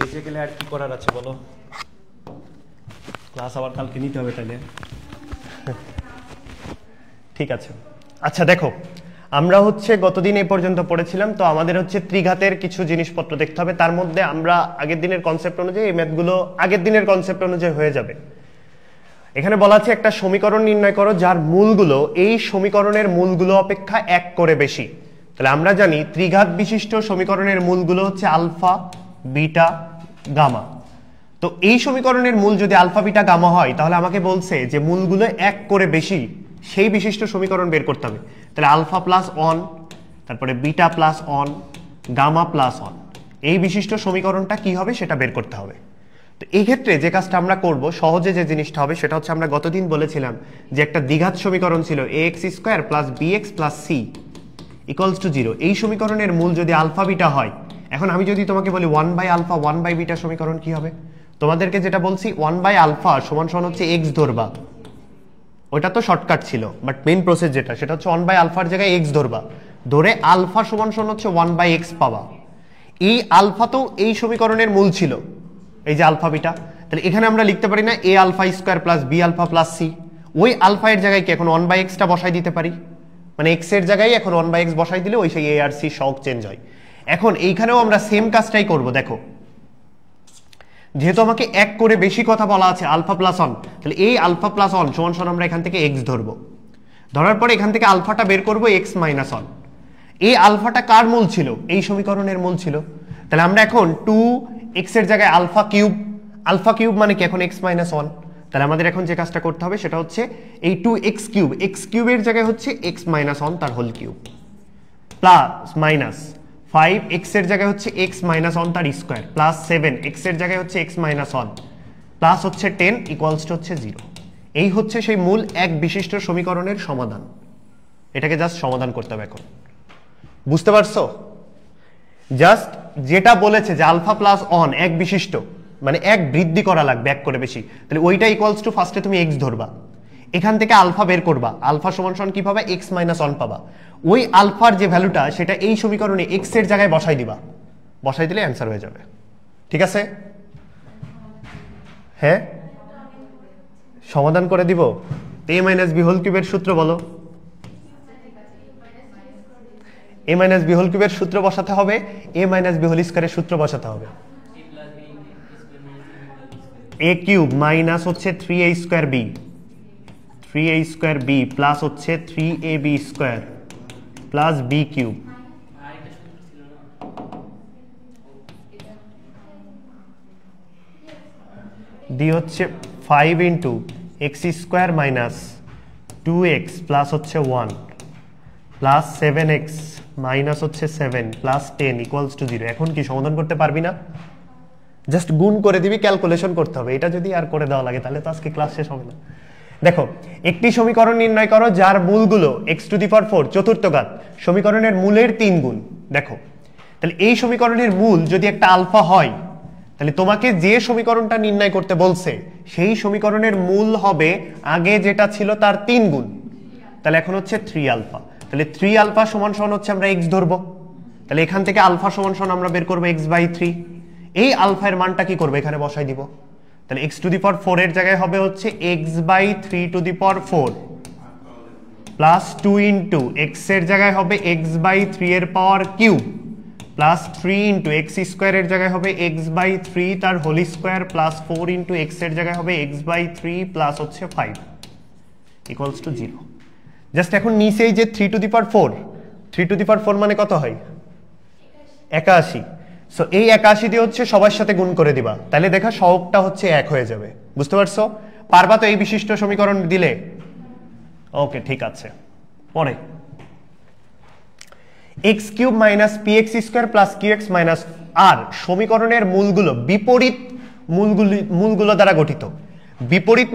বেঁচে গেলে আর কি করার আছে বলো, ক্লাস আবার কালকে নিতে হবে তাইলে। ঠিক আছে, আচ্ছা দেখো আমরা হচ্ছে গতদিন এই পর্যন্ত পড়েছিলাম, তো আমাদের হচ্ছে ত্রিঘাতের কিছু জিনিসপত্র দেখতে হবে। তার মধ্যে আমরা আগের দিনের কনসেপ্ট অনুযায়ী এই ম্যাথগুলো আগের দিনের কনসেপ্ট অনুযায়ী হয়ে যাবে। এখানে বলা আছে একটা সমীকরণ নির্ণয় করো যার মূলগুলো এই সমীকরণের মূলগুলো অপেক্ষা 1 করে বেশি। তাহলে আমরা জানি ত্রিঘাত বিশিষ্ট সমীকরণের মূলগুলো হচ্ছে আলফা, বিটা, গামা। তো এই সমীকরণের মূল যদি আলফা, বিটা, গামা হয় তাহলে আমাকে বলছে যে মূলগুলো 1 করে বেশি সেই বিশিষ্ট সমীকরণ বের করতে হবে। তাহলে আলফা প্লাস 1, তারপরে বিটা প্লাস 1, গামা প্লাস 1, এই বিশিষ্ট সমীকরণটা কি হবে সেটা বের করতে হবে। তো এই ক্ষেত্রে যে কাজটা আমরা করব, সহজে যে জিনিসটা হবে সেটা হচ্ছে আমরা গতদিন বলেছিলাম যে একটা দ্বিঘাত সমীকরণ ছিল ax square plus bx plus c equals to 0। এই সমীকরণের মূল যদি আলফা বিটা হয়, এখন আমি যদি তোমাকে বলি 1 বাই আলফা 1 বাই বিটা সমীকরণ কি হবে, তোমাদেরকে যেটা বলছি 1 বাই আলফা সমান সমান হচ্ছে x ধরবা, ওটা তো শর্টকাট ছিল, বাট মেইন প্রসেস যেটা সেটা হচ্ছে 1 বাই আলফার জায়গায় x ধরবা, ধরে আলফা সমান সমান হচ্ছে 1 বাই x পাবা। এই আলফা তো এই সমীকরণের মূল ছিল, এই যে আলফা বিটা। তাহলে এখানে আমরা লিখতে পারি না a alpha square plus b alpha plus c, ওই আলফা এর জায়গায় কি এখন 1 বাই x টা বসাই দিতে পারি, মানে x এর জায়গায় এখন 1 বাই x বসাই দিলে ওই সেই a আর c সহগ চেঞ্জ হয়। এখন এইখানেও আমরা সেম কাজটাই করব। দেখো যেহেতু আমাকে 1 করে বেশি কথা বলা আছে আলফা প্লাস 1, তাহলে এই আলফা প্লাস 1 সমান সমান আমরা এখান থেকে x ধরবো, ধরার পরে এখান থেকে আলফাটা বের করব x মাইনাস 1। এই আলফাটা কার মূল ছিল, এই সমীকরণের মূল ছিল। তাহলে আমরা এখন 2x এর জায়গায় আলফা কিউব মানে কি এখন x মাইনাস 1। তাহলে আমাদের এখন যে কাজটা করতে হবে সেটা হচ্ছে এই 2x কিউবের জায়গায় হচ্ছে x মাইনাস 1 তার whole cube, plus minus 5x এর জায়গায় হচ্ছে x মাইনাস 1 তার স্কয়ার, প্লাস 7x এর জায়গায় হচ্ছে x মাইনাস 1, প্লাস হচ্ছে 10 ইকুয়ালস টু হচ্ছে 0। এই হচ্ছে সেই মূল এক বিশিষ্ট সমীকরণের সমাধান। এটাকে জাস্ট সমাধান করতে হবে। এখন বুঝতে পারছো, জাস্ট যেটা বলেছে যে আলফা প্লাস 1 এক বিশিষ্ট, মানে এক বৃদ্ধি করা লাগবে 1 করে বেশি, তাহলে ওইটা ইকুয়ালস টু ফার্স্টে তুমি x ধরবা, এখান থেকে আলফা বের করবা, আলফা সমান সমান কি পাবা, x মাইনাস 1 পাবা। ওই আলফার যে ভ্যালুটা সেটা এই সমীকরণে x এর জায়গায় বসাই দিবা, বসাই দিলে অ্যান্সার হয়ে যাবে। ঠিক আছে, হ্যাঁ সমাধান করে দিব। a মাইনাস b হোল কিউবের সূত্র বলো, a মাইনাস b হোল কিউবের সূত্র বসাতে হবে, a মাইনাস b হোল স্কয়ারের সূত্র বসাতে হবে। a কিউব মাইনাস হচ্ছে 3a square b, 3a square b plus হচ্ছে 3ab square plus b cube, D হচ্ছে 5 into x square minus 2x plus হচ্ছে 1 প্লাস 7x মাইনাস হচ্ছে 7 প্লাস 10 ইকুয়ালস টু 0। এখন কি সমাধান করতে পারবি না, জাস্ট গুণ করে দিবি, ক্যালকুলেশন করতে হবে। এটা যদি আর করে দেওয়া লাগে তাহলে তো আজকে ক্লাস শেষ হবে না। দেখো একটি সমীকরণ নির্ণয় করো যার মূলগুলো x টু দি পাওয়ার 4 চতুর্থ ঘাত সমীকরণের মূলের 3 গুণ। দেখো তাহলে এই সমীকরণের মূল যদি একটা আলফা হয়, তাহলে তোমাকে যে সমীকরণটা নির্ণয় করতে বলছে সেই সমীকরণের মূল হবে আগে যেটা ছিল তার 3 গুণ। তাহলে এখন হচ্ছে 3 আলফা, তাহলে 3 আলফা সমান সমান হচ্ছে আমরা x ধরবো, তাহলে এখান থেকে আলফা সমান সমান আমরা বের করবো x বাই 3। এই আলফা এর মানটা কি করবো, এখানে বসাই দিব। তাহলে x টু দি পাওয়ার 4 এর জায়গায় হবে হচ্ছে x by 3 to the power 4 plus 2 into x এর জায়গায় হবে x বাই 3 এর power cube plus 3 into x স্কোয়ারের জায়গায় হবে x বাই 3 তার whole square plus 4 into x এর জায়গায় হবে x বাই 3 প্লাস হচ্ছে 5 ইকুয়ালস টু 0। জাস্ট এখন নিচেই যে 3 to the power 4, 3 to the power 4 মানে কত হয় 81। সো এই 81 দিয়ে হচ্ছে সবার সাথে গুণ করে দিবা, তাহলে দেখা সহগটা হচ্ছে 1 হয়ে যাবে। বুঝতে পারছো, পারবা তো এই বিশিষ্ট সমীকরণ দিলে? ওকে ঠিক আছে। পরে x cube minus px square plus qx minus r সমীকরণের মূলগুলো মূলগুলো দ্বারা গঠিত। বিপরীত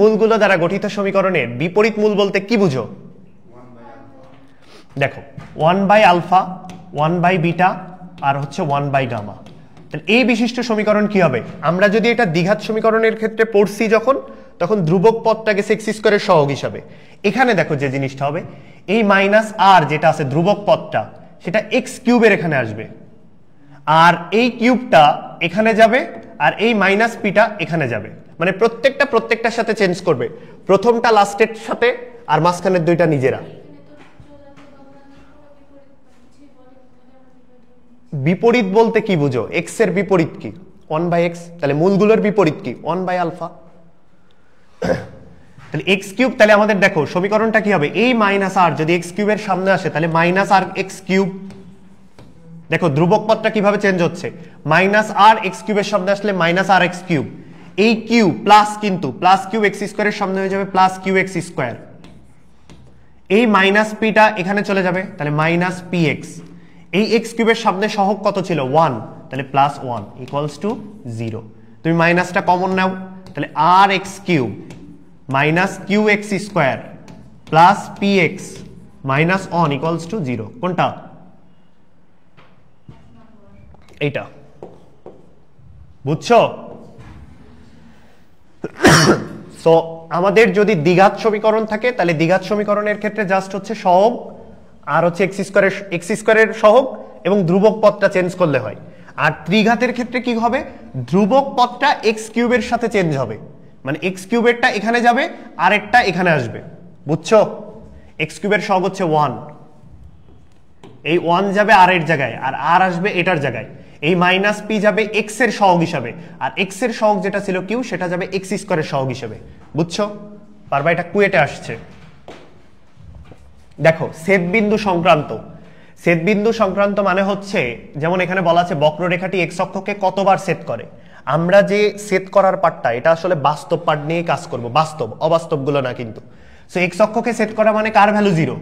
মূলগুলো দ্বারা গঠিত সমীকরণের বিপরীত মূল বলতে কি বুঝো? দেখো 1 বাই আলফা, 1 বাই বিটা আর হচ্ছে 1 বাই গামা। তাহলে এই বিশিষ্ট সমীকরণ কি হবে? আমরা যদি এটা দ্বিঘাত সমীকরণের ক্ষেত্রে পড়ছি তখন ধ্রুবক পদটা গেছে এক্স স্কয়ারের সহগ হিসাবে। এখানে দেখো যে জিনিসটা হবে এই মাইনাস আর যেটা আছে ধ্রুবক পদটা সেটা এক্স কিউবের এখানে আসবে, আর এই কিউবটা এখানে যাবে আর এই মাইনাস পিটা এখানে যাবে, মানে প্রত্যেকটার সাথে চেঞ্জ করবে, প্রথমটা লাস্টের সাথে আর মাঝখানের দুইটা নিজেরা। বিপরীত বলতে কি বুঝো? এক্স এর বিপরীত কি? 1/x। তাহলে মূলগুলোর বিপরীত কি? 1/α। তাহলে এক্স কিউব, তাহলে আমাদের দেখো সমীকরণটা কি হবে? এই মাইনাস আর যদি এক্স কিউবের সামনে আসে তাহলে মাইনাস আর এক্স কিউব। দেখো ধ্রুবক পদটা কিভাবে চেঞ্জ হচ্ছে, মাইনাস আর এক্স কিউবের সামনে আসলে মাইনাস আর এক্স কিউব, এই কিউ প্লাস, কিন্তু প্লাস কিউব এক্স স্কোয়ারের সামনে হয়ে যাবে প্লাস কিউ এক্স স্কোয়ার, এই মাইনাস পিটা এখানে চলে যাবে, তাহলে মাইনাস পি এক্স। এই এক্স কিউবের সামনে সহগ কত ছিল? 1, তাহলে প্লাস 1 ইকুয়ালস টু 0। তুমি মাইনাসটা কমন নাও, তাহলে আর x cube minus q x square plus p x minus 1 equals to 0। কোনটা? এইটা। বুঝছো? সো আমাদের যদি দ্বিঘাত সমীকরণ থাকে তাহলে দ্বিঘাত সমীকরণের ক্ষেত্রে জাস্ট হচ্ছে সহগ আর হচ্ছে এক্স স্কোয়ারের সহগ এবং ধ্রুবক পদটা চেঞ্জ করলে হয়। আর ত্রিঘাতের ক্ষেত্রে কি হবে? ধ্রুবক পদটা এক্স কিউবের সাথে চেঞ্জ হবে, মানে এক্স কিউবেরটা এখানে যাবে আর একটা এখানে আসবে। বুঝছো? এক্স কিউবের সহগ হচ্ছে 1, এই 1 যাবে আর এর জায়গায় আর আর আসবে এটার জায়গায়, এই মাইনাস পি যাবে এক্স এর সহগ হিসাবে আর এক্স এর সহগ যেটা ছিল কিউ সেটা যাবে এক্স স্কোয়ারের সহগ হিসাবে। বুঝছো? পারবা? এটা কুয়েটে আসছে। দেখো ছেদবিন্দু সংক্রান্ত, ছেদবিন্দু সংক্রান্ত মানে হচ্ছে যেমন এখানে বলা আছে বক্ররেখাটি এক্স অক্ষকে কতবার ছেদ করে। আমরা যে ছেদ করার পার্টটা এটা আসলে বাস্তব পার্ট নিয়ে কাজ করব, বাস্তব, অবাস্তব গুলো না কিন্তু। সো এক্স অক্ষকে ছেদ করা মানে কার ভ্যালু 0?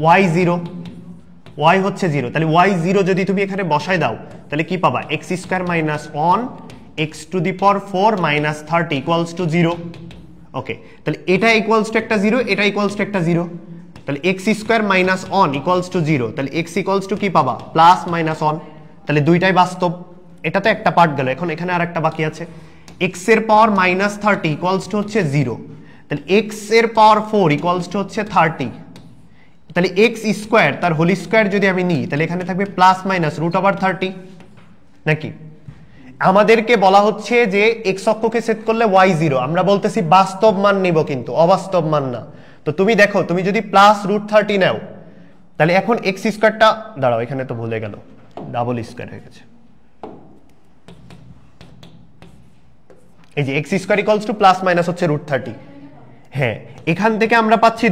ওয়াই 0, ওয়াই হচ্ছে 0, তাহলে ওয়াই 0 যদি তুমি এখানে বসাই দাও তাহলে কি পাবা? X square minus 1 x two the power 4 minus 30 equals to 0। ওকে, তাহলে এটা ইকুয়ালস টু একটা 0, এটা ইকুয়ালস টু একটা 0, তাহলে x square minus 1 equals to 0, তাহলে এক্স ইকুয়ালস টু কি পাবা? প্লাস মাইনাস 1, তাহলে দুইটাই বাস্তব। এটা তো একটা পার্ট গেল, এখন এখানে আর একটা বাকি আছে। এক্স এর পাওয়ার মাইনাস 30 ইকুয়ালস টু হচ্ছে 0, তাহলে এক্স এর পাওয়ার 4 ইকুয়ালস টু হচ্ছে 30, তাহলে এক্স স্কোয়ার তার হোল স্কোয়ার যদি আমি নিই তাহলে এখানে থাকবে প্লাস মাইনাস রুট ওভার 30 নাকি? আমাদেরকে বলা হচ্ছে যে এক্স অক্ষকে সেট করলে ওয়াই 0, আমরা বলতেছি বাস্তব মান নিব কিন্তু অবাস্তব মান না। তো তুমি দেখো তুমি যদি প্লাস রুট 30 নাও তাহলে এখন এক্স স্কোয়ারটা, দাঁড়াও এখানে তো ভুলে গেল, ডাবল স্কোয়ার হয়ে গেছে, এই যে x square equals to plus minus হচ্ছে রুট 30। হ্যাঁ, এখান থেকে আমরা পাচ্ছি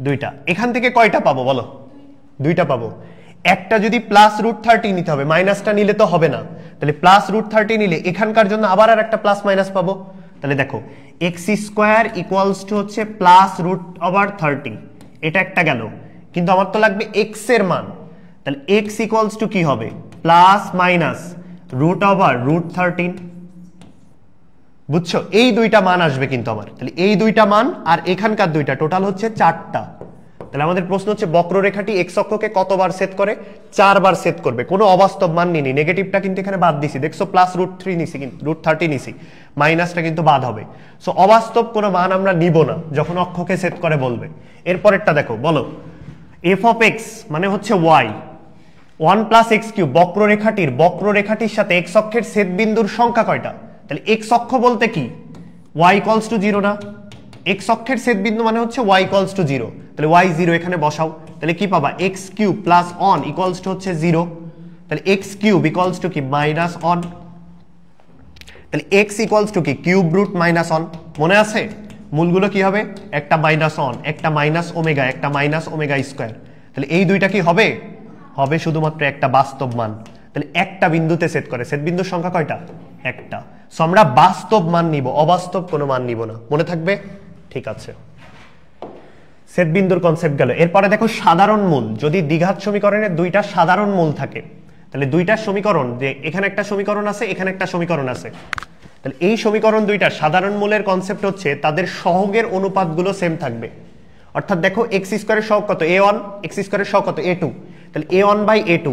দুইটা, এখান থেকে কয়টা পাবো বলো? দুইটা পাবো। একটা যদি প্লাস রুট 30 নিতে হবে, মাইনাসটা নিলে তো হবে না, তাহলে প্লাস রুট 30 নিলে এখানকার জন্য আবার আর একটা প্লাস মাইনাস পাবো। তাহলে দেখো এক্স স্কোয়ার ইকুয়ালস টু হচ্ছে প্লাস রুট ওভার 30, এটা একটা গেল, কিন্তু আমার তো লাগবে এক্স এর মান, তাহলে এক্স ইকুয়ালস টু কি হবে? Plus minus root over root 13। বুঝছো? এই দুইটা মান আসবে কিন্তু আমার, তাহলে এই দুইটা মান আর এখানকার দুইটা টোটাল হচ্ছে 4টা। তাহলে আমাদের প্রশ্ন হচ্ছে বক্ররেখাটি এক্স অক্ষকে কতবার ছেদ করে? 4 বার ছেদ করবে। কোনো অবাস্তব মান নিনি, নেগেটিভটা কিন্তু এখানে বাদ দিছি, দেখছো প্লাস রুট 3 নিছি, কিন্তু রুট 30 নিছি, মাইনাসটা কিন্তু বাদ হবে। সো অবাস্তব কোনো মান আমরা নিব না যখন অক্ষকে ছেদ করে বলবে। এরপরেরটা দেখো, বলো এফ অফ এক্স মানে হচ্ছে ওয়াই 1 প্লাস এক্স কিউব, বক্ররেখাটির সাথে এক্স অক্ষের ছেদ বিন্দুর সংখ্যা কয়টা? তাহলে এক্স অক্ষ বলতে কি? ওয়াই ইকুয়ালস টু 0 না? এক্স অক্ষের ছেদ বিন্দু মানে হচ্ছে ওয়াই ইকুয়ালস টু 0, তাহলে ওয়াই 0 এখানে বসাও, তাহলে কি পাবা? X cube plus 1 equals to হচ্ছে 0, তাহলে এক্স কিউব ইকুয়ালস টু কি? মাইনাস 1, তাহলে এক্স ইকুয়ালস টু কি? Cube root minus 1। মনে আছে মূলগুলো কি হবে? একটা মাইনাস 1, একটা মাইনাস ওমেগা, একটা মাইনাস ওমেগা স্কোয়ার, তাহলে এই দুইটা কি হবে? হবে শুধুমাত্র একটা বাস্তব মান। তাহলে একটা বিন্দুতে ছেদ করে, ছেদ বিন্দুর সংখ্যা কয়টা? একটা। সো আমরা বাস্তব মান নিব, অবাস্তব কোনো মান নিব না, মনে থাকবে? ঠিক আছে, ছেদ বিন্দুর কনসেপ্ট গেল। এরপরে দেখো সাধারণ মূল, যদি দ্বিঘাত সমীকরণের দুইটা সাধারণ মূল থাকে তাহলে দুইটা সমীকরণ, যে এখানে একটা সমীকরণ আছে এখানে একটা সমীকরণ আছে, তাহলে এই সমীকরণ দুইটার সাধারণ মূলের কনসেপ্ট হচ্ছে তাদের সহগের অনুপাতগুলো সেম থাকবে। অর্থাৎ দেখো এক্স স্কোয়ারের সহগ কত? a1, এক্স স্কোয়ারের সহগ কত? a2, তাহলে a1 বাই a2,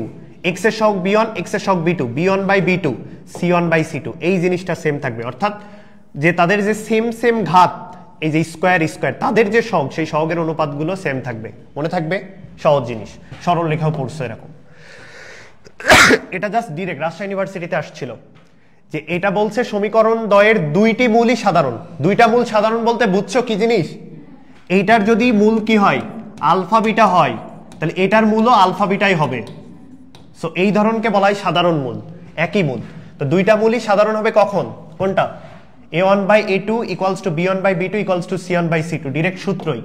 এক্স এর সহগ b1, এক্স এর সহগ b2, b1 by b2, c1 by c2, এই জিনিসটা সেম থাকবে। অর্থাৎ যে তাদের যে সেম ঘাত, এই যে স্কোয়ার তাদের যে সহগ, সেই সহগের অনুপাতগুলো সেম থাকবে, মনে থাকবে? সহজ জিনিস, সরল রেখাও পড়ছো এরকম। এটা জাস্ট ডিরেক্ট রাজশাহী ইউনিভার্সিটিতে আসছিল যে এটা বলছে সমীকরণ দ্বয়ের দুইটি মূলই সাধারণ। দুইটা মূল সাধারণ বলতে বুঝছো কি জিনিস? এইটার যদি মূল কি হয় আলফা বিটা হয় তাহলে এটার মূলও আলফা বিটাই হবে। সো এই ধরনকে বলা হয় সাধারণ মূল, একই মূল। তো দুইটা মূলই সাধারণ হবে কখন? কোনটা? a1/a2 equals to b1/b2 equals to c1/c2, direct সূত্রই।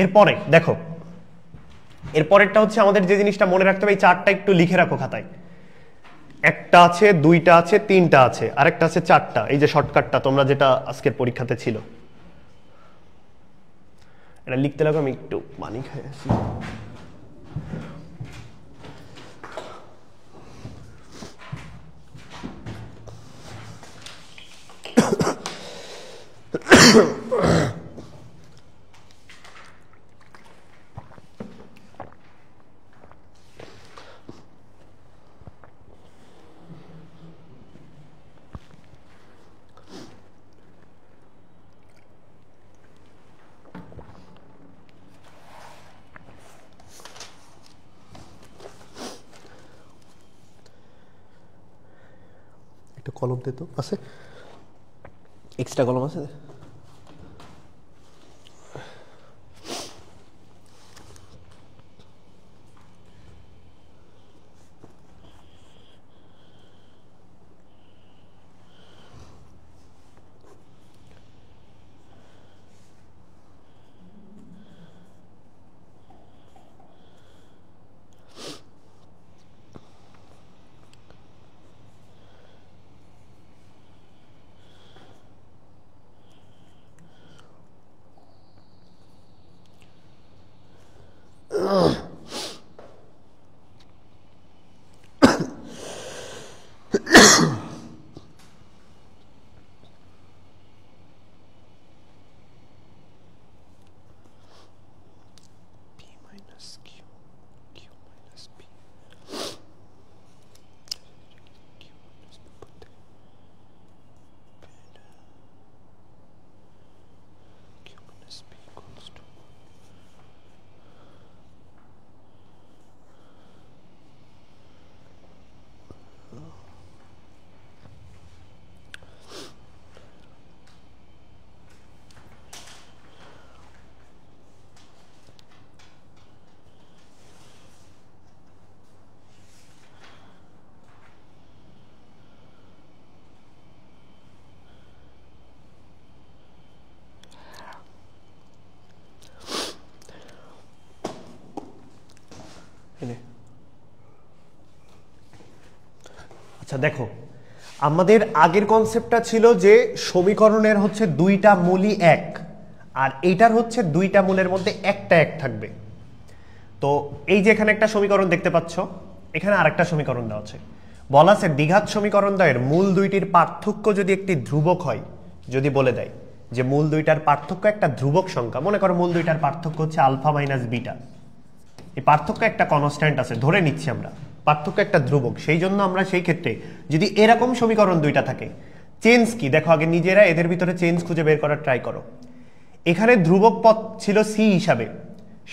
এরপরে দেখো, এরপরেরটা হচ্ছে আমাদের যে জিনিসটা মনে রাখতে হবে, এই চারটা একটু লিখে রাখো খাতায়। একটা আছে, দুইটা আছে, তিনটা আছে, আরেকটা আছে চারটা। এই যে শর্টকাটটা তোমরা যেটা আজকের পরীক্ষাতে ছিল, এটা লিখতে লাগো। আমি একটু পানি খাই আসি। একটা কলম দে তো, আছে এক্সট্রা কলম আছে? আচ্ছা দেখো, আমাদের আগের কনসেপ্টটা ছিল যে সমীকরণের হচ্ছে দুইটা মূলই এক, আর এইটার হচ্ছে দুইটা মূলের মধ্যে একটা এক থাকবে। তো এই যে এখানে একটা সমীকরণ দেখতে পাচ্ছ, এখানে আরেকটা সমীকরণ দেওয়া আছে। বলা আছে দ্বিঘাত সমীকরণ দ্বয়ের মূল দুইটির পার্থক্য যদি একটি ধ্রুবক হয়, যদি বলে দেয় যে মূল দুইটার পার্থক্য একটা ধ্রুবক সংখ্যা, মনে করো মূল দুইটার পার্থক্য হচ্ছে আলফা মাইনাস বিটা, এই পার্থক্য একটা কনস্ট্যান্ট আছে, ধরে নিচ্ছি আমরা পার্থক্য একটা ধ্রুবক, সেই জন্য আমরা সেই ক্ষেত্রে যদি এরকম সমীকরণ দুইটা থাকে, চেঞ্জ কি দেখো আগে নিজেরা, এদের ভিতরে চেঞ্জ খুঁজে বের করার ট্রাই করো। এখানে ধ্রুবক পদ ছিল সি হিসাবে,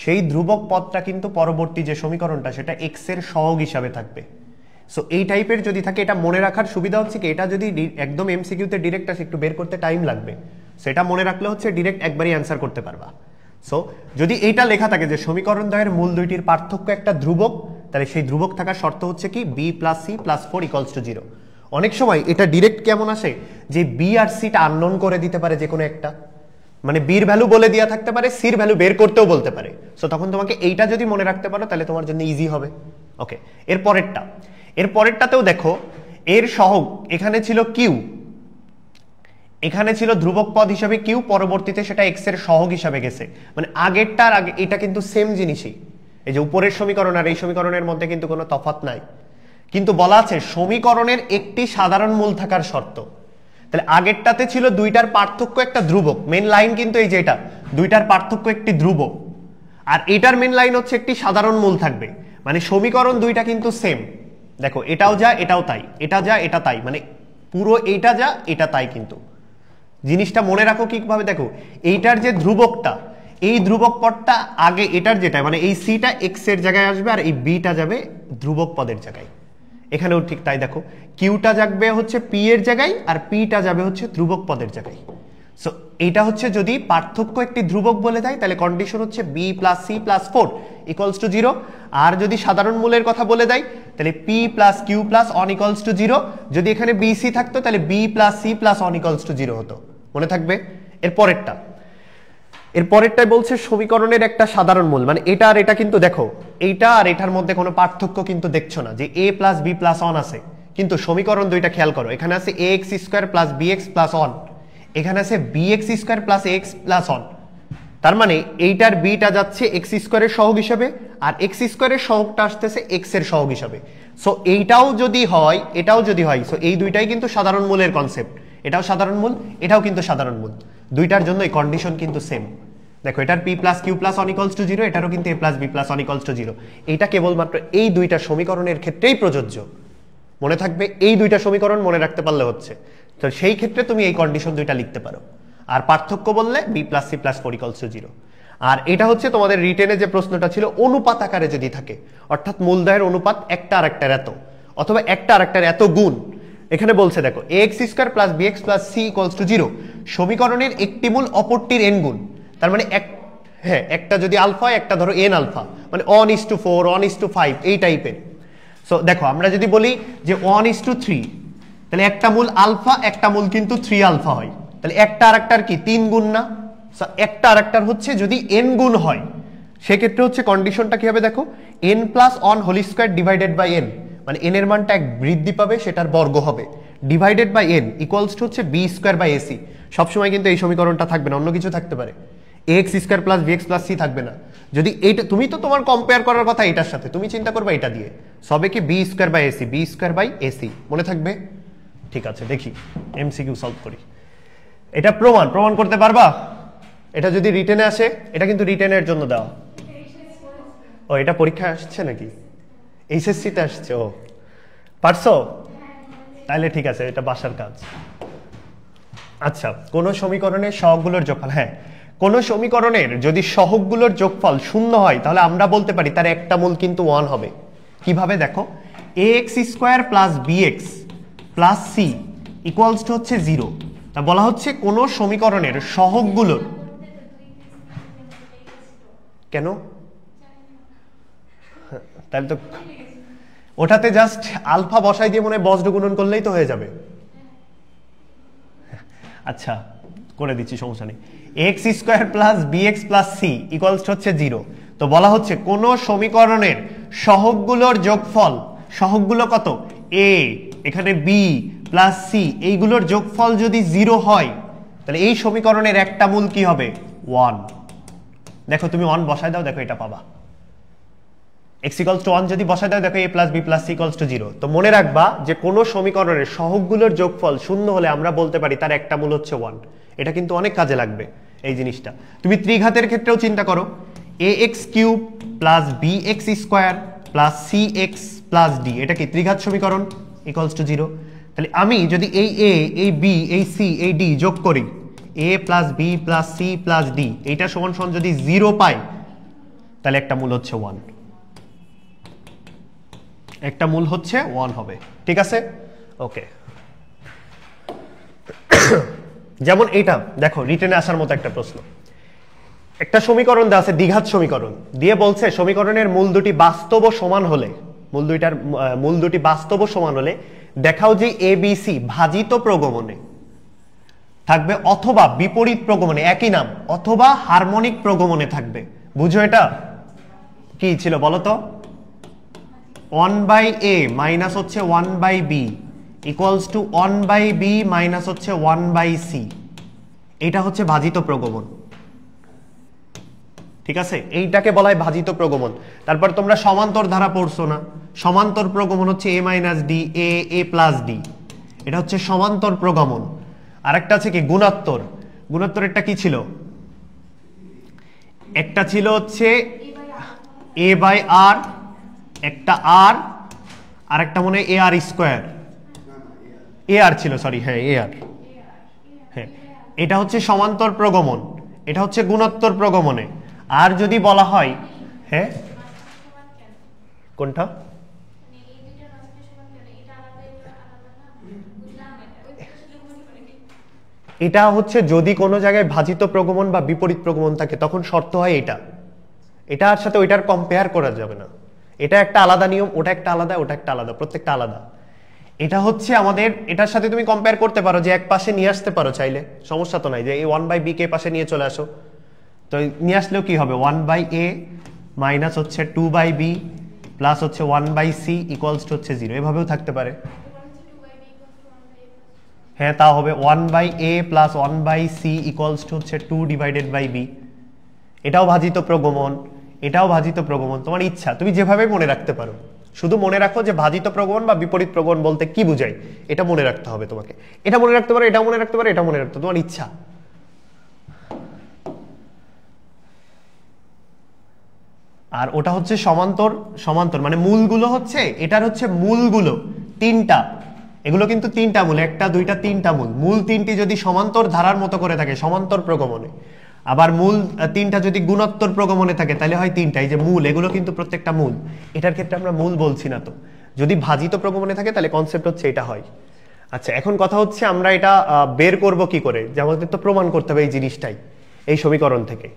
সেই ধ্রুবক পদটা কিন্তু পরবর্তী যে সমীকরণটা সেটা এক্স এর সহগ হিসাবে থাকবে। সো এই টাইপের যদি থাকে, এটা মনে রাখার সুবিধা হচ্ছে কি, এটা যদি একদম এমসিকিউতে ডিরেক্ট আসে একটু বের করতে টাইম লাগবে, সেটা মনে রাখলে হচ্ছে ডিরেক্ট একবারই অ্যান্সার করতে পারবা। সো যদি এইটা লেখা থাকে যে সমীকরণ দ্বয়ের মূল দুইটির পার্থক্য একটা ধ্রুবক, তাহলে সেই ধ্রুবক থাকার শর্ত হচ্ছে কি b plus c plus 4 equals to 0। অনেক সময় এটা ডিরেক্ট কেমন আসে যে বি আর সিটা আননোন করে দিতে পারে, যে কোনো একটা, মানে বির ভ্যালু বলে দেওয়া থাকতে পারে, সির ভ্যালু বের করতেও বলতে পারে। সো তখন তোমাকে এইটা যদি মনে রাখতে পারো তাহলে তোমার জন্য ইজি হবে। ওকে, এর পরেরটাতেও দেখো, এর সহগ এখানে ছিল কিউ, এখানে ছিল ধ্রুবক পদ হিসাবে কিউ, পরবর্তীতে সেটা এক্স এর সহগ হিসাবে গেছে, মানে আগেরটার আগে এটা কিন্তু সেম জিনিসই। এই যে উপরের সমীকরণ আর এই সমীকরণের মধ্যে কিন্তু কোনো তফাৎ নাই, কিন্তু বলা আছে সমীকরণের একটি সাধারণ মূল থাকার শর্ত। তাহলে আগেরটাতে ছিল দুইটার পার্থক্য একটা ধ্রুবক, মেন লাইন কিন্তু এই যে এটা দুইটার পার্থক্য একটি ধ্রুবক, আর এটার মেন লাইন হচ্ছে একটি সাধারণ মূল থাকবে, মানে সমীকরণ দুইটা কিন্তু সেম। দেখো এটাও যা এটাও তাই, এটা যা এটা তাই, মানে পুরো এইটা যা এটা তাই। কিন্তু জিনিসটা মনে রাখো কিভাবে, দেখো এইটার যে ধ্রুবকটা, এই ধ্রুবক পদটা আগে এটার যেটা, মানে এই সিটা এক্স এর জায়গায় আসবে আর এই বিটা যাবে ধ্রুবক পদের জায়গায়। এখানেও ঠিক তাই, দেখো কিউটা যাবে হচ্ছে পি এর জায়গায় আর পিটা যাবে হচ্ছে ধ্রুবক পদের জায়গায়। সো এইটা হচ্ছে যদি পার্থক্য একটি ধ্রুবক বলে দেয় তাহলে কন্ডিশন হচ্ছে b plus c plus 4 equals to 0। আর যদি সাধারণ মূলের কথা বলে দেয় তাহলে P plus Q plus 1 equals to 0। যদি এখানে বি সি থাকতো তাহলে b plus c plus 1 equals to 0 হতো। মনে থাকবে? এরপরেরটাই বলছে সমীকরণের একটা সাধারণ মূল, মানে এটা আর এটা কিন্তু দেখো এইটা আর এটার মধ্যে কোনো পার্থক্য কিন্তু দেখছো না, যে এ প্লাস বি প্লাস 1 আছে, কিন্তু সমীকরণ দুইটা খেয়াল করো, এখানে আছে a x square plus b x plus 1, এখানে আছে b x square plus x plus 1। তার মানে এইটার বিটা যাচ্ছে এক্স স্কোয়ারের সহগ হিসাবে আর এক্স স্কোয়ারের সহগটা আসতেছে এক্স এর সহগ হিসাবে। সো এইটাও যদি হয় এটাও যদি হয়, সো এই দুইটাই কিন্তু সাধারণ মূলের কনসেপ্ট, এটাও সাধারণ মূল এটাও কিন্তু সাধারণ মূল, দুইটার জন্য এই কন্ডিশন কিন্তু সেম। দেখো এটার p plus Q plus 1 equals to 0, এটারও কিন্তু a plus b plus 1 equals to 0। এইটা কেবলমাত্র এই দুইটা সমীকরণের ক্ষেত্রেই প্রযোজ্য। মনে থাকবে, এই দুইটা সমীকরণ মনে রাখতে পারলে হচ্ছে, তো সেই ক্ষেত্রে তুমি এই কন্ডিশন দুইটা লিখতে পারো। আর পার্থক্য বললে b plus c plus 4 equals to 0। আর এটা হচ্ছে তোমাদের রিটেনে যে প্রশ্নটা ছিল অনুপাত আকারে যদি থাকে, অর্থাৎ মূলদয়ের অনুপাত একটা আরেকটার এত, অথবা একটা আরেকটার এত গুণ। এখানে বলছে দেখো a x square plus b x plus c equals to 0, সমীকরণের একটি মূল অপরটির এন গুণ। তার মানে একটা যদি আলফা একটা ধরো এন আলফা, মানে 1:4 1:5 এই টাইপের। সো দেখো আমরা যদি বলি যে 1:3, তাহলে একটা মূল আলফা একটা মূল কিন্তু 3 আলফা হয়, তাহলে একটা আরেকটার কি 3 গুণ না? একটা আরেকটার হচ্ছে যদি এন গুণ হয় সেক্ষেত্রে হচ্ছে কন্ডিশনটা কি হবে দেখো, n plus 1 whole square divided by n, মানে n এর মানটা এক বৃদ্ধি পাবে সেটার বর্গ হবে, divided by n equals to হচ্ছে বি স্কোয়ার বাই এসি। সবসময় কিন্তু এই সমীকরণটা থাকবে না, অন্য কিছু থাকতে পারে, x square plus b x plus c থাকবে না। যদি এইটা তুমি তো তোমার কম্পেয়ার করার কথা এটার সাথে, তুমি চিন্তা করবে এটা দিয়ে, সবে কি b square by AC, b square by AC মনে থাকবে। ঠিক আছে, দেখি এমসিকিউ সলভ করি। এটা প্রমাণ করতে পারবা? এটা যদি রিটেনে আসে, এটা কিন্তু রিটেনের জন্য দেওয়া। ও এটা পরীক্ষা আসছে নাকি? এইচএসসি তে আসছে? ও পারছো? তাহলে ঠিক আছে, এটা বাসার কাজ। আচ্ছা, কোন সমীকরণের সহগগুলোর যোগফল, হ্যাঁ কোন সমীকরণের যদি সহগগুলোর যোগফল 0 হয় তাহলে আমরা বলতে পারি তার একটা মূল কিন্তু 1 হবে। কিভাবে দেখো, a x square plus b x plus c equals to হচ্ছে 0। তা বলা হচ্ছে কোন সমীকরণের সহগগুলোর, কেন? তাহলে তো ওটাতে জাস্ট আলফা বসাই দিয়ে মনে হয় বজ্র গুণন করলেই তো হয়ে যাবে। আচ্ছা করে দিচ্ছি, সমস্যা নেই। X square plus b x plus c equals হচ্ছে 0। তো বলা হচ্ছে কোন সমীকরণের সহগগুলোর যোগফল, সহগগুলো কত, এ এখানে বি প্লাস সি, এইগুলোর যোগফল যদি 0 হয় তাহলে এই সমীকরণের একটা মূল কি হবে, 1। দেখো তুমি 1 বসায় দাও, দেখো এটা পাবা। x ইকুয়ালস টু 1 যদি বসায় দাও, দেখো a plus b plus c equals to 0। তো মনে রাখবা যে কোন সমীকরণের সহগগুলোর যোগফল 0 হলে আমরা বলতে পারি তার একটা মূল হচ্ছে 1। এটা কিন্তু অনেক কাজে লাগবে এই জিনিসটা। তুমি ত্রিঘাতের ক্ষেত্রেও চিন্তা করো, ax cube plus bx square plus cx plus d, এটা কি ত্রিঘাত সমীকরণ, ইকুয়ালস টু 0। তাহলে আমি যদি এই a এই b এই c এই d যোগ করি, a plus b plus c plus d, এইটা সমান সমান যদি 0 পাই তাহলে একটা মূল হচ্ছে 1, একটা মূল হচ্ছে 1 হবে। ঠিক আছে, ওকে। যেমন এইটা দেখো রিটেনে আসার মতো একটা প্রশ্ন, একটা সমীকরণ দেওয়া আছে দ্বিঘাত সমীকরণ দিয়ে বলছে সমীকরণের মূল দুটি বাস্তব ও সমান হলে, মূল দুটি বাস্তব ও সমান হলে দেখাও যে এ বি সি ভাজিত প্রগমনে থাকবে অথবা বিপরীত প্রগমনে, একই নাম, অথবা হারমোনিক প্রগমনে থাকবে। বুঝো এটা কি ছিল বলো তো? 1/a মাইনাস হচ্ছে 1/b equals to 1/b minus হচ্ছে 1/c, এটা হচ্ছে ভাজিত প্রগমন। ঠিক আছে, এইটাকে বলা হয় ভাজিত প্রগমন। তারপর তোমরা সমান্তর ধারা পড়ছো না, সমান্তর প্রগমন হচ্ছে a minus d a plus d, এটা হচ্ছে সমান্তর প্রগমন। আরেকটা আছে কি গুণাত্তর, গুণাত্তরেরটা কি ছিল? একটা ছিল হচ্ছে a বাই r, একটা r, আর একটা মনে হয় এ আর স্কোয়ার, এ আর ছিল, সরি, হ্যাঁ এ আর, হ্যাঁ এটা হচ্ছে সমান্তর প্রগমন, এটা হচ্ছে গুণোত্তর প্রগমনে। আর যদি বলা হয়, হ্যাঁ কোনটা, এটা হচ্ছে যদি কোনো জায়গায় ভাজিত প্রগমন বা বিপরীত প্রগমন থাকে তখন শর্ত হয় এটা, এটার সাথে ওইটার কম্পেয়ার করা যাবে না। এটা একটা আলাদা নিয়ম, ওটা একটা আলাদা, ওটা একটা আলাদা, প্রত্যেকটা আলাদা। এটা হচ্ছে আমাদের, এটার সাথে তুমি কম্পেয়ার করতে পারো, যে এক পাশে নিয়ে আসতে পারো চাইলে, সমস্যা তো নাই, যে এই 1/b কে পাশে নিয়ে চলে আসো, তো নিয়ে আসলেও কি হবে, 1/a মাইনাস হচ্ছে 2/b প্লাস হচ্ছে 1/c ইকুয়ালস টু হচ্ছে 0, এভাবেও থাকতে পারে। হ্যাঁ তা হবে 1/a plus 1/c equals to হচ্ছে 2/b। এটাও ভাজিত প্রগমন, এটাও ভাজিত প্রগমন, তোমার ইচ্ছা, তুমি যেভাবে মনে রাখতে পারো। শুধু মনে রাখো যে ভাজিত প্রগমন বা বিপরীত প্রগমন বলতে কি বোঝায়, এটা মনে রাখতে হবে তোমাকে। এটা মনে রাখতে পারো, এটা মনে রাখতে পারো, এটা মনে রাখতে, তোমার ইচ্ছা। আর ওটা হচ্ছে সমান্তর, সমান্তর মানে মূলগুলো হচ্ছে, এটার হচ্ছে মূলগুলো তিনটা, এগুলো কিন্তু তিনটা মূল, একটা দুইটা তিনটা মূল, মূল তিনটি যদি সমান্তর ধারার মতো করে থাকে সমান্তর প্রগমনে, আবার মূল তিনটা যদি গুণোত্তর প্রগমনে থাকে তাহলে হয় তিনটা। এই যে মূল, এগুলো কিন্তু প্রত্যেকটা মূল, এটার ক্ষেত্রে আমরা মূল বলছি না তো। যদি ভাজিত প্রগমনে থাকে তাহলে কনসেপ্ট হচ্ছে এটা হয়। আচ্ছা এখন কথা হচ্ছে আমরা এটা বের করব কি করে, যে আমাদের তো প্রমাণ করতে হবে এই জিনিসটাই এই সমীকরণ থেকে।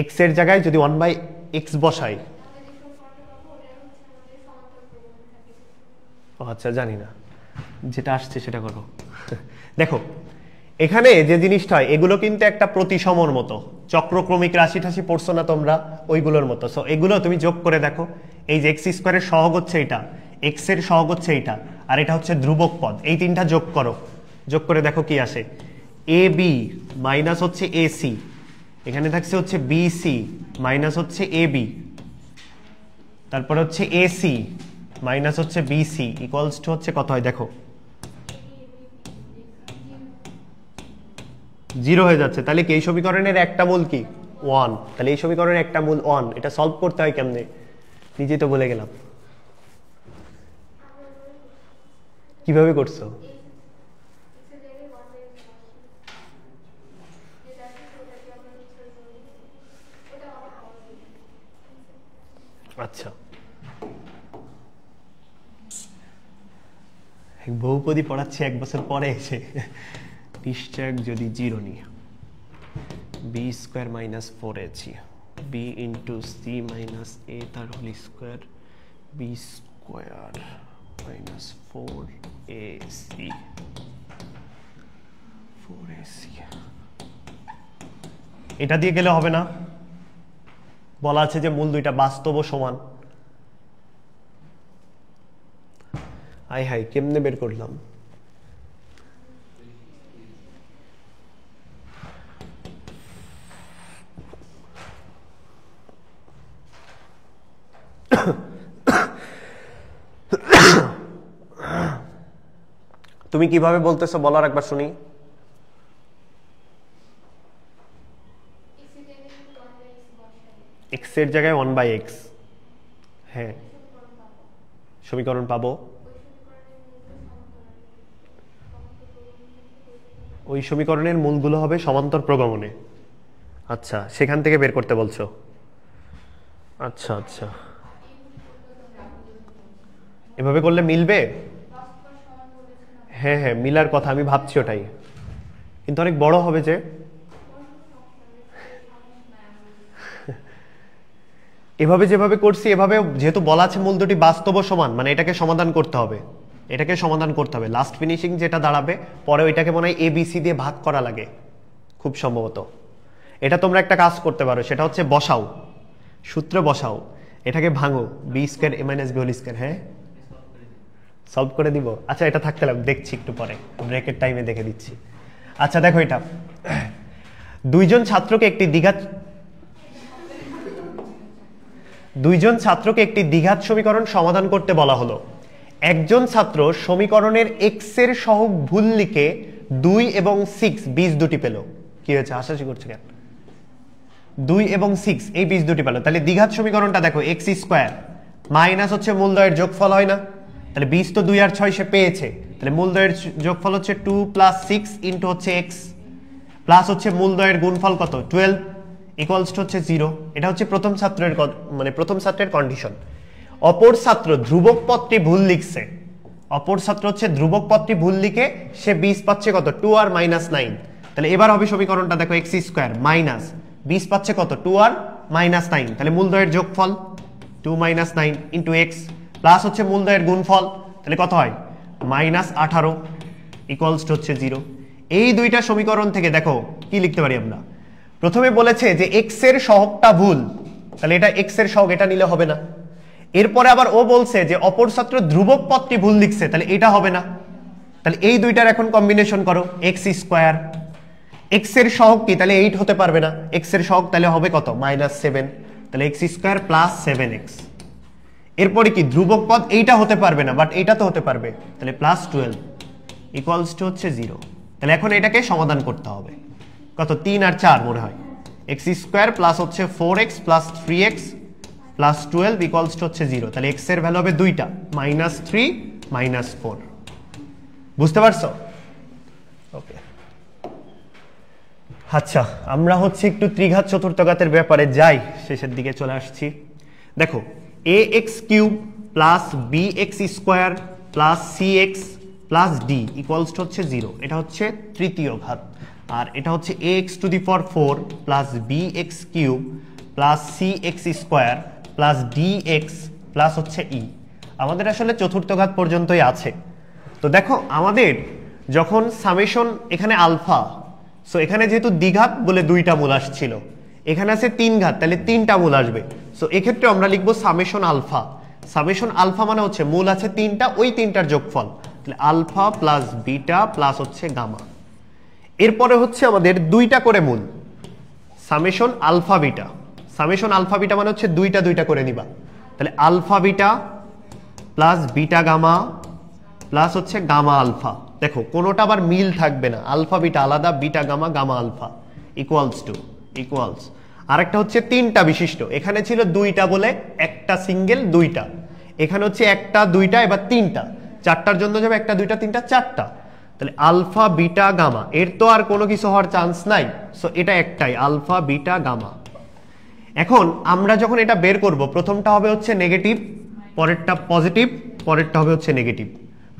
এক্স এর জায়গায় যদি 1/x বসাই, আচ্ছা জানি না, যেটা আসছে সেটা করো। দেখো এখানে যে জিনিসটা হয়, এগুলো কিন্তু একটা প্রতিসমর মতো, চক্রক্রমিক রাশি ঠাসি পড়ছো না তোমরা, ওইগুলোর মতো। সো এগুলো তুমি যোগ করে দেখো, এই যে এক্স স্কোয়ারের সহগ হচ্ছে এটা, এক্স এর সহগ হচ্ছে এটা, আর এটা হচ্ছে ধ্রুবক পদ, এই তিনটা যোগ করো, যোগ করে দেখো কি আসে। এ বি মাইনাস হচ্ছে এ সি, এখানে থাকছে হচ্ছে বি সি মাইনাস হচ্ছে এ বি, তারপর হচ্ছে এ সি মাইনাস হচ্ছে বিসি ইকুয়ালস টু হচ্ছে কত হয় দেখো, 0 হয়ে যাচ্ছে। তাহলে কি এই সমীকরণের একটা মূল কি 1, তাহলে এই সমীকরণের একটা মূল 1। এটা সলভ করতে হয় কেমনে নিজেই তো বলে গেলাম, কিভাবে করছো? আচ্ছা বহুপদী পড়াচ্ছি 1 বছর পরে এসে, নিশ্চয় যদি 0 নিয়ে b square minus 4ac b into c minus a তার whole square b square minus 4ac 4ac, এটা দিয়ে গেলে হবে না, বলা আছে যে মূল দুইটা বাস্তব ও সমান। আই হাই কেমনে বের করলাম, তুমি কিভাবে বলতেছো বলার একবার শুনি। x এর জায়গায় 1/x, হ্যাঁ সমীকরণ পাবো, ওই সমীকরণের মূলগুলো হবে সমান্তর প্রগমনে। আচ্ছা সেখান থেকে বের করতে বলছো, আচ্ছা আচ্ছা এভাবে করলে মিলবে, হ্যাঁ হ্যাঁ মিলার কথা, আমি ভাবছি ওটাই, কিন্তু অনেক বড় হবে যে। এভাবে যেভাবে করছি এভাবে, যেহেতু বলা আছে মূল দুটি বাস্তব সমান, মানে এটাকে সমাধান করতে হবে, এটাকে সমাধান করতে হবে, লাস্ট ফিনিশিং যেটা দাঁড়াবে পরে ওইটাকে মনে হয় এবিসি দিয়ে ভাগ করা লাগে খুব সম্ভবত। এটা তোমরা একটা কাজ করতে পারো, সেটা হচ্ছে বসাও, সূত্র বসাও, এটাকে ভাঙো, বি স্কোয়ার এ মাইনাস বি হোল স্কোয়ার, হ্যাঁ সলভ করে দিব। আচ্ছা এটা থাকতে দেখছি একটু পরে, ব্রেকের টাইমে দেখে দিচ্ছি। আচ্ছা দেখো এটা, দুইজন ছাত্রকে একটি দ্বিঘাত সমীকরণ সমাধান করতে বলা হলো। একজন ছাত্র সমীকরণের এক্স এর সহগ ভুল লিখে 2 এবং 6 বীজ দুটি পেল। কি হয়েছে হাসাহাসি করছে কেন? 2 এবং 6 এই বীজ দুটি পেল। তাহলে দ্বিঘাত সমীকরণটা দেখো, এক্স স্কোয়ার মাইনাস হচ্ছে মূলদ্বয়ের যোগফল হয় না, তাহলে বীজ তো 2 আর 6 সে পেয়েছে, তাহলে মূলদ্বয়ের যোগফল হচ্ছে 2 + 6 ইন্টু হচ্ছে এক্স প্লাস হচ্ছে মূলদ্বয়ের গুণফল কত 12 ইকুয়ালস টু হচ্ছে 0। এটা হচ্ছে প্রথম ছাত্রের, মানে প্রথম ছাত্রের কন্ডিশন। অপর ছাত্র ধ্রুবক পদটি ভুল লিখছে, অপর ছাত্র হচ্ছে ধ্রুবক পদটি ভুল লিখে সে 20 পাচ্ছে কত 2 আর -9। তাহলে এবার হবে সমীকরণটা দেখো x স্কয়ার মাইনাস 20 পাচ্ছে কত 2 আর -9, তাহলে মূলদ্বয়ের যোগফল 2 - 9 ইনটু x প্লাস হচ্ছে মূলদ্বয়ের গুণফল, তাহলে কত হয় -18 ইকুয়ালস টু হচ্ছে 0। এই দুইটা সমীকরণ থেকে দেখো কি লিখতে পারি আমরা, প্রথমে বলেছে যে x এর সহগটা ভুল, তাহলে এটা x এর সহগ, এটা নিলে হবে না। এরপরে আবার ও বলছে যে অপর ছাত্র ধ্রুবক পদটি ভুল লিখছে, তাহলে এটা হবে না। তাহলে এই দুইটার এখন কম্বিনেশন করো x স্কয়ার, x এর সহগ কি তাহলে 8 হতে পারবে না, x এর সহগ তাহলে হবে কত -7, তাহলে x স্কয়ার প্লাস 7x। এরপরে কি ধ্রুবক পদ এইটা হতে পারবে না, বাট এইটা তো হতে পারবে, তাহলে +12 ইকুয়ালস টু হচ্ছে 0। তাহলে এখন এটাকে সমাধান করতে হবে, কত 3 আর 4 মনে হয়, x স্কয়ার প্লাস হচ্ছে 4x plus 3x plus 12 equals to হচ্ছে 0। তাহলে x এর ভ্যালু হবে দুইটা -3 -4। বুঝতে পারছো? ওকে, আচ্ছা আমরা হচ্ছে একটু ত্রিঘাত চতুর্থঘাতের ব্যাপারে যাই, শেষের দিকে চলে আসছি। দেখো ax³ plus bx square plus cx plus d equals to হচ্ছে 0, এটা হচ্ছে তৃতীয় ঘাত। আর এটা হচ্ছে ax⁴ plus bx³ plus cx square plus dx plus হচ্ছে e। আমাদের আসলে চতুর্থ ঘাত পর্যন্তই আছে। তো দেখো আমাদের যখন সামেশন এখানে আলফা, সো এখানে যেহেতু দ্বিঘাত বলে দুইটা মূল আসছিল, এখানে আছে 3 ঘাত, তাহলে 3টা মূল আসবে। সো এক্ষেত্রে আমরা লিখবো সামেশন আলফা। সামেশন আলফা মানে হচ্ছে মূল আছে 3টা, ওই 3টার যোগফল, তাহলে আলফা প্লাস বিটা প্লাস হচ্ছে গামা। এরপরে হচ্ছে আমাদের 2টা করে মূল, summation alpha beta. Summation alpha beta মানে হচ্ছে 2টা 2টা করে নিবা, তাহলে alpha beta plus beta gamma plus হচ্ছে গামা আলফা। দেখো কোনোটা আবার মিল থাকবে না, আলফা বিটা আলাদা, beta gamma gamma alpha equals to equals. আরেকটা হচ্ছে 3টা বিশিষ্ট, এখানে ছিল 2টা বলে একটা সিঙ্গেল 2টা, এখানে হচ্ছে 1টা 2টা এবার 3টা, 4টার জন্য যাবে 1টা 2টা 3টা 4টা, তাহলে আলফা বিটা গামা। এর তো আর কোনো কিছু হওয়ার চান্স নাই, সো এটা একটাই আলফা বিটা গামা। এখন আমরা যখন এটা বের করব, প্রথমটা হবে হচ্ছে নেগেটিভ, পরেরটা পজিটিভ, পরেরটা হবে হচ্ছে নেগেটিভ,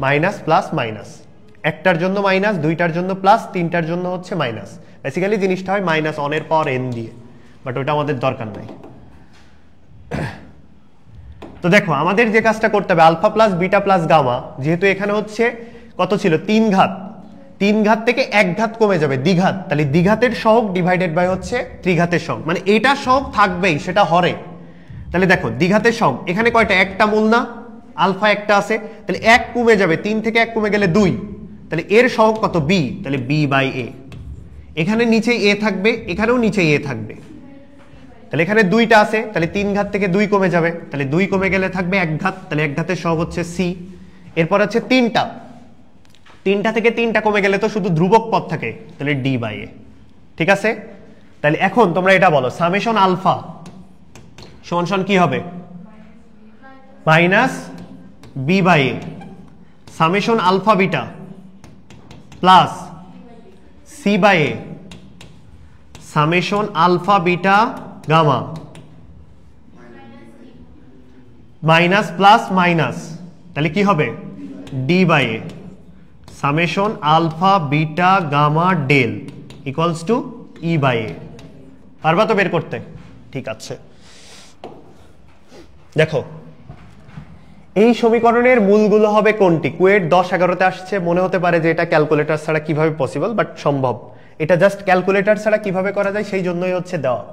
মাইনাস প্লাস মাইনাস, একটার জন্য মাইনাস, 2টার জন্য প্লাস, 3টার জন্য হচ্ছে মাইনাস। বেসিক্যালি জিনিসটা হয় -1 এর পাওয়ার n দিয়ে, বাট ওটা আমাদের দরকার নাই। তো দেখো আমাদের যে কাজটা করতে হবে, alpha plus beta plus gamma, যেহেতু এখানে হচ্ছে কত ছিল 3 ঘাত, 3 ঘাত থেকে 1 ঘাত কমে যাবে দ্বিঘাত, তাহলে দ্বিঘাতের সহগ ডিভাইডেড বাই হচ্ছে ত্রিঘাতের সহগ, মানে এটা সহগ থাকবেই, সেটা হরে। তাহলে দেখো দ্বিঘাতের সহগ এখানে কয়টা, একটা মূল না, আলফা একটা আছে, তাহলে 1 কমে যাবে, 3 থেকে 1 কমে গেলে 2, তাহলে এর সহগ কত b, তাহলে b বাই a। এখানে নিচে a থাকবে, এখানেও নিচে a থাকবে, তাহলে এখানে 2টা আছে, তাহলে 3 ঘাত থেকে 2 কমে যাবে, তাহলে 2 কমে গেলে থাকবে 1 ঘাত, তাহলে 1 ঘাতের সহগ হচ্ছে c। এরপর আছে 3টা, 3টা থেকে 3টা কমে গেলে তো শুধু ধ্রুবক পদ থাকে, তাহলে d বাই a। ঠিক আছে, তাহলে এখন তোমরা এটা বলো, সামেশন আলফা সমান সমান কি হবে, minus b by a, summation alpha beta plus c by a, summation alpha beta gamma minus plus minus, তাহলে কি হবে d by a, summation alpha beta gamma del equals to e by a। পারবা তো বের করতে? ঠিক আছে, দেখো এই সমীকরণের মূলগুলো হবে কোনটি? কুয়েট 10-11তে আসছে, মনে হতে পারে যে এটা ক্যালকুলেটর ছাড়া কিভাবে পসিবল, বাট সম্ভব, এটা জাস্ট ক্যালকুলেটর ছাড়া কিভাবে করা যায় সেই জন্যই হচ্ছে দেওয়া।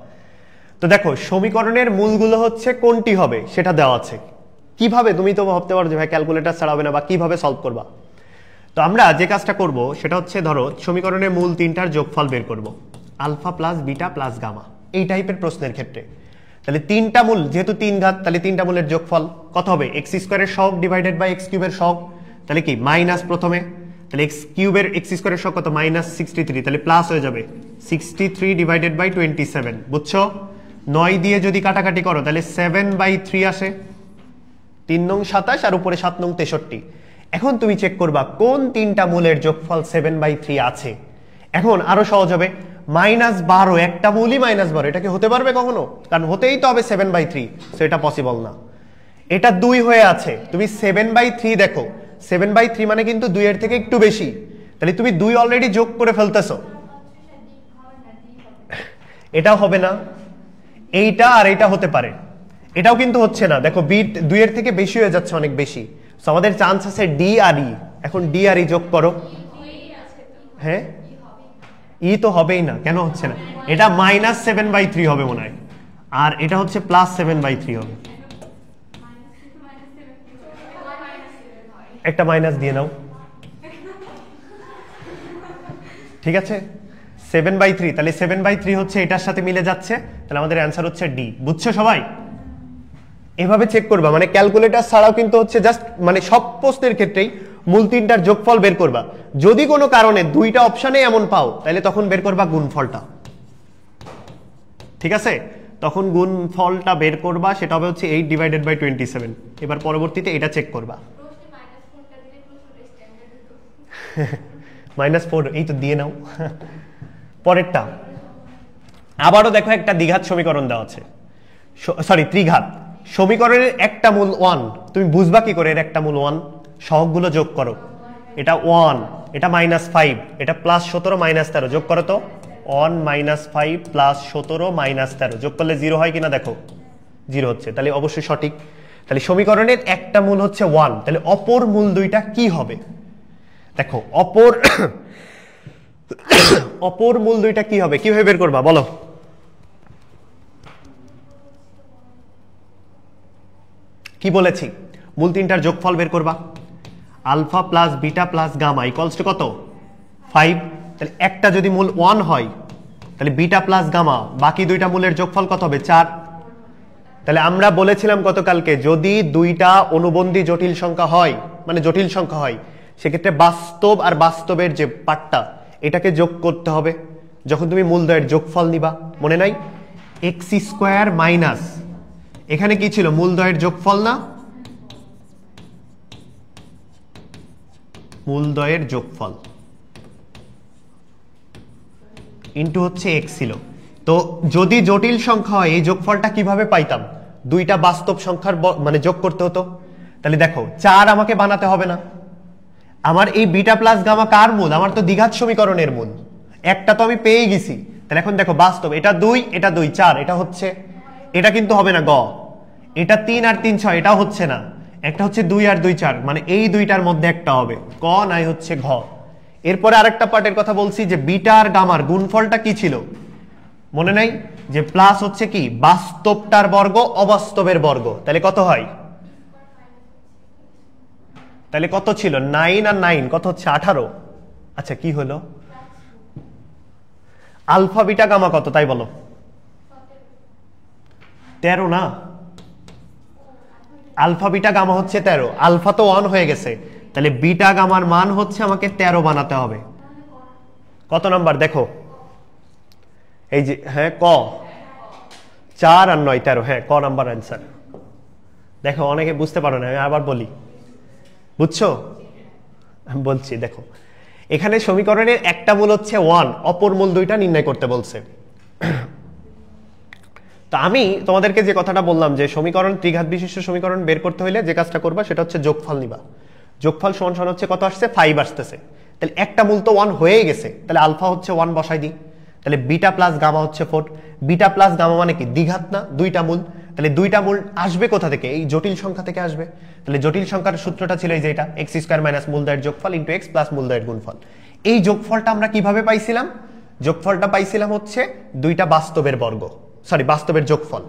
তো দেখো সমীকরণের মূলগুলো হচ্ছে কোনটি হবে সেটা দেওয়া আছে, কিভাবে তুমি তো ভাবতে পারো যে ভাই ক্যালকুলেটর ছাড়া হবে না, বা কিভাবে সলভ করবা। তো আমরা যে কাজটা করব সেটা হচ্ছে, ধরো সমীকরণের মূল 3টার যোগফল বের করব, alpha plus beta plus gamma, এই টাইপের প্রশ্নের ক্ষেত্রে। তাহলে 3টা মূল, যেহেতু 3 ঘাত, তাহলে 3টা মূলের যোগফল কত হবে, x স্কয়ারের সহগ ডিভাইডেড বাই x কিউবের সহগ, তাহলে কি মাইনাস প্রথমে, তাহলে x কিউবের x স্কয়ারের সহগ কত -63, তাহলে প্লাস হয়ে যাবে 63 ডিভাইডেড বাই 27, বুঝছো? 9 দিয়ে যদি কাটাকাটি করো তাহলে 7/3 আসে, 3 নং 27 আর উপরে 7 নং 63। এখন তুমি চেক করবা কোন 3টা মূলের যোগফল 7/3 আছে। এখন আরো সহজ হবে, -12, একটা মূলই -12, এটা কি হতে পারবে কখনো? কারণ হতেই তো হবে 7/3, সো এটা পসিবল না। এটা 2 হয়ে আছে, তুমি 7/3 দেখো, 7/3 মানে কিন্তু 2 এর থেকে একটু বেশি, তাহলে তুমি 2 অলরেডি যোগ করে ফেলতেছো। এটাও হবে না, এইটা আর এইটা হতে পারে, এটাও কিন্তু হচ্ছে না, দেখো বি 2 এর থেকে বেশি হয়ে যাচ্ছে, অনেক বেশি। সো আমাদের চান্স আছে ডি আর ই। এখন ডি আর ই যোগ করো। হ্যাঁ, ই তো হবেই না, কেন হচ্ছে না? এটা -7/3 হবে মনে হয়, আর এটা হচ্ছে +7/3 হবে। একটা মাইনাস দিয়ে নাও, ঠিক আছে? 7/3, তাহলে 7/3 হচ্ছে এটার সাথে মিলে যাচ্ছে, তাহলে আমাদের অ্যান্সার হচ্ছে ডি। বুঝছো সবাই? এভাবে চেক করবা, মানে ক্যালকুলেটর ছাড়াও কিন্তু হচ্ছে জাস্ট মানে সব প্রশ্নের ক্ষেত্রেই মূল তিনটার যোগফল বের করবা। যদি কোনো কারণে দুইটা অপশনে এমন পাও, তাহলে তখন বের করবা গুণফলটা, ঠিক আছে? তখন গুণফলটা বের করবা, সেটা হবে হচ্ছে 8/27। এবার পরবর্তীতে এটা চেক করবা। -4 এই তো দিয়ে নাও। পরেরটা আবারও দেখো, একটা দ্বিঘাত সমীকরণ দেওয়া আছে, সরি ত্রিঘাত সমীকরণের একটা মূল 1। তুমি বুঝবা কি করে এর একটা মূল 1? সহগগুলো যোগ করো, এটা 1, এটা -5, এটা +17 -13, যোগ করো তো। 1 - 5 +17 -13 যোগ করলে 0 হয় কিনা দেখো, 0 হচ্ছে, তাহলে অবশ্যই সঠিক। তাহলে সমীকরণের একটা মূল হচ্ছে 1, তাহলে অপর মূল দুইটা কি হবে? দেখো অপর মূল দুইটা কি হবে, কিভাবে বের করবা বলো? কি বলেছি? মূল তিনটার যোগফল বের করবা। Alpha plus beta plus gamma equals to কত? 5। তাহলে একটা যদি মূল 1 হয়, তাহলে বিটা প্লাস গামা বাকি দুইটা মূলের যোগফল কত হবে? 4। তাহলে আমরা বলেছিলাম গতকালকে, যদি দুইটা অনুবন্ধী জটিল সংখ্যা হয়, মানে জটিল সংখ্যা হয়, সেক্ষেত্রে বাস্তব আর বাস্তবের যে পার্টটা, এটাকে যোগ করতে হবে যখন তুমি মূলদ্বয়ের যোগফল নিবা। মনে নাই? x² মাইনাস, এখানে কি ছিল? মূলদ্বয়ের যোগফল না, মূলদ্বয়ের যোগফল ইন্টু হচ্ছে x ছিল। তো যদি জটিল সংখ্যা হয়, এই যোগফলটা কিভাবে পাইতাম? দুইটা বাস্তব সংখ্যার মানে যোগ করতে হতো। তাহলে দেখো 4 আমাকে বানাতে হবে না, আমার এই বিটা প্লাস গামা কার মূল? আমার তো দ্বিঘাত সমীকরণের মূল, একটা তো আমি পেয়ে গেছি। তাহলে এখন দেখো বাস্তব, এটা 2, এটা 2, 4, এটা হচ্ছে, এটা কিন্তু হবে না গ। এটা 3 আর 3 6, এটা হচ্ছে না, একটা হচ্ছে 2 আর 2 4, মানে এই দুইটার মধ্যে একটা হবে, ক নাই হচ্ছে ঘ। এরপরে আরেকটা পার্টের কথা বলছি, যে বিটা আর গামার গুণফলটা কি ছিল? মনে নাই? যে প্লাস হচ্ছে কি বাস্তবটার বর্গ অবাস্তবের বর্গ, তাহলে কত হয়? তাহলে কত ছিল? 9 আর 9 কত হচ্ছে? 18। আচ্ছা কি হলো? আলফা বিটা গামা কত তাই বলো? 13 না? আলফা বিটা গামা হচ্ছে 13, আলফা তো 1 হয়ে গেছে, তাহলে বিটা গামার মান হচ্ছে আমাকে 13 বানাতে হবে। কত নাম্বার দেখো? এই যে হ্যাঁ ক, 4 আর 9 13, হ্যাঁ ক নাম্বার অ্যান্সার। দেখো অনেকে বুঝতে পারো না, আমি আবার বলি, বুঝছো? বলছি দেখো, এখানে সমীকরণের একটা মূল হচ্ছে 1, অপর মূল দুইটা নির্ণয় করতে বলছে। তো আমি তোমাদেরকে যে কথাটা বললাম, যে সমীকরণ ত্রিঘাত বিশিষ্ট সমীকরণ বের করতে হলে যে কাজটা করবা সেটা হচ্ছে যোগফল নিবা। যোগফল সমান সমান হচ্ছে কত আসছে? 5 আসতেছে। তাহলে একটা মূল তো 1 হয়েই গেছে, তাহলে আলফা হচ্ছে 1 বসাই দিই। তাহলে বিটা প্লাস গামা হচ্ছে 4। বিটা প্লাস গামা মানে কি? দ্বিঘাত না, দুইটা মূল। তাহলে দুইটা মূল আসবে কোথা থেকে? এই জটিল সংখ্যা থেকে আসবে। তাহলে জটিল সংখ্যার সূত্রটা ছিল এই যে এটা, x² মাইনাস মূলদ্বয়ের যোগফল ইনটু x প্লাস মূলদ্বয়ের গুণফল। এই যোগফলটা আমরা কিভাবে পাইছিলাম? যোগফলটা পাইছিলাম হচ্ছে দুইটা বাস্তবের বর্গ, সরি বাস্তবের যোগফল।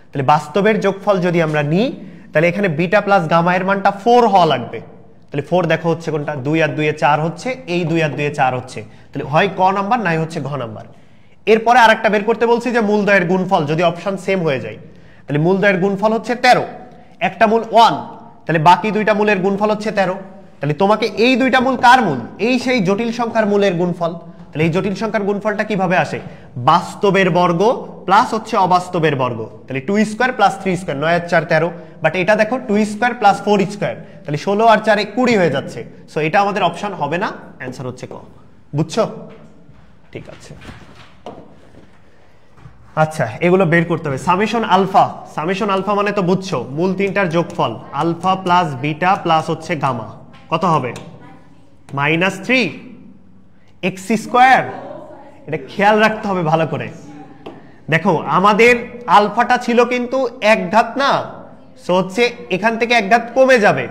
তাহলে বাস্তবের যোগফল যদি আমরা নিই, তাহলে এখানে বিটা প্লাস গামা এর মানটা 4 হওয়া লাগবে। তাহলে 4 দেখো হচ্ছে কোনটা? 2 আর 2 এ 4 হচ্ছে, এই 2 আর 2 এ 4 হচ্ছে, তাহলে হয় ক নাম্বার নাই হচ্ছে ঘ নাম্বার। এরপরে আরেকটা বের করতে বলছি, যে মূলদ্বয়ের গুণফল যদি অপশন সেম হয়ে যায়, তাহলে মূলদ্বয়ের গুণফল হচ্ছে 13, একটা মূল 1, তাহলে বাকি দুইটা মূলের গুণফল হচ্ছে 13। তাহলে তোমাকে এই দুইটা মূল কার মূল? এই সেই জটিল সংখ্যার মূলের গুণফল। তাহলে এই জটিল সংখ্যার গুণফলটা কিভাবে আসে? বাস্তবের বর্গ প্লাস হচ্ছে অবাস্তবের বর্গ, তাহলে 2² প্লাস 3², 9 আর 4 13, বাট এটা দেখো 2² প্লাস 4², তাহলে 16 আর 4 20 হয়ে যাচ্ছে। সো এটা আমাদের অপশন হবে না, অ্যান্সার হচ্ছে ক। বুঝছো? ঠিক আছে। আচ্ছা, এগুলো বের করতে হবে। সামেশন আলফা মানে তো বুঝছো, মূল তিনটার যোগফল আলফা প্লাস বিটা প্লাস হচ্ছে গামা, কত হবে? -3 এক্স স্কোয়ার। এটা খেয়াল রাখতে হবে ভালো করে। দেখো আমাদের আলফাটা ছিল কিন্তু এক ঘাত না, সো হচ্ছে এখান থেকে এক ঘাত কমে যাবে,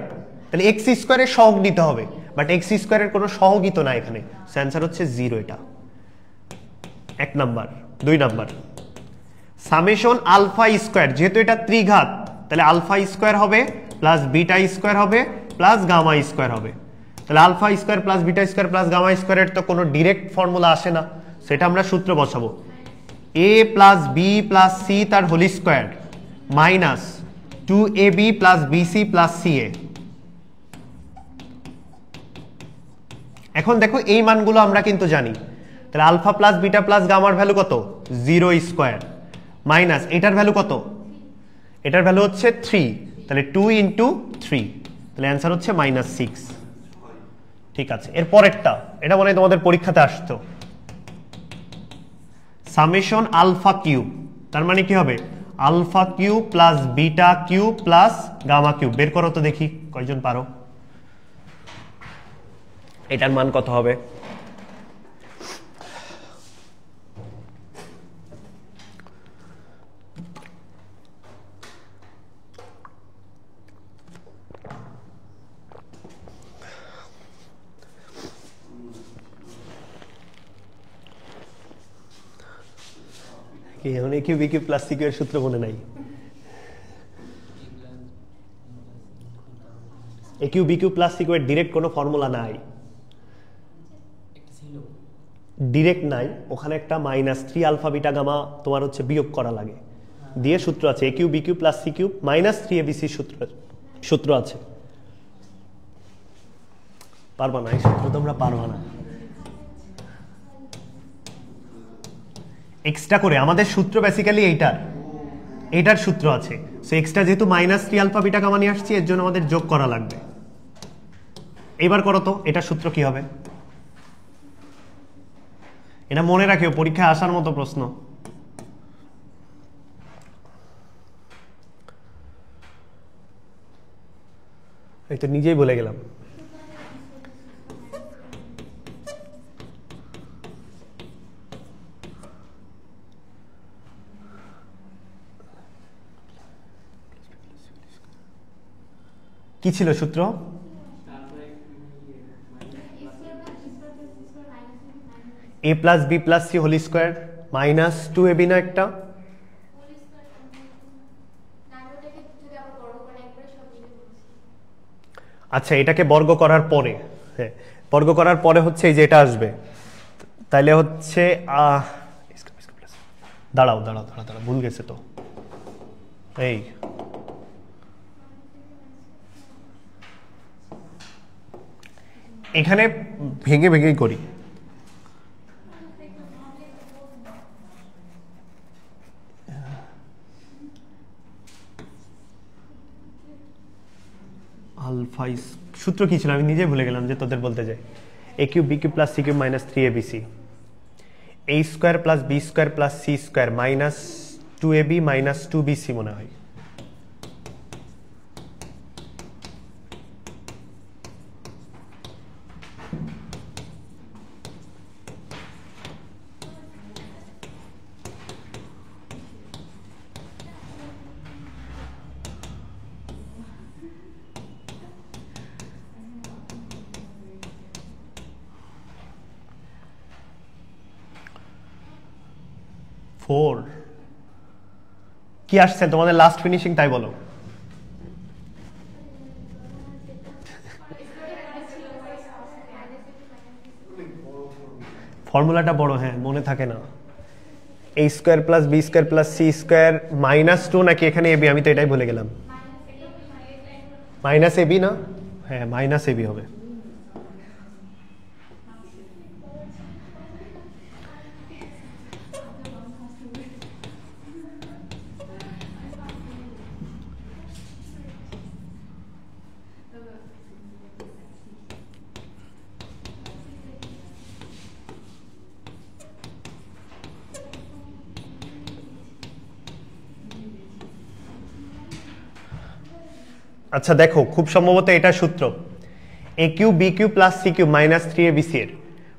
তাহলে এক্স স্কোয়ারের সহগ নিতে হবে, বাট এক্স স্কোয়ারের কোনো সহগই তো না এখানে, সো অ্যান্সার হচ্ছে 0। এটা 1 number. 2 number, summation alpha square, যেহেতু এটা ত্রিঘাত তাহলে আলফা স্কোয়ার হবে প্লাস বিটা স্কোয়ার হবে প্লাস গামা স্কোয়ার হবে, তাহলে alpha square plus beta square plus gamma স্কোয়ারের তো কোনো ডিরেক্ট ফর্মুলা আসে না, সেটা আমরা সূত্র বসাবো। a plus b plus c তার whole square minus 2ab plus bc plus ca. এখন দেখো এই মানগুলো আমরা কিন্তু জানি, তাহলে আলফা প্লাস বিটা প্লাস গামার ভ্যালু কত? 0 স্কোয়ার মাইনাস এটার ভ্যালু কত? এটার ভ্যালু হচ্ছে 3, তাহলে 2 ইন্টু 3, তাহলে অ্যান্সার হচ্ছে -6। ঠিক আছে, এর পরেরটা, এটা মনে হয় তোমাদের পরীক্ষাতে আসতো, সামেশন আলফা কিউব, তার মানে কি হবে? Alpha cube plus beta cube plus gamma cube. বের করো তো দেখি কয়জন পারো, এটার মান কত হবে? A cube b cube plus c cube এর সূত্র মনে নাই? A cube b cube plus c cube এর ডিরেক্ট কোনো ফর্মুলা নাই, ডিরেক্ট নাই, ওখানে একটা -3 আলফা বিটা গামা তোমার হচ্ছে বিয়োগ করা লাগে, দিয়ে সূত্র আছে a cube b cube plus c cube -3 abc সূত্র আছে। পারবা না, এই সূত্র তোমরা পারবা না। এক্সট্রা করে আমাদের সূত্র বেসিক্যালি এইটার সূত্র আছে, সো এক্সট্রা যেহেতু -3 আলফা বিটা গামা নিয়ে আসছি, এর জন্য আমাদের যোগ করা লাগবে। এবার করো তো, এটার সূত্র কি হবে? এটা মনে রাখিও, পরীক্ষায় আসার মতো প্রশ্ন। এই তো নিজেই বলে গেলাম। কি ছিল সূত্র? a plus b plus c whole square minus 2ab না একটা? আচ্ছা, এটাকে বর্গ করার পরে, হ্যাঁ বর্গ করার পরে হচ্ছে এই যে এটা আসবে, তাইলে হচ্ছে দাঁড়াও দাঁড়াও দাঁড়াও দাঁড়াও, ভুল গেছে তো, এই এখানে ভেঙে ভেঙেই করি। আলফা সূত্র কি ছিল আমি নিজে ভুলে গেলাম, যে তোদের বলতে যাই। A cube b cube plus c cube -3abc, a square plus b square plus c square -2ab -2bc মনে হয়। কি আসছে তোমাদের লাস্ট ফিনিশিং, তাই বলো। ফর্মুলাটা বড়, হ্যাঁ মনে থাকে না। a square plus b square plus c square -2 নাকি এখানে ab, আমি তো এটাই ভুলে গেলাম। -ab না, হ্যাঁ -ab হবে। আচ্ছা দেখো, খুব সম্ভবত এটা সূত্র a cube b cube plus c cube minus 3ab এর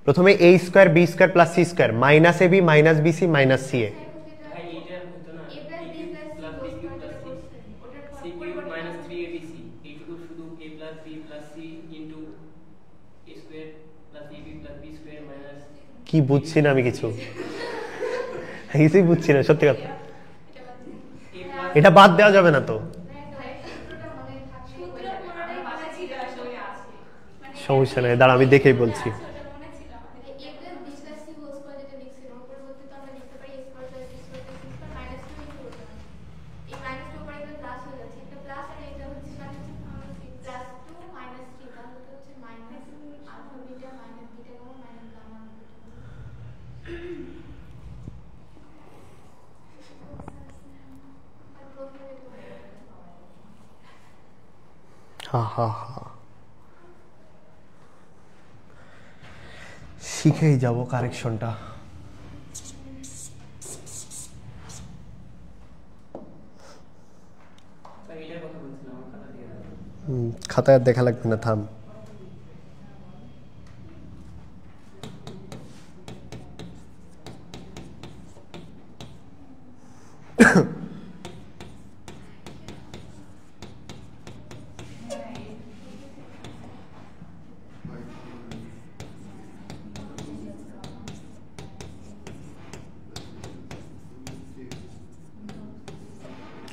প্রথমে a square b square plus c square minus ab minus bc minus ca। কি বুঝছি না আমি কিছুই বুঝছি না সত্যি কথা, এটা বাদ দেওয়া যাবে না তো। সমস্যা নেই, দাঁড়া আমি দেখেই বলছি। শিখেই যাব কারেকশনটা। খাতায় দেখা লাগবে না, থাম।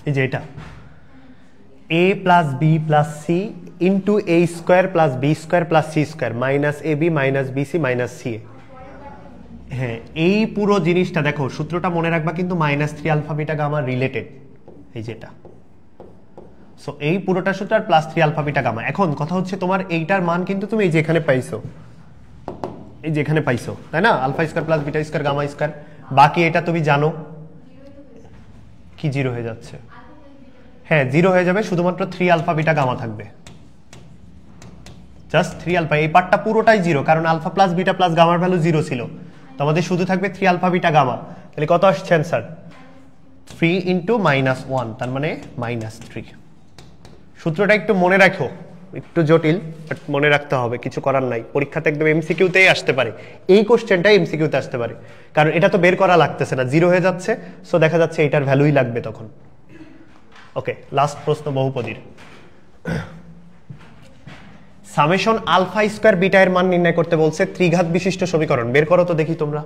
এই যে এটা a plus b plus c into a square plus b square plus c square minus a b minus bc minus c a. হ্যাঁ, এই পুরো জিনিসটা দেখো, সূত্রটা মনে রাখবা কিন্তু -3 আলফা বিটা গামা রিলেটেড, এই যেটা। সো এই পুরোটা সূত্র আর +3 আলফা বিটা গামা। এখন কথা হচ্ছে তোমার এইটার মান কিন্তু তুমি এই যে এখানে পাইছো, এই যে এখানে পাইছো, তাই না? Alpha square plus beta square gamma square. বাকি এটা তুমি জানো কি 0 হয়ে যাচ্ছে। হ্যাঁ 0 হয়ে যাবে, শুধুমাত্র 3 আলফা বিটা গামা থাকবে, জাস্ট 3 আলফা। এই পার্টটা পুরোটাই 0, কারণ আলফা প্লাস বিটা প্লাস গামার ভ্যালু 0 ছিল। তো আমাদের শুধু থাকবে 3 আলফা বিটা গামা। তাহলে কত আসছে অ্যান্সার? 3 ইন্টু -1, তার মানে -3। সূত্রটা একটু মনে রাখো, একটু জটিল বাট মনে রাখতে হবে, কিছু করার নাই। পরীক্ষাতে একদম এমসিকিউতেই আসতে পারে, এই কোশ্চেনটা এমসিকিউতে আসতে পারে, কারণ এটা তো বের করা লাগতেছে না, 0 হয়ে যাচ্ছে। সো দেখা যাচ্ছে এটার ভ্যালুই লাগবে তখন। ওকে, লাস্ট প্রশ্ন বহুপদীর। সামেশন আলফা স্কয়ার বিটা এর মান নির্ণয় করতে বলছে, ত্রিঘাত বিশিষ্ট সমীকরণ বের করো তো দেখি তোমরা।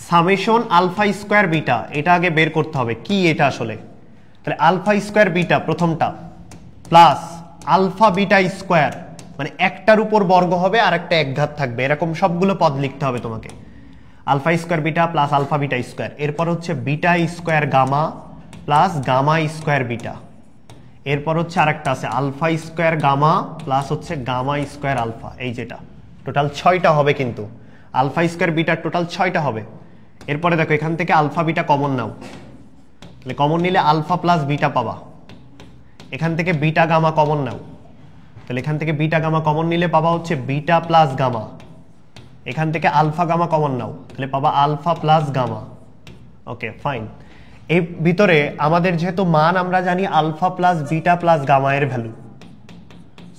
সামেশন আলফা স্কয়ার বিটা, এটা আগে বের করতে হবে কি এটা আসলে। তাহলে আলফা স্কয়ার বিটা প্রথমটা প্লাস আলফা বিটা স্কয়ার, মানে একটার উপর বর্গ হবে আর একটা একঘাত থাকবে, এরকম সবগুলো পদ লিখতে হবে তোমাকে। Alpha square beta plus alpha beta square, এরপর হচ্ছে beta square gamma plus gamma square beta, এরপর হচ্ছে আরেকটা আছে আলফা স্কয়ার গামা প্লাস হচ্ছে গামা স্কয়ার আলফা। এই যেটা টোটাল 6টা হবে, কিন্তু আলফা স্কয়ার বিটা টোটাল 6টা হবে। এরপরে দেখো এখান থেকে আলফা বিটা কমন নাও, তাহলে কমন নিলে আলফা প্লাস বিটা পাবা। এখান থেকে বিটা গামা কমন নাও, তাহলে এখান থেকে বিটা গামা কমন নিলে পাবা হচ্ছে বিটা প্লাস গামা। এখান থেকে আলফা গামা কমন নাও, তাহলে পাবা alpha plus gamma. Okay fine. এই ভিতরে আমাদের যেহেতু মান আমরা জানি alpha plus beta plus gamma এর ভ্যালু,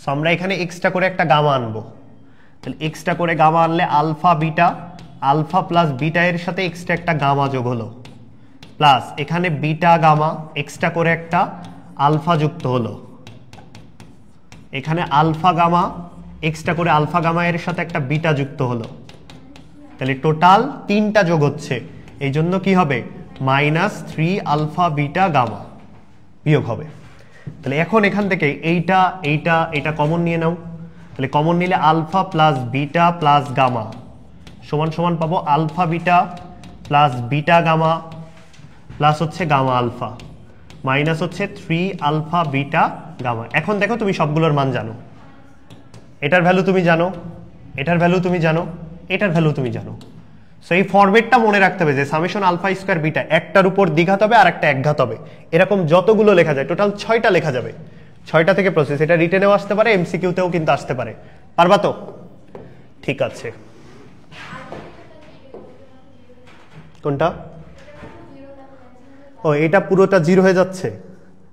সো আমরা এখানে এক্সট্রা করে একটা গামা আনবো। তাহলে এক্সট্রা করে গামা আনলে alpha beta, alpha plus beta এর সাথে এক্সট্রা একটা গামা যোগ হলো, প্লাস এখানে বিটা গামা এক্সট্রা করে একটা আলফা যুক্ত হলো, এখানে আলফা গামা এক্সট্রা করে আলফা গামা এর সাথে একটা বিটা যুক্ত হলো। তাহলে টোটাল 3টা যোগ হচ্ছে, এই জন্য কি হবে -3 আলফা বিটা গামা বিয়োগ হবে। তাহলে এখন এখান থেকে এইটা এইটা এটা কমন নিয়ে নাও, তাহলে কমন নিলে alpha plus beta plus gamma সমান সমান পাবো alpha beta plus beta gamma plus হচ্ছে গামা আলফা মাইনাস হচ্ছে 3 আলফা বিটা গামা। এখন দেখো তুমি সবগুলোর মান জানো, এটার ভ্যালু তুমি জানো, এটার ভ্যালু তুমি জানো, এটার ভ্যালু তুমি জানো। সো এই ফরম্যাটটা মনে রাখতে হবে যে সামেশন আলফা স্কয়ার বিটা একটার উপর দ্বিঘাত হবে আর একটা একঘাত হবে, এরকম যতগুলো লেখা যায় টোটাল 6টা লেখা যাবে। 6টা থেকে প্রসেস, এটা রিটেনেও আসতে পারে, এমসিকিউতেও কিন্তু আসতে পারে। পারবা তো? ঠিক আছে। কোনটা? ও এটা পুরোটা 0 হয়ে যাচ্ছে,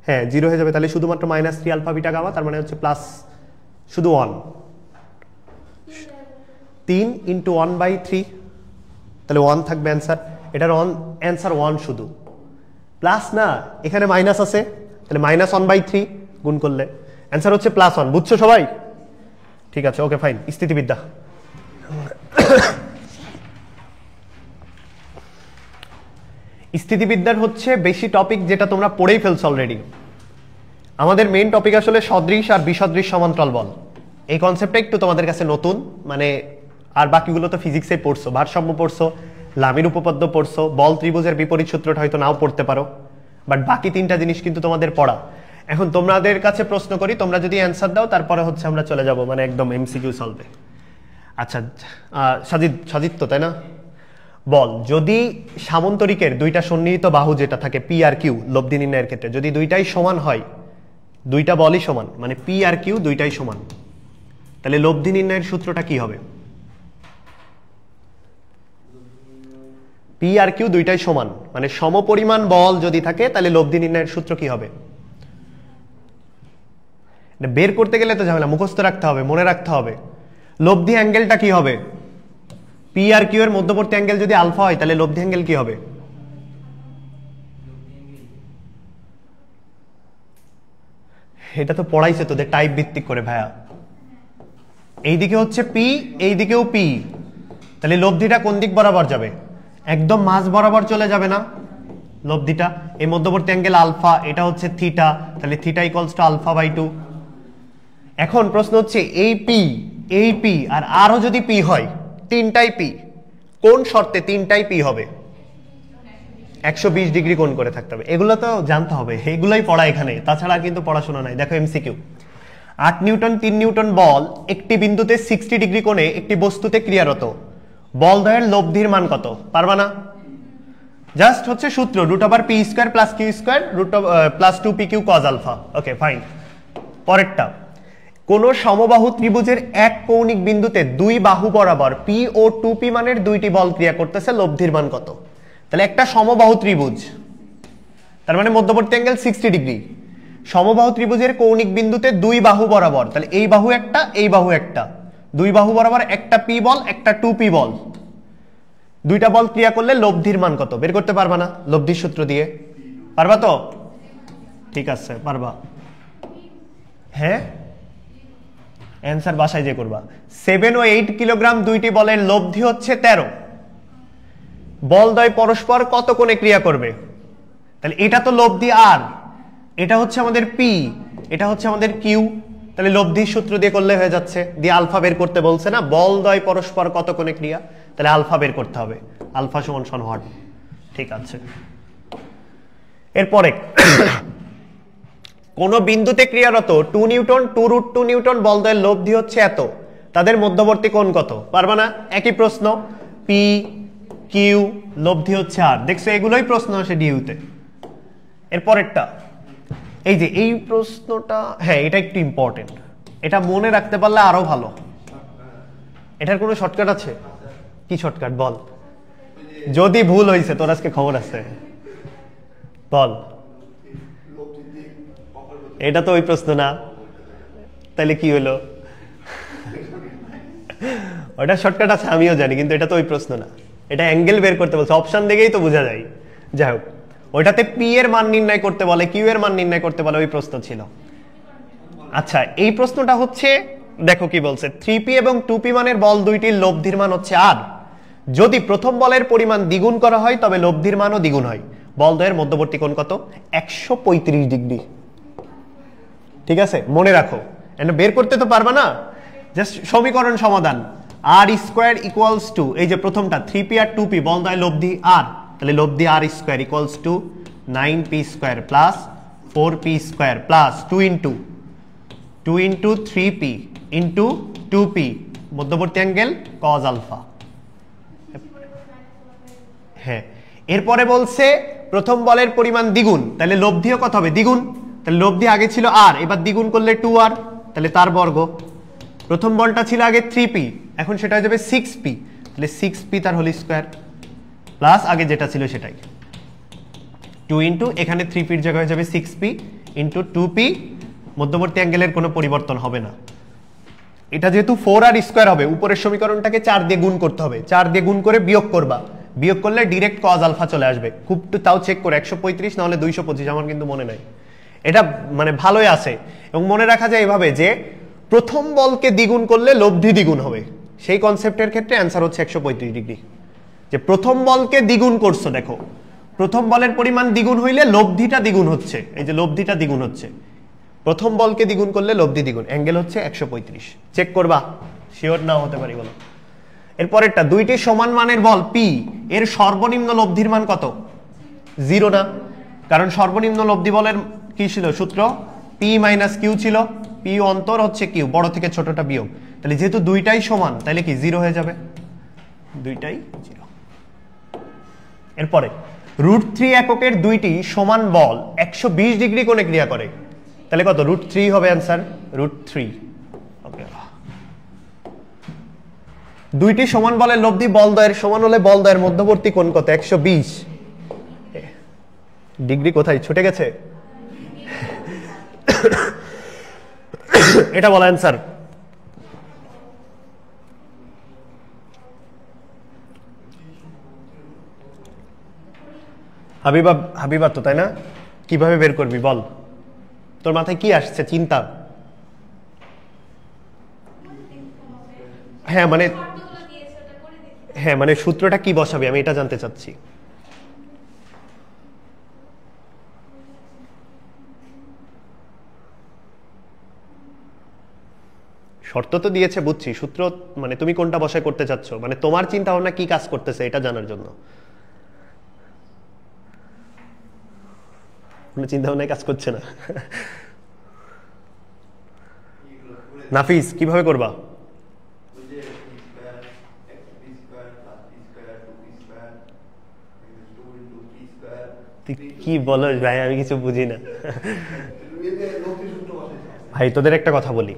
হ্যাঁ 0 হয়ে যাবে, তাহলে শুধুমাত্র -3 আলফা বিটা গামা, তার মানে হচ্ছে প্লাস শুধু 1, 3 × 1/3, তাহলে 1 থাকবে অ্যান্সার। এটার অ্যান্সার 1 শুধু, প্লাস না, এখানে মাইনাস আছে, তাহলে -1/3 গুণ করলে অ্যান্সার হচ্ছে +1। বুঝছো সবাই? ঠিক আছে, ওকে ফাইন। স্থিতিবিদ্যা, স্থিতিবিদ্যার হচ্ছে বেশি টপিক যেটা তোমরা পড়েই ফেলছো অলরেডি। আমাদের মেইন টপিক আসলে সদৃশ আর বিসদৃশ সমান্তরাল বল। এই কনসেপ্টটা একটু তোমাদের কাছে নতুন, মানে আর বাকিগুলো তো ফিজিক্সে পড়ছো, ভারসাম্য পড়ছো, লামির উপপাদ্য পড়ছো, বল ত্রিভুজের বিপরীত সূত্রটা হয়তো নাও পড়তে পারো, বাট বাকি তিনটা জিনিস কিন্তু তোমাদের পড়া। এখন তোমাদের কাছে প্রশ্ন করি, তোমরা যদি অ্যান্সার দাও তারপরে হচ্ছে আমরা চলে যাব মানে একদম এমসিকিউ সলভে। আচ্ছা সাজিদ তো, তাই না? বল, যদি সামান্তরিকের দুইটা সন্নিহিত বাহু যেটা থাকে পি আর কিউ লব্ধি নির্ণয়ের ক্ষেত্রে, যদি দুইটাই সমান হয়, দুইটা বলই সমান, মানে পি আর কিউ দুইটাই সমান, তাহলে লব্ধি নির্ণয়ের সূত্রটা কি হবে? পি আর কিউ দুইটাই সমান, মানে সমপরিমাণ বল যদি থাকে তাহলে লব্ধি নির্ণয়ের সূত্র কি হবে? বের করতে গেলে তো ঝামেলা, মুখস্থ রাখতে হবে, মনে রাখতে হবে। লব্ধি অ্যাঙ্গেলটা কি হবে? পি আর কিউ এর মধ্যবর্তী অ্যাঙ্গেল যদি আলফা হয় তাহলে লব্ধি অ্যাঙ্গেল কি হবে? এটা তো পড়াইছে তোদের টাইপ ভিত্তিক করে ভাইয়া। এইদিকে হচ্ছে পি, এইদিকেও পি, তাহলে লব্ধিটা কোন দিক বরাবর যাবে? একদম মাঝ বরাবর চলে যাবে না লব্ধিটা? এই মধ্যবর্তী অ্যাঙ্গেল আলফা, এটা হচ্ছে থিটা, তাহলে থিটা ইকুয়ালস টু α/2। এখন প্রশ্ন হচ্ছে এই পি আর আরো যদি পি হয়, তিনটাই পি, কোন শর্তে তিনটাই পি হবে? 120 ডিগ্রি কোণ করে থাকতে হবে। এগুলো তো জানতে হবে, এগুলোই পড়া এখানে, তাছাড়া কিন্তু পড়াশোনা নাই। দেখো এমসিকিউ, 8 নিউটন 3 নিউটন বল একটি বিন্দুতে 60 ডিগ্রি কোণে একটি বস্তুতে ক্রিয়ারত, বল দ্বয়ের লব্ধির মান কত? পারবা না? জাস্ট হচ্ছে সূত্র √p² + q² + 2pq cos α। Okay fine. পরেরটা, কোন সমবাহু ত্রিভুজের এক কৌণিক বিন্দুতে দুই বাহু বরাবর p ও 2p মানের দুইটি বল ক্রিয়া করতেছে, লব্ধির মান কত? তাহলে একটা সমবাহু ত্রিভুজ, তার মানে মধ্যবর্তী অ্যাঙ্গেল 60 ডিগ্রি, সমবাহু ত্রিভুজের কৌণিক বিন্দুতে দুই বাহু বরাবর, তাহলে এই বাহু একটা, এই বাহু একটা, দুই বাহু বরাবর একটা p বল, একটা 2p বল, দুইটা বল ক্রিয়া করলে লব্ধির মান কত? বের করতে পারবা না লব্ধির সূত্র দিয়ে? পারবা তো? ঠিক আছে, পারবা। হ্যাঁ, অ্যান্সার বাসায় যে করবা। 7 ও 8 কিলোগ্রাম দুইটি বলের লব্ধি হচ্ছে 13। বলদ্বয় পরস্পর কত কোণে ক্রিয়া করবে? তাহলে এটা তো লব্ধি আর, এটা হচ্ছে আমাদের পি, এটা হচ্ছে আমাদের কিউ, তাহলে লব্ধির সূত্র দিয়ে করলে হয়ে যাচ্ছে। দিয়ে আলফা বের করতে বলছে না, বলদ্বয় পরস্পর কত কোণে ক্রিয়া, তাহলে আলফা বের করতে হবে, আলফা সমান সন। ঠিক আছে। এরপরে কোন বিন্দুতে ক্রিয়ারত 2 নিউটন 2√2 নিউটন বলদ্বয়ের লব্ধি হচ্ছে এত, তাদের মধ্যবর্তী কোণ কত? পারবা না? একই প্রশ্ন, পি কিউ লব্ধি হচ্ছে আর। দেখছো এগুলোই প্রশ্ন আসে ডিইউতে। এরপরেরটা, এই যে এই প্রশ্নটা, হ্যাঁ এটা একটু ইম্পর্টেন্ট, এটা মনে রাখতে পারলে আরো ভালো। এটার কোনো শর্টকাট আছে? কি শর্টকাট বল? যদি ভুল হয়েছে তোর আজকে খবর আছে, বল। এটা তো ওই প্রশ্ন না, তাহলে কি হলো? ওটা শর্টকাট আছে আমিও জানি, কিন্তু এটা তো ওই প্রশ্ন না, এটা অ্যাঙ্গেল বের করতে বলছে, অপশন দেখেই তো বোঝা যায়। যাই হোক, ওইটাতে পি এর মান নির্ণয় করতে বলে, কিউ এর মান নির্ণয় করতে বলে, ওই প্রশ্ন ছিল। আচ্ছা, এই প্রশ্নটা হচ্ছে, দেখো কি বলছে, 3p এবং 2p মানের বল দুইটির লব্ধির মান হচ্ছে আর, যদি প্রথম বলের পরিমাণ দ্বিগুণ করা হয় তবে লব্ধির মানও দ্বিগুণ হয়। বলদ্বয়ের মধ্যবর্তী কোণ কত? 135 ডিগ্রি। ঠিক আছে, মনে রাখো, এটা বের করতে তো পারবা না, জাস্ট সমীকরণ সমাধান। r² ইকুয়ালস টু, এই যে প্রথমটা 3p আর 2p বলদ্বয় লব্ধি আর, তাহলে লব্ধি r² equals to 9p² plus 4p² plus 2 into 3p into 2p, মধ্যবর্তী অ্যাঙ্গেল cos আলফা। হ্যাঁ, এরপরে বলছে প্রথম বলের পরিমাণ দ্বিগুণ, তাহলে লব্ধিও কত হবে? দ্বিগুণ। তাহলে লব্ধি আগে ছিল আর, এবার দ্বিগুণ করলে 2r, তাহলে তার বর্গ। প্রথম বলটা ছিল আগে 3p, এখন সেটা হয়ে যাবে 6p, তাহলে 6p তার হোল স্কয়ার প্লাস আগে যেটা ছিল সেটাই 2 ইন্টু, এখানে 3p এর জায়গায় হয়ে যাবে 6p ইন্টু 2p, মধ্যবর্তী অ্যাঙ্গেলের কোনো পরিবর্তন হবে না। এটা যেহেতু 4r স্কয়ার হবে, উপরের সমীকরণটাকে 4 দিয়ে গুণ করতে হবে, 4 দিয়ে গুণ করে বিয়োগ করবা, বিয়োগ করলে ডিরেক্ট কজ আলফা চলে আসবে। খুব তাও চেক করে 135 না হলে 225, আমার কিন্তু মনে নাই, এটা মানে ভালোই আছে। এবং মনে রাখা যায় এভাবে যে প্রথম বলকে দ্বিগুণ করলে লব্ধি দ্বিগুণ হবে, সেই কনসেপ্টের ক্ষেত্রে অ্যান্সার হচ্ছে 135 ডিগ্রি। যে প্রথম বলকে দ্বিগুণ করছো, দেখো প্রথম বলের পরিমাণ দ্বিগুণ হইলে লব্ধিটা দ্বিগুণ হচ্ছে, এই যে লব্ধিটা দ্বিগুণ হচ্ছে, প্রথম বলকে দ্বিগুণ করলে লব্ধি দ্বিগুণ, অ্যাঙ্গেল হচ্ছে 135। চেক করবা, শিওর না হতে পারি বলো। এরপরেরটা, দুইটি সমান মানের বল পি এর সর্বনিম্ন লব্ধির মান কত? 0 না, কারণ সর্বনিম্ন লব্ধি বলের কি ছিল সূত্র? পি মাইনাস কিউ ছিল, পি অন্তর হচ্ছে কিউ, বড় থেকে ছোটটা বিয়োগ, তাহলে যেহেতু দুইটাই সমান তাহলে কি 0 হয়ে যাবে, দুইটাই 0। এরপরে √3 এককের দুইটি সমান বল 120 ডিগ্রি কোণে ক্রিয়া করে, তাহলে কত? √3 হবে অ্যান্সার, √3। ওকে, দুইটি সমান বলের লব্ধি বলদ্বয়ের সমান হলে বলদ্বয়ের মধ্যবর্তী কোণ কত? 120 ডিগ্রি। কোথায় ছুটে গেছে? এটা বলা অ্যান্সার। হাবিবা তো, তাই না? কিভাবে বের করবি বল, তোর মাথায় কি আসছে চিন্তা? হ্যাঁ মানে সূত্রটা কি বসাবি আমি এটা জানতে চাচ্ছি। শর্ত তো দিয়েছে বুঝছি, সূত্র মানে তুমি কোনটা বসায় করতে চাচ্ছ, মানে তোমার চিন্তা ভাবনা কি কাজ করতেছে এটা জানার জন্য। চিন্তা ভাবনায় কাজ করছে না। নাফিস কিভাবে করবা? কি বলো ভাই, আমি কিছু বুঝি না ভাই। তোদের একটা কথা বলি,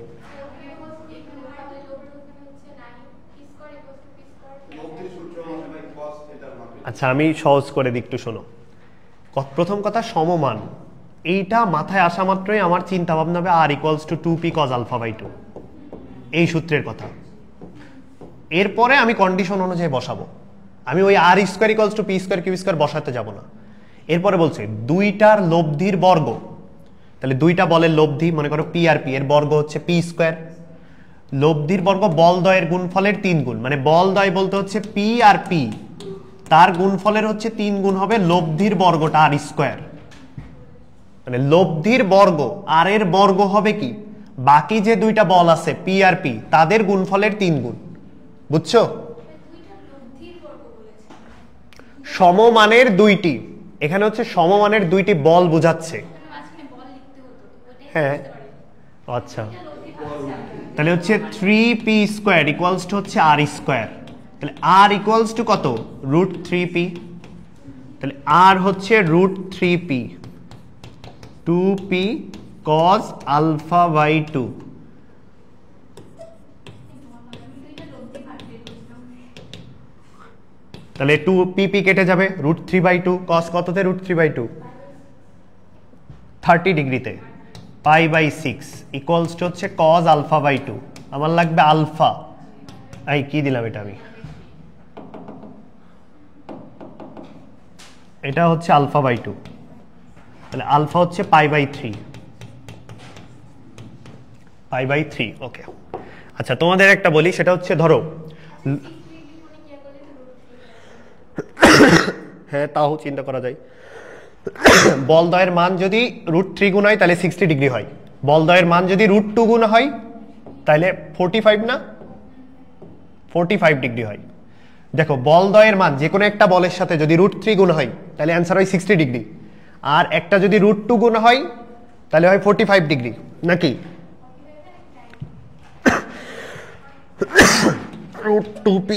আচ্ছা আমি সহজ করে দিই, একটু শোনো। প্রথম কথা, সমমান এইটা মাথায় আসা মাত্রই আমার চিন্তা ভাবনা হবে r = 2p cos α/2, এই সূত্রের কথা। এরপরে আমি কন্ডিশন অনুযায়ী বসাবো, আমি ওই r² = p²q² বসাতে যাব না। এরপরে বলছে দুইটার লব্ধির বর্গ, তাহলে দুইটা বলের লব্ধি, মনে করো পি আর পি, এর বর্গ হচ্ছে p², লব্ধির বর্গ বলদ্বয়ের গুণফলের 3 গুণ, মানে বলদ্বয় বলতে হচ্ছে পি আর পি, তার গুণফলের হচ্ছে 3 গুণ হবে লব্ধির বর্গটা r², মানে লব্ধির বর্গ আর এর বর্গ হবে কি বাকি যে দুইটা বল আছে পি আর পি তাদের গুণফলের 3 গুণ। বুঝছো? সমমানের দুইটি, এখানে হচ্ছে সমমানের দুইটি বল বোঝাচ্ছে। হ্যাঁ আচ্ছা, তাহলে হচ্ছে 3p² হচ্ছে r², তাহলে r কত? √3p, তাহলে r হচ্ছে √3p, 2p cos α/2। তাহলে 2p কেটে যাবে, √3/2, cos কততে? √3/2, 30 ডিগ্রিতে, π/6 হচ্ছে cos α/2। আমার লাগবে আলফা, এই কি দিলাম এটা আমি, এটা হচ্ছে α/2, তাহলে আলফা হচ্ছে π/3। ওকে, আচ্ছা তোমাদের একটা বলি, সেটা হচ্ছে ধরো হ্যাঁ তাও চিন্তা করা যায়, বলদ্বয়ের মান যদি √3 গুণ হয় তাহলে 60 ডিগ্রি হয়, বলদ্বয়ের মান যদি √2 গুণ হয় তাহলে 45 না 45 ডিগ্রি হয়। দেখো বলদ্বয়ের মান যে কোনো একটা বলের সাথে যদি √3 গুণ হয় তাহলে অ্যান্সার হয় 60 ডিগ্রি, আর একটা যদি √2 গুণ হয় তাহলে হয় 45 ডিগ্রি, নাকি? √2p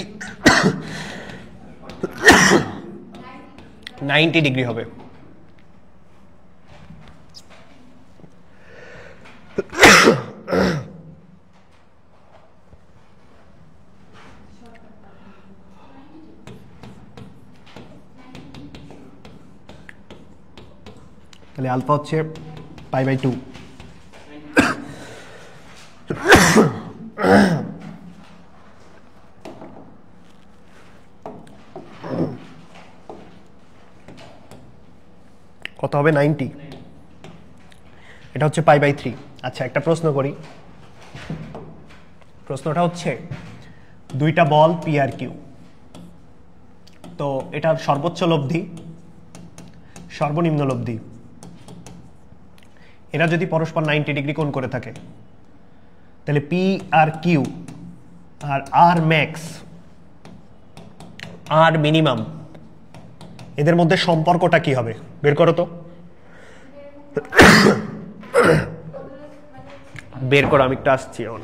90 ডিগ্রি হবে। তাহলে আলফা হচ্ছে π/2। কত হবে? 90। এটা হচ্ছে π/3। আচ্ছা, একটা প্রশ্ন করি। প্রশ্নটা হচ্ছে দুইটা বল পি আর কিউ, তো এটার সর্বোচ্চ লব্ধি সর্বনিম্ন লব্ধি এরা যদি পরস্পর 90 ডিগ্রি কোণ করে থাকে, তাহলে পি আর কিউ আর আর ম্যাক্স আর মিনিমাম এদের মধ্যে সম্পর্কটা কি হবে? বের করো তো, বের করো, আমি একটু আসছি এখন।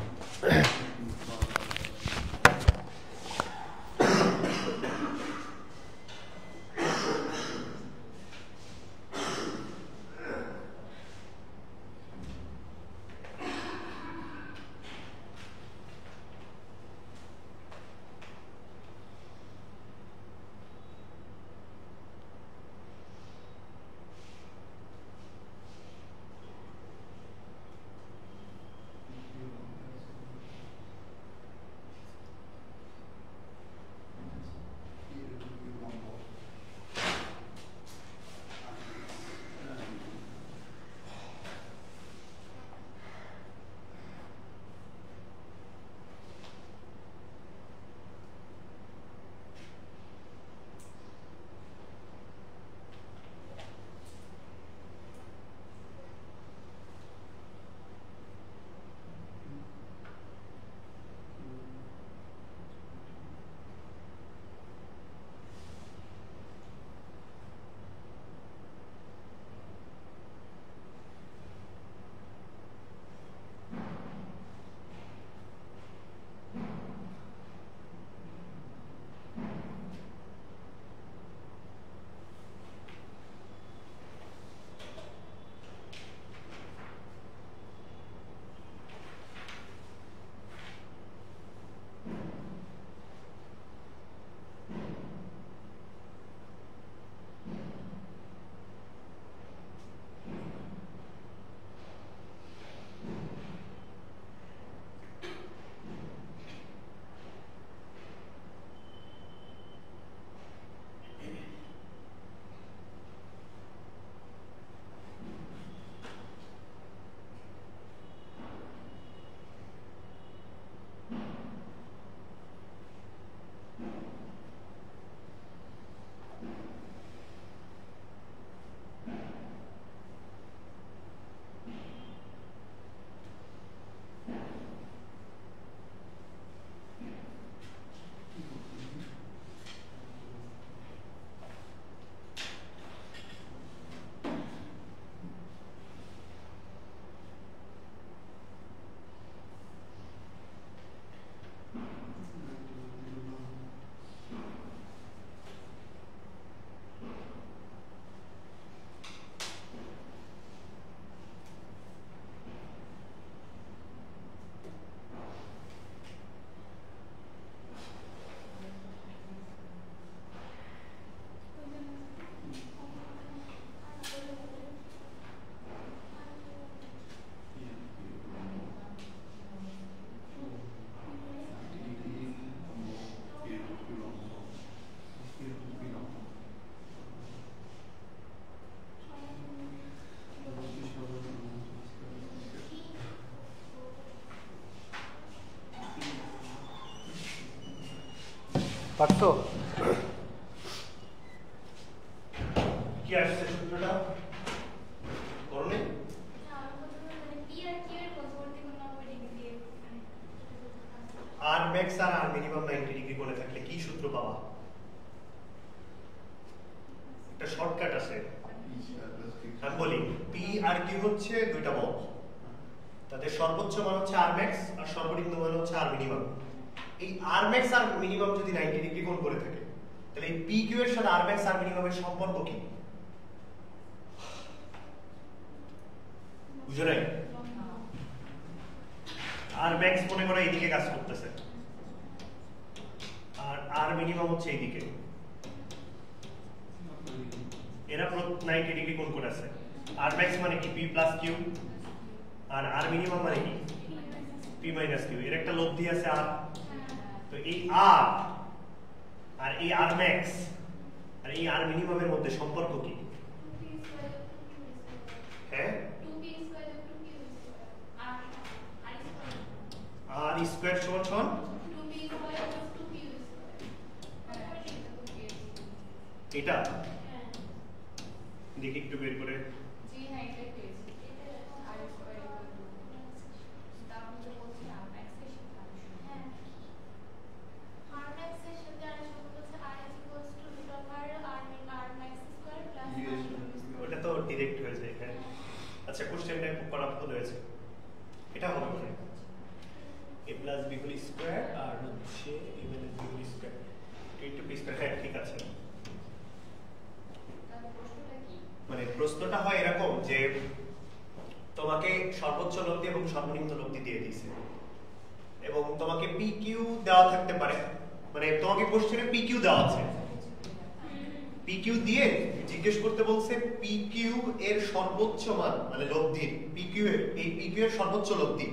পারছো? কি আসছে সূত্রটা? করনি? আর ম্যাক্স আর আর মিনিমাম 90 ডিগ্রি কোণে থাকলে কি সূত্র পাওয়া? একটা শর্টকাট আছে, আমি বলি। পি আর কিউ হচ্ছে দুইটা বল, তাদের সর্বোচ্চ মান হচ্ছে আর ম্যাক্স আর সর্বনিম্ন মান হচ্ছে আর মিনিমাম। এই আর ম্যাক্স আর মিনিমাম যদি 90 ডিগ্রি কোণ করে থাকে, তাহলে এই পি কিউ এর সাথে আর ম্যাক্স আর মিনিমামের সম্পর্ক কি? বুঝো নাই? আর ম্যাক্স মনে করো এইদিকে কাজ করতেছে, আর আর মিনিমাম হচ্ছে এইদিকে। এরা 90 ডিগ্রি কোণ করে আছে। আর ম্যাক্স মানে কি পি প্লাস কিউ, আর আর মিনিমাম মানে কি পি মাইনাস কিউ। এর একটা লব্ধি আছে আর, তো এই আর আর এই আর ম্যাক্স আর এই আর মিনিমামের মধ্যে সম্পর্ক কি? হ্যাঁ, আর স্কয়ার সমান সমান এটা দেখি একটু বের করে। ওটা তো ডিরেক্ট হয়ে যায় এখানে। আচ্ছা, কোশ্চেনটা করা ভুল হয়েছে, এটা হবে না। a plus b whole square আর হচ্ছে a minus b whole square into b square. হ্যাঁ, ঠিক আছে। মানে প্রশ্নটা হয় এরকম যে তোমাকে সর্বোচ্চ লব্ধি এবং সর্বনিম্ন লব্ধি দিয়ে দিয়েছে এবং তোমাকে পি কিউ দেওয়া থাকতে পারে, মানে তোমাকে কোশ্চেনে পি কিউ দেওয়া আছে, পি কিউ দিয়ে জিজ্ঞেস করতে বলছে পি কিউ এর সর্বোচ্চ মান মানে লব্ধি, পি কিউ এর এই পি কিউ এর সর্বোচ্চ লব্ধি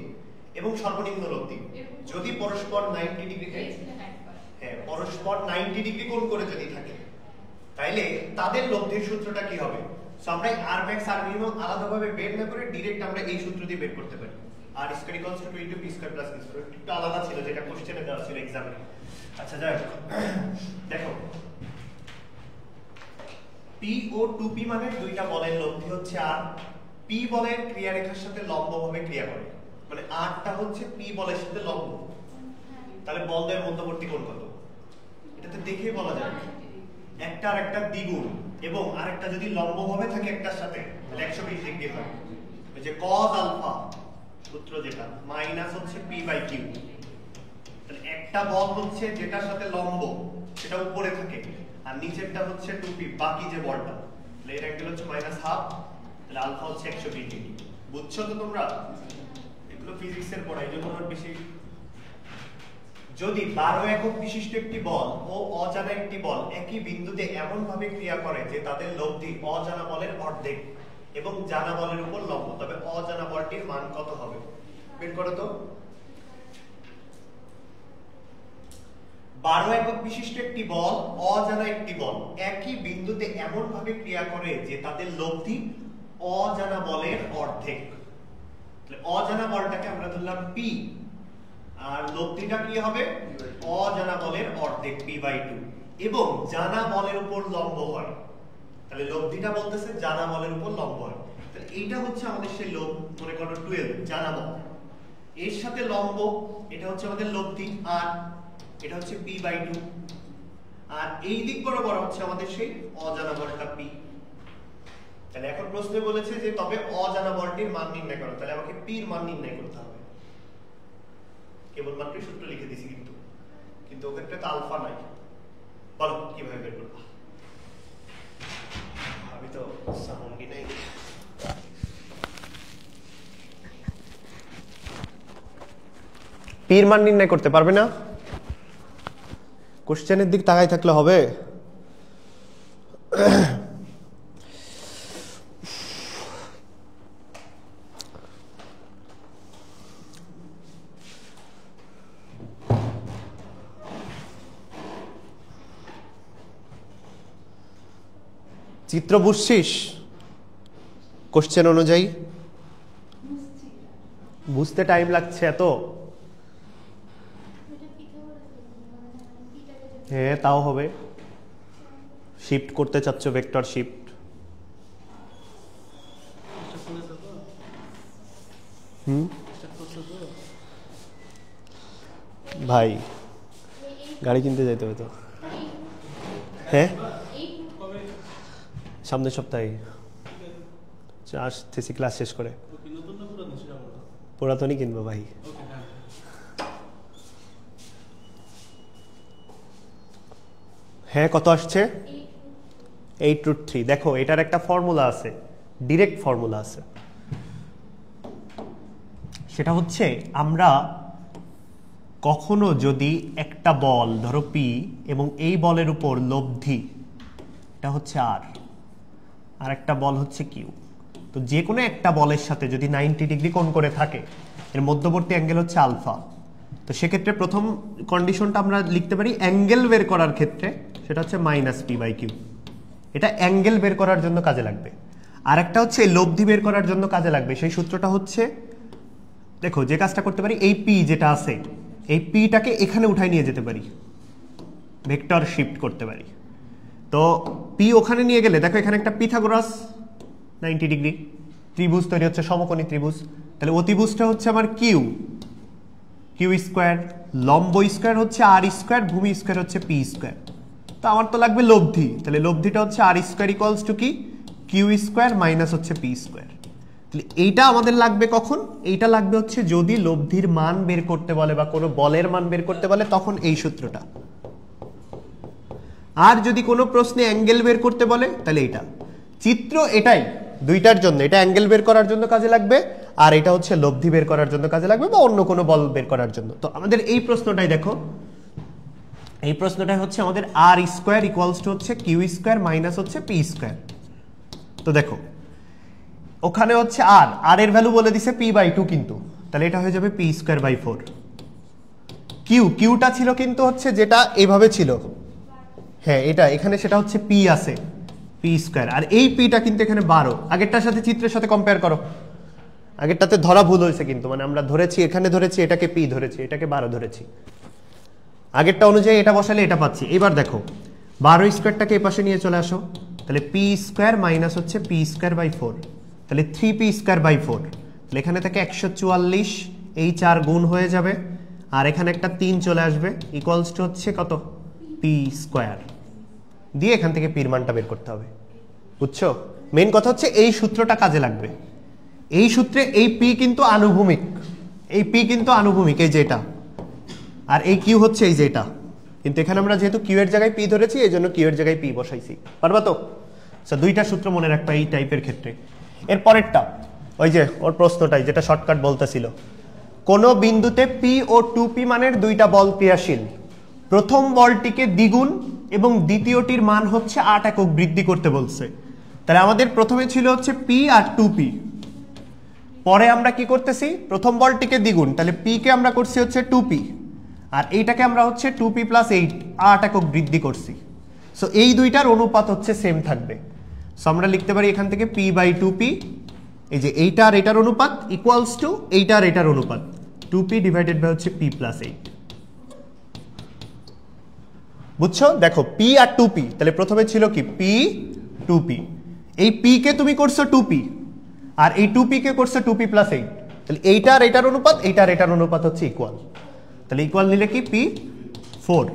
এবং সর্বনিম্ন লব্ধি যদি পরস্পর 90 ডিগ্রি থাকে, হ্যাঁ পরস্পর 90 ডিগ্রি কোণ করে যদি থাকে, তাইলে তাদের লব্ধির সূত্রটা কি হবে? সো আমরা আর ম্যাক্স আর মিনিমাম আলাদাভাবে বের না করে ডাইরেক্ট আমরা এই সূত্র দিয়ে বের করতে পারি। আর square equals to 2 into p square plus b square, একটু আলাদা ছিল যেটা কোশ্চেনে দেওয়া ছিল एग्जाम-এ। আচ্ছা যাই হোক, দেখো পি ও 2p মানে দুইটা বলের লব্ধি হচ্ছে আর, পি বলের ক্রিয়া রেখার সাথে লম্বভাবে ক্রিয়া করে, মানে আরটা হচ্ছে পি বলের সাথে লম্ব। তাহলে বলদের মধ্যবর্তী কোণ কত? এটাতে দেখেই বলা যায় একটা আর একটা দ্বিগুণ, এবং আরেকটা যদি লম্বভাবে থাকে একটার সাথে তাহলে 120 ডিগ্রি হয়। এই যে cos আলফা সূত্র যেটা মাইনাস হচ্ছে p বাই কিউ, তাহলে একটা বল হচ্ছে যেটার সাথে লম্ব সেটা উপরে থাকে আর নিচেরটা হচ্ছে 2p বাকি যে বলটা, তাহলে এর অ্যাঙ্গেল হচ্ছে -1/2, তাহলে আলফা হচ্ছে 120 ডিগ্রি। বুঝছো তো তোমরা? এগুলো ফিজিক্সের পড়া, এই জন্য আমার বেশি। যদি 12 একক বিশিষ্ট একটি বল ও অজানা একটি বল একই বিন্দুতে এমন ভাবে ক্রিয়া করে যে তাদের লব্ধি অজানা বলের অর্ধেক এবং জানা বলের উপর লম্ব, তবে অজানা বলটির মান কত হবে? বের করো তো। 12 একক বিশিষ্ট একটি বল অজানা একটি বল একই বিন্দুতে এমন ভাবে ক্রিয়া করে যে তাদের লব্ধি অজানা বলের অর্ধেক। তাহলে অজানা বলটাকে আমরা ধরলাম p, আর লব্ধিটা কি হবে? অজানা বলের অর্ধেক p/2 এবং জানা বলের উপর লম্ব হয়। তাহলে লব্ধিটা বলতেছে জানা বলের উপর লম্ব হয়। তাহলে এইটা হচ্ছে আমাদের সেই লব, মনে করো 12 জানা বল, এর সাথে লম্ব, এটা হচ্ছে আমাদের লব্ধি, আর এটা হচ্ছে p/2, আর এই দিক বরাবর হচ্ছে আমাদের সেই অজানা বলটা p। তাহলে এখন প্রশ্নে বলেছে যে তবে অজানা বলটির মান নির্ণয় করো, তাহলে আমাকে p এর মান নির্ণয় করতে হবে। কেবলমাত্র সূত্র লিখে দিছি কিন্তু ওক্ষেত্রে তো আলফা নাই। বলো কিভাবে বের করবা? আমি তো সাউন্ডই নাই। পি এর মান নির্ণয় করতে পারবে না? কোশ্চেনের দিক তাকাই থাকলে হবে? চিত্র বুঝছিস কোশ্চেন অনুযায়ী? বুঝতে টাইম লাগছে এত? হ্যাঁ তাও হবে। শিফট করতে চাচ্ছ, ভেক্টর শিফট। ভাই গাড়ি কিনতে যাইতে হবে তো। হ্যাঁ সামনের সপ্তাহে আসতেছি ক্লাস শেষ করে। পুরাতনই কিনবো ভাই। হ্যাঁ কত আসছে? 8√3। দেখো এটার একটা ফর্মুলা আছে, ডিরেক্ট ফর্মুলা আছে, সেটা হচ্ছে আমরা কখনো যদি একটা বল ধরো পি এবং এই বলের উপর লব্ধি এটা হচ্ছে আর একটা বল হচ্ছে কিউ, তো যে কোনো একটা বলের সাথে যদি 90 ডিগ্রি কোণ করে থাকে এর মধ্যবর্তী অ্যাঙ্গেল হচ্ছে আলফা। তো সেক্ষেত্রে প্রথম কন্ডিশনটা আমরা লিখতে পারি অ্যাঙ্গেল বের করার ক্ষেত্রে, সেটা হচ্ছে -p/q। এটা অ্যাঙ্গেল বের করার জন্য কাজে লাগবে। আর একটা হচ্ছে লব্ধি বের করার জন্য কাজে লাগবে। সেই সূত্রটা হচ্ছে, দেখো যে কাজটা করতে পারি, এই পি যেটা আছে এই পিটাকে এখানে উঠায় নিয়ে যেতে পারি, ভেক্টর শিফট করতে পারি। তো পি ওখানে নিয়ে গেলে দেখো এখানে একটা পিথাগোরাস 90 ডিগ্রি ত্রিভুজ তৈরি হচ্ছে, সমকোণী ত্রিভুজ। তাহলে অতিভুজটা হচ্ছে আমার কিউ স্কোয়ার, লম্ব স্কোয়ার হচ্ছে আর স্কোয়ার, ভূমি স্কোয়ার হচ্ছে পি স্কোয়ার। তো আমার তো লাগবে লব্ধি, তাহলে লব্ধিটা হচ্ছে আর স্কোয়ার ইকুয়ালস টু কি কিউ স্কোয়ার মাইনাস হচ্ছে পি স্কোয়ার। তাহলে এইটা আমাদের লাগবে কখন? এইটা লাগবে হচ্ছে যদি লব্ধির মান বের করতে বলে বা কোনো বলের মান বের করতে বলে, তখন এই সূত্রটা। আর যদি কোনো প্রশ্নে অ্যাঙ্গেল বের করতে বলে তাহলে এটা চিত্র, এটাই দুইটার জন্য, এটা অ্যাঙ্গেল বের করার জন্য কাজে লাগবে, আর এটা হচ্ছে লব্ধি বের করার জন্য কাজে লাগবে, বা অন্য কোনো বল বের করার জন্য। তো আমাদের এই প্রশ্নটাই দেখো, এই প্রশ্নটাই হচ্ছে আমাদের আর স্কোয়ার ইকুয়ালস টু হচ্ছে কিউ স্কোয়ার মাইনাস হচ্ছে পি স্কোয়ার। তো দেখো ওখানে হচ্ছে আর এর ভ্যালু বলে দিছে p/2, কিন্তু তাহলে এটা হয়ে যাবে p²/4। কিউটা ছিল কিন্তু হচ্ছে যেটা এইভাবে ছিল, হ্যাঁ এটা এখানে সেটা হচ্ছে p আছে p², আর এই পিটা কিন্তু এখানে 12। আগেরটার সাথে চিত্রের সাথে কম্পেয়ার করো, আগেরটাতে ধরা ভুল হয়েছে কিন্তু, মানে আমরা ধরেছি এখানে ধরেছি এটাকে p ধরেছি, এটাকে 12 ধরেছি। আগেরটা অনুযায়ী এটা বসালে এটা পাচ্ছি। এবার দেখো 12² এ পাশে নিয়ে চলে আসো, তাহলে p² মাইনাস হচ্ছে p²/4, তাহলে 3p²/4। তাহলে এখানে থেকে 144, এই 4 গুণ হয়ে যাবে, আর এখানে একটা 3 চলে আসবে, ইকুয়ালস টু হচ্ছে কত p², দিয়ে এখান থেকে পির মানটা বের করতে হবে। বুঝছো? মেইন কথা হচ্ছে এই সূত্রটা কাজে লাগবে। এই সূত্রে এই পি কিন্তু আনুভূমিক, এই পি কিন্তু আনুভূমিক, এই যেটা, আর এই কিউ হচ্ছে এই যেটা, কিন্তু এখানে আমরা যেহেতু কিউ এর জায়গায় পি ধরেছি এই জন্য কিউ এর জায়গায় পি বসাইছি। পারবা তো? দুইটা সূত্র মনে রাখবা এই টাইপের ক্ষেত্রে। এর পরেরটা ওই যে ওর প্রশ্নটাই, যেটা শর্টকাট বলতেছিল, কোন বিন্দুতে পি ও 2p মানের দুইটা বল ক্রিয়াশীল, প্রথম বলটিকে দ্বিগুণ এবং দ্বিতীয়টির মান হচ্ছে 8 একক বৃদ্ধি করতে বলছে। তাহলে আমাদের প্রথমে ছিল হচ্ছে পি আর 2p, পরে আমরা কি করতেছি, প্রথম বলটিকে দ্বিগুণ, তাহলে পি কে আমরা করছি হচ্ছে 2p, আর এইটাকে আমরা হচ্ছে 2p + 8 8 একক বৃদ্ধি করছি। সো এই দুইটার অনুপাত হচ্ছে সেম থাকবে। সো আমরা লিখতে পারি এখান থেকে p/2p, এই যে এইটা আর এটার অনুপাত ইকুয়ালস টু এইটা আর এটার অনুপাত 2p ডিভাইডেড বাই হচ্ছে p + 8। বুঝছো? দেখো p আর 2p, তাহলে প্রথমে ছিল কি p 2p, এই p কে তুমি করছো 2p, আর এই 2p কে করছো 2p + 8, তাহলে এইটা আর এটার অনুপাত, এইটা আর এটার অনুপাত হচ্ছে ইকুয়াল, তাহলে ইকুয়াল নিলে কি p4।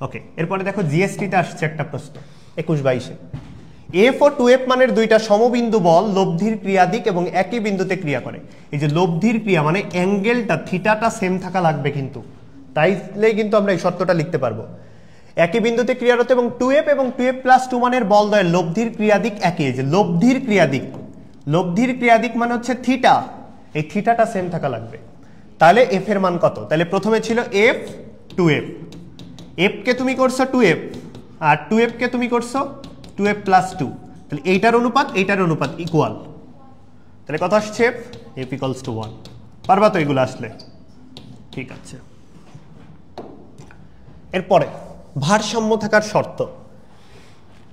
ওকে, এরপরে দেখো জিএসটিতে আসছে একটা প্রশ্ন 21-22-এ, f ও 2f মানের দুইটা সমবিন্দু বল লব্ধির ক্রিয়াদিক এবং একই বিন্দুতে ক্রিয়া করে। এই যে লব্ধির ক্রিয়া মানে অ্যাঙ্গেলটা থিটাটা সেম থাকা লাগবে, কিন্তু তাইলেই কিন্তু আমরা এই শর্তটা লিখতে পারবো। একই বিন্দুতে ক্রিয়ারত এবং 2f এবং 2f + 2 মানের বল দ্বয়ের লব্ধির ক্রিয়াদিক একই। এই যে লব্ধির ক্রিয়াদিক মানে হচ্ছে থিটা, এই থিটাটা সেম থাকা লাগবে। তাহলে f এর মান কত? তাহলে প্রথমে ছিল f 2f, f কে তুমি করছো 2f, আর 2f কে তুমি করছো 2f + 2, তাহলে এইটার অনুপাত ইকুয়াল, তাহলে কত আসছে f = 1। পারবা তো এগুলো আসলে? ঠিক আছে। এরপরে ভারসাম্য থাকার শর্ত,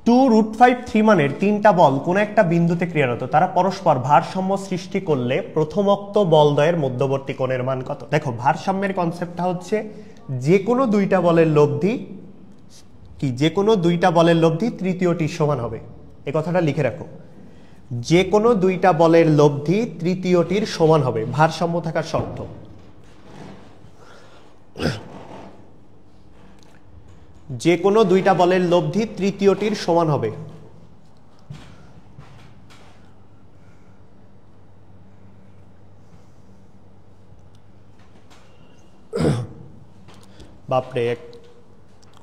2√5 3 মানের তিনটা বল কোন একটা বিন্দুতে ক্রিয়ারত, তারা পরস্পর ভারসাম্য সৃষ্টি করলে প্রথমোক্ত বলদ্বয়ের মধ্যবর্তী কোণের মান কত? দেখো ভারসাম্যের কনসেপ্টটা হচ্ছে যে কোনো দুইটা বলের লব্ধি কি, যে কোনো দুইটা বলের লব্ধি তৃতীয়টির সমান হবে, এই কথাটা লিখে রাখো। যে কোনো দুইটা বলের লব্ধি তৃতীয়টির সমান হবে, ভারসাম্য থাকার শর্ত। যে কোনো দুইটা বলের লব্ধি তৃতীয়টির সমান হবে। বাপরে, এক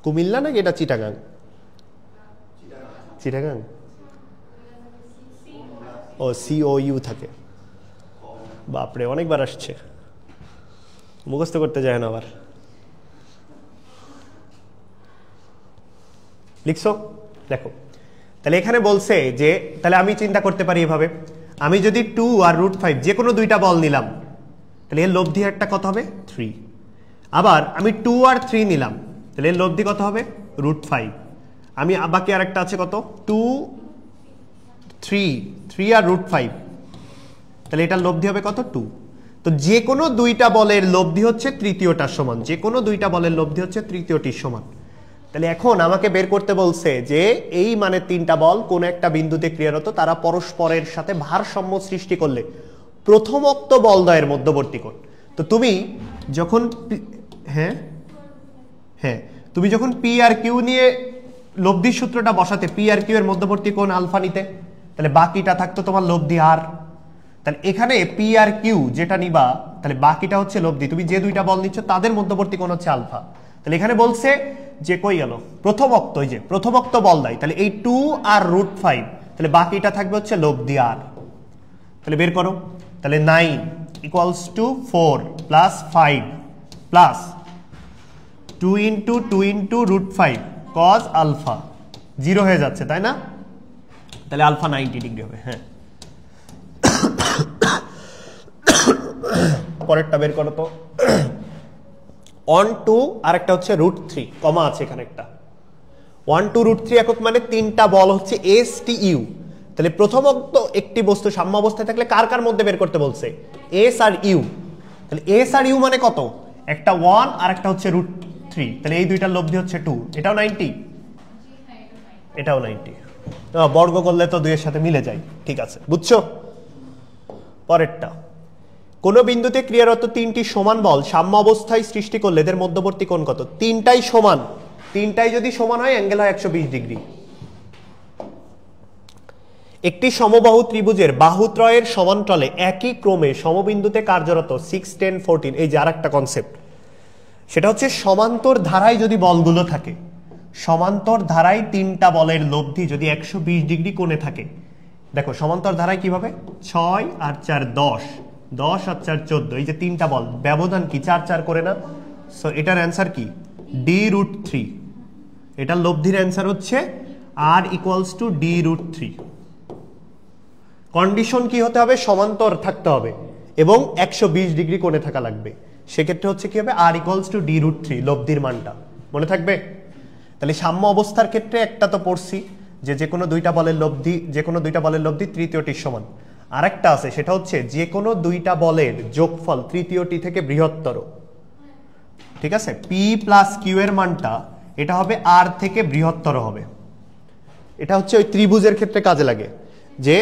কুমিল্লা নাকি এটা চিটাগাং? চিটাগাং, ও COU থাকে। বাপরে, অনেকবার আসছে, মুখস্থ করতে যায় না আবার। লিখছো? দেখো তাহলে এখানে বলছে যে, তাহলে আমি চিন্তা করতে পারি এভাবে, আমি যদি 2 আর √5 যে কোনো দুইটা বল নিলাম, তাহলে এর লব্ধি একটা কত হবে 3। আবার আমি 2 আর 3 নিলাম, তাহলে এর লব্ধি কত হবে √5। আমি বাকি আরেকটা আছে কত 2 3 আর √5, তাহলে এটার লব্ধি হবে কত 2। তো যে কোনো দুইটা বলের লব্ধি হচ্ছে তৃতীয়টার সমান, যে কোনো দুইটা বলের লব্ধি হচ্ছে তৃতীয়টির সমান। তাহলে এখন আমাকে বের করতে বলছে যে এই মানে তিনটা বল কোন একটা বিন্দুতে ক্রিয়ারত, তারা পরস্পরের সাথে ভারসাম্য সৃষ্টি করলে প্রথমোক্ত বলদ্বয়ের মধ্যবর্তী কোণ। তো তুমি যখন তুমি যখন পি আর কিউ নিয়ে লব্ধির সূত্রটা বসাতে, পি আর কিউ এর মধ্যবর্তী কোণ আলফা নিতে, তাহলে বাকিটা থাকতো তোমার লব্ধি আর। তাহলে এখানে পি আর কিউ যেটা নিবা, তাহলে বাকিটা হচ্ছে লব্ধি। তুমি যে দুইটা বল নিচ্ছ তাদের মধ্যবর্তী কোণ হচ্ছে আলফা। তাহলে এখানে বলছে যে কই গেল প্রথমোক্ত, ওই যে প্রথমোক্ত বল দেয়, তাহলে এই 2 আর √5, তাহলে বাকিটা থাকবে হচ্ছে লব্ধি আর। তাহলে বের করো, তাহলে 9 = 4 + 5 প্লাস 2 × 2 × √5 cos আলফা 0 হয়ে যাচ্ছে, তাই না? তাহলে আলফা 90 ডিগ্রি হবে। হ্যাঁ, পরেরটা বের করো তো। 1 2 আর একটা হচ্ছে √3, কমা আছে এখানে একটা। 1 2 √3 একক মানে তিনটা বল হচ্ছে এস টি ইউ। তাহলে প্রথমত একটি বস্তু সাম্য অবস্থায় থাকলে কার কার মধ্যে বের করতে বলছে, এস আর ইউ। তাহলে এস আর ইউ মানে কত, একটা 1 আর একটা হচ্ছে √3, তাহলে এই দুইটার লব্ধি হচ্ছে 2। এটাও 90, এটাও 90। বর্গ করলে তো 2 এর সাথে মিলে যায়। ঠিক আছে, বুঝছো? পরেরটা, কোন বিন্দুতে ক্রিয়ারত তিনটি সমান বল সাম্য অবস্থায় সৃষ্টি করলে এদের মধ্যবর্তী কোণ কত? তিনটাই সমান, তিনটাই যদি সমান হয় অ্যাঙ্গেল হয় 120 ডিগ্রি। একটি সমবাহু ত্রিভুজের বাহুত্রয়ের সমান্তরালে একই ক্রমে সমবিন্দুতে কার্যরত 6 10 14, এই যে আরেকটা কনসেপ্ট, সেটা হচ্ছে সমান্তর ধারায় যদি বলগুলো থাকে, সমান্তর ধারায় তিনটা বলের লব্ধি যদি 120 ডিগ্রি কোণে থাকে। দেখো সমান্তর ধারায় কিভাবে, 6 আর 4 10, 10 আর 4 14, এই যে তিনটা বল ব্যবধান কি 4 4 করে না? সো এটার অ্যান্সার কি d√3। এটার লব্ধির অ্যান্সার হচ্ছে r = d√3। কন্ডিশন কি হতে হবে, সমান্তর থাকতে হবে এবং 120 ডিগ্রি কোণে থাকা লাগবে। সেক্ষেত্রে হচ্ছে কি হবে, r = d√3 লব্ধির মানটা মনে থাকবে। তাহলে সাম্য অবস্থার ক্ষেত্রে একটা তো পড়ছি যে কোনো দুইটা বলের লব্ধি, যে কোনো দুইটা বলের লব্ধি তৃতীয়টির সমান। আরেকটা আছে সেটা হচ্ছে যে কোনো দুইটা বলের যোগফল তৃতীয়টি থেকে বৃহত্তর। ঠিক আছে, পি প্লাস কিউ এর মানটা এটা হবে আর থেকে বৃহত্তর হবে। এটা হচ্ছে ওই ত্রিভুজের ক্ষেত্রে কাজে লাগে যে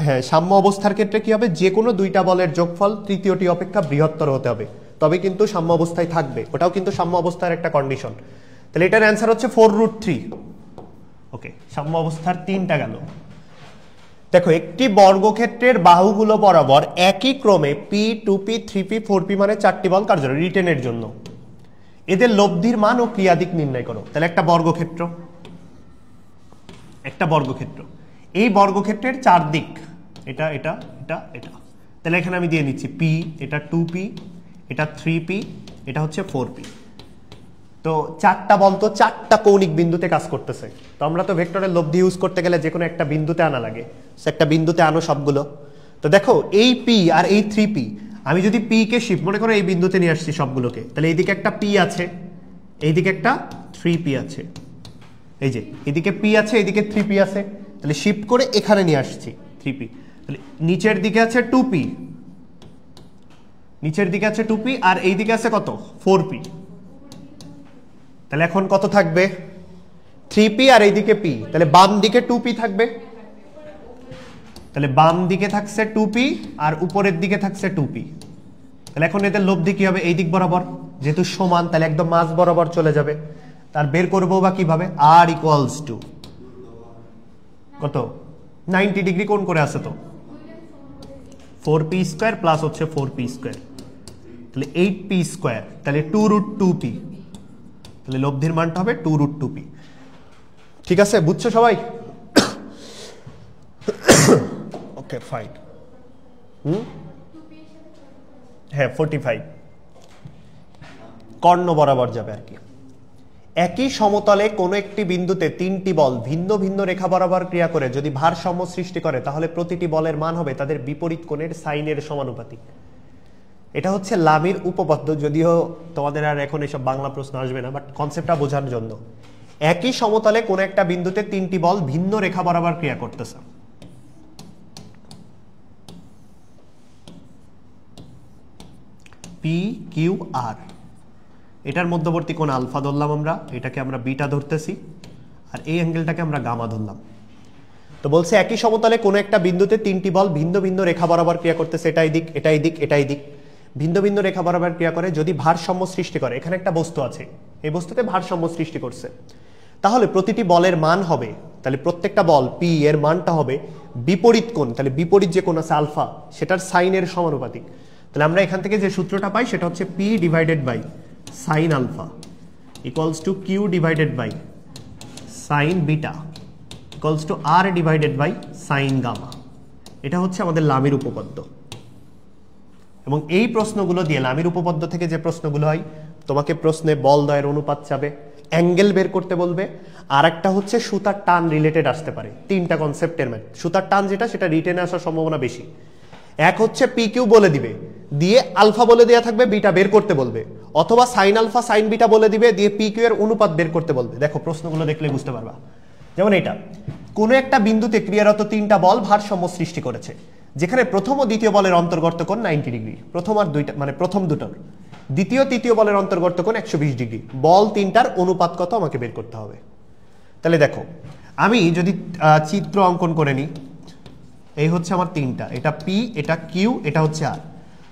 হ্যাঁ সাম্য অবস্থার ক্ষেত্রে কি হবে, যে কোনো দুইটা বলের যোগফল তৃতীয়টি অপেক্ষা বৃহত্তর হতে হবে, তবে কিন্তু সাম্য অবস্থায় থাকবে। ওটাও কিন্তু সাম্য অবস্থার একটা কন্ডিশন। তাহলে এটার অ্যান্সার হচ্ছে 4√3। ওকে, সাম্য অবস্থার 3টা গেল। দেখো একটি বর্গক্ষেত্রের বাহুগুলো বরাবর একই ক্রমে পি 2p 3p 4p মানে 4টি বল কার্যরত রিটেনের জন্য, এদের লব্ধির মান ও ক্রিয়াদিক নির্ণয় করো। তাহলে একটা বর্গক্ষেত্র, একটা বর্গক্ষেত্র, এই বর্গক্ষেত্রের চারদিক এটা এটা এটা এটা, তাহলে এখানে আমি দিয়ে নিচ্ছি p, এটা 2p, এটা 3p, এটা হচ্ছে 4p। তো চারটা বল তো চারটা কৌণিক বিন্দুতে কাজ করতেছে। তো আমরা তো ভেক্টরের লব্ধি ইউজ করতে গেলে যে কোনো একটা বিন্দুতে আনা লাগে, একটা বিন্দুতে আনো সবগুলো। তো দেখো এই p আর এই 3p, আমি যদি p কে শিফট মনে করো এই বিন্দুতে নিয়ে আসছি সবগুলোকে, তাহলে এইদিকে একটা p আছে, এইদিকে একটা 3p আছে, এই যে এদিকে p আছে, এইদিকে 3p আছে, তাহলে শিফট করে এখানে নিয়ে আসছি 3p। তাহলে নিচের দিকে আছে 2p, নিচের দিকে আছে 2p আর এইদিকে আছে কত 4p। তাহলে এখন কত থাকবে 3p আর এইদিকে p, তাহলে বাম দিকে 2p থাকবে, তাহলে বাম দিকে থাকছে 2p আর উপরের দিকে থাকছে 2p। তাহলে এখন এদের লব্ধি কি হবে, এই দিক বরাবর যেহেতু সমান, তাহলে একদম মাঝ বরাবর চলে যাবে। তার বের করবো বা কিভাবে, r = কত 90 ডিগ্রি কোণ করে আছে তো 4p² প্লাস হচ্ছে 4p², তাহলে 8p², তাহলে 2√2p, তাহলে লব্ধির মানটা হবে 2√2p। ঠিক আছে, বুঝছো সবাই? Okay fine. হ্যাঁ 45 কর্ণ বরাবর যাবে আর কি। একই সমতলে কোনো একটি বিন্দুতে তিনটি বল ভিন্ন ভিন্ন রেখা বরাবর ক্রিয়া করে যদি ভারসাম্য সৃষ্টি করে তাহলে প্রতিটি বলের মান হবে তাদের বিপরীত কোণের সাইনের সমানুপাতিক। এটা হচ্ছে লামির উপপাদ্য, যদিও তোমাদের আর এখন এসব বাংলা প্রশ্ন আসবে না, বাট কনসেপ্টটা বোঝার জন্য। একই সমতলে কোনো একটা বিন্দুতে তিনটি বল ভিন্ন রেখা বরাবর ক্রিয়া করতেছে। পি কিউ আর, এটার মধ্যবর্তী কোণ আলফা ধরলাম আমরা, এটাকে আমরা বিটা ধরতেছি, আর এই অ্যাঙ্গেলটাকে আমরা গামা ধরলাম। তো বলছে একই সমতলে কোনো একটা বিন্দুতে তিনটি বল ভিন্ন ভিন্ন রেখা বরাবর ক্রিয়া করতেছে, এটাই দিক এটাই দিক এটাই দিক, ভিন্ন ভিন্ন রেখা বরাবর ক্রিয়া করে যদি ভারসাম্য সৃষ্টি করে। এখানে একটা বস্তু আছে, এই বস্তুতে ভারসাম্য সৃষ্টি করছে, তাহলে প্রতিটি বলের মান হবে, তাহলে প্রত্যেকটা বল পি এর মানটা হবে বিপরীত কোণ, তাহলে বিপরীত যে কোণ আছে আলফা সেটার সাইনের সমানুপাতিক। তাহলে আমরা এখান থেকে যে সূত্রটা পাই সেটা হচ্ছে P divided by sine alpha equals to Q divided by sine beta equals to R divided by sine gamma. এটা হচ্ছে আমাদের লামির উপপাদ্য। এবং এই প্রশ্নগুলো দিয়ে, লামির উপপাদ্য থেকে যে প্রশ্নগুলো হয়, তোমাকে প্রশ্নে বল দ্বয়ের অনুপাত চাবে, অ্যাঙ্গেল বের করতে বলবে, আর একটা হচ্ছে সুতার টান রিলেটেড আসতে পারে। তিনটা কনসেপ্টের ম্যাথ, সুতার টান যেটা সেটা রিটেনে আসার সম্ভাবনা বেশি। এক হচ্ছে পি কিউ বলে দিবে, দিয়ে আলফা বলে দেওয়া থাকবে, বিটা বের করতে বলবে, অথবা সাইন আলফা সাইন বিটা বলে দিবে, দিয়ে পি কিউ এর অনুপাত বের করতে বলবে। দেখো প্রশ্নগুলো দেখলে বুঝতে পারবা। যেমন এটা, কোনো একটা বিন্দুতে ক্রিয়ারত তিনটা বল ভারসাম্য সৃষ্টি করেছে, যেখানে প্রথম ও দ্বিতীয় বলের অন্তর্গত কোণ 90 ডিগ্রি, প্রথম আর দুইটা মানে প্রথম দুটোর, দ্বিতীয় তৃতীয় বলের অন্তর্গত কোণ 120 ডিগ্রি। বল তিনটার অনুপাত কত আমাকে বের করতে হবে। তাহলে দেখো আমি যদি চিত্র অঙ্কন করে নিই, এই হচ্ছে আমার তিনটা, এটা পি, এটা কিউ, এটা হচ্ছে আর।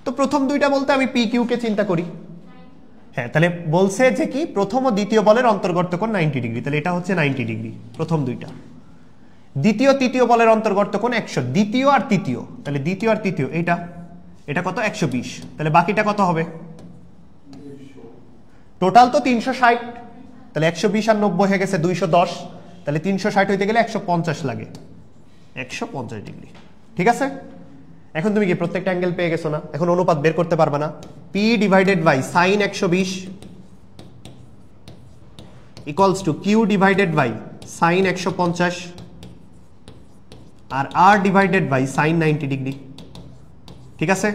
তো প্রথম দুইটা বলতে আমি পি কিউ কে চিন্তা করি। হ্যাঁ, তাহলে বলছে যে কি প্রথম ও দ্বিতীয় বলের অন্তর্গত কোণ 90 ডিগ্রি, তাহলে এটা হচ্ছে 90 ডিগ্রি প্রথম দুইটা। দ্বিতীয় তৃতীয় বলের অন্তর্গত কোণ 100, দ্বিতীয় আর তৃতীয়, তাহলে দ্বিতীয় আর তৃতীয় এটা এটা কত 120, তাহলে বাকিটা কত হবে? টোটাল তো 360, তাহলে 120 আর 90 হয়ে গেছে 210, তাহলে 360 হইতে গেলে 150 লাগে, 150 ডিগ্রি। ঠিক আছে, এখন তুমি কি প্রত্যেকটা অ্যাঙ্গেল পেয়ে গেছো না? এখন অনুপাত বের করতে পারবে না? P divided by sine 120 equals to Q divided by sine 150 R R divided by sine 90 degree. ঠিক আছে,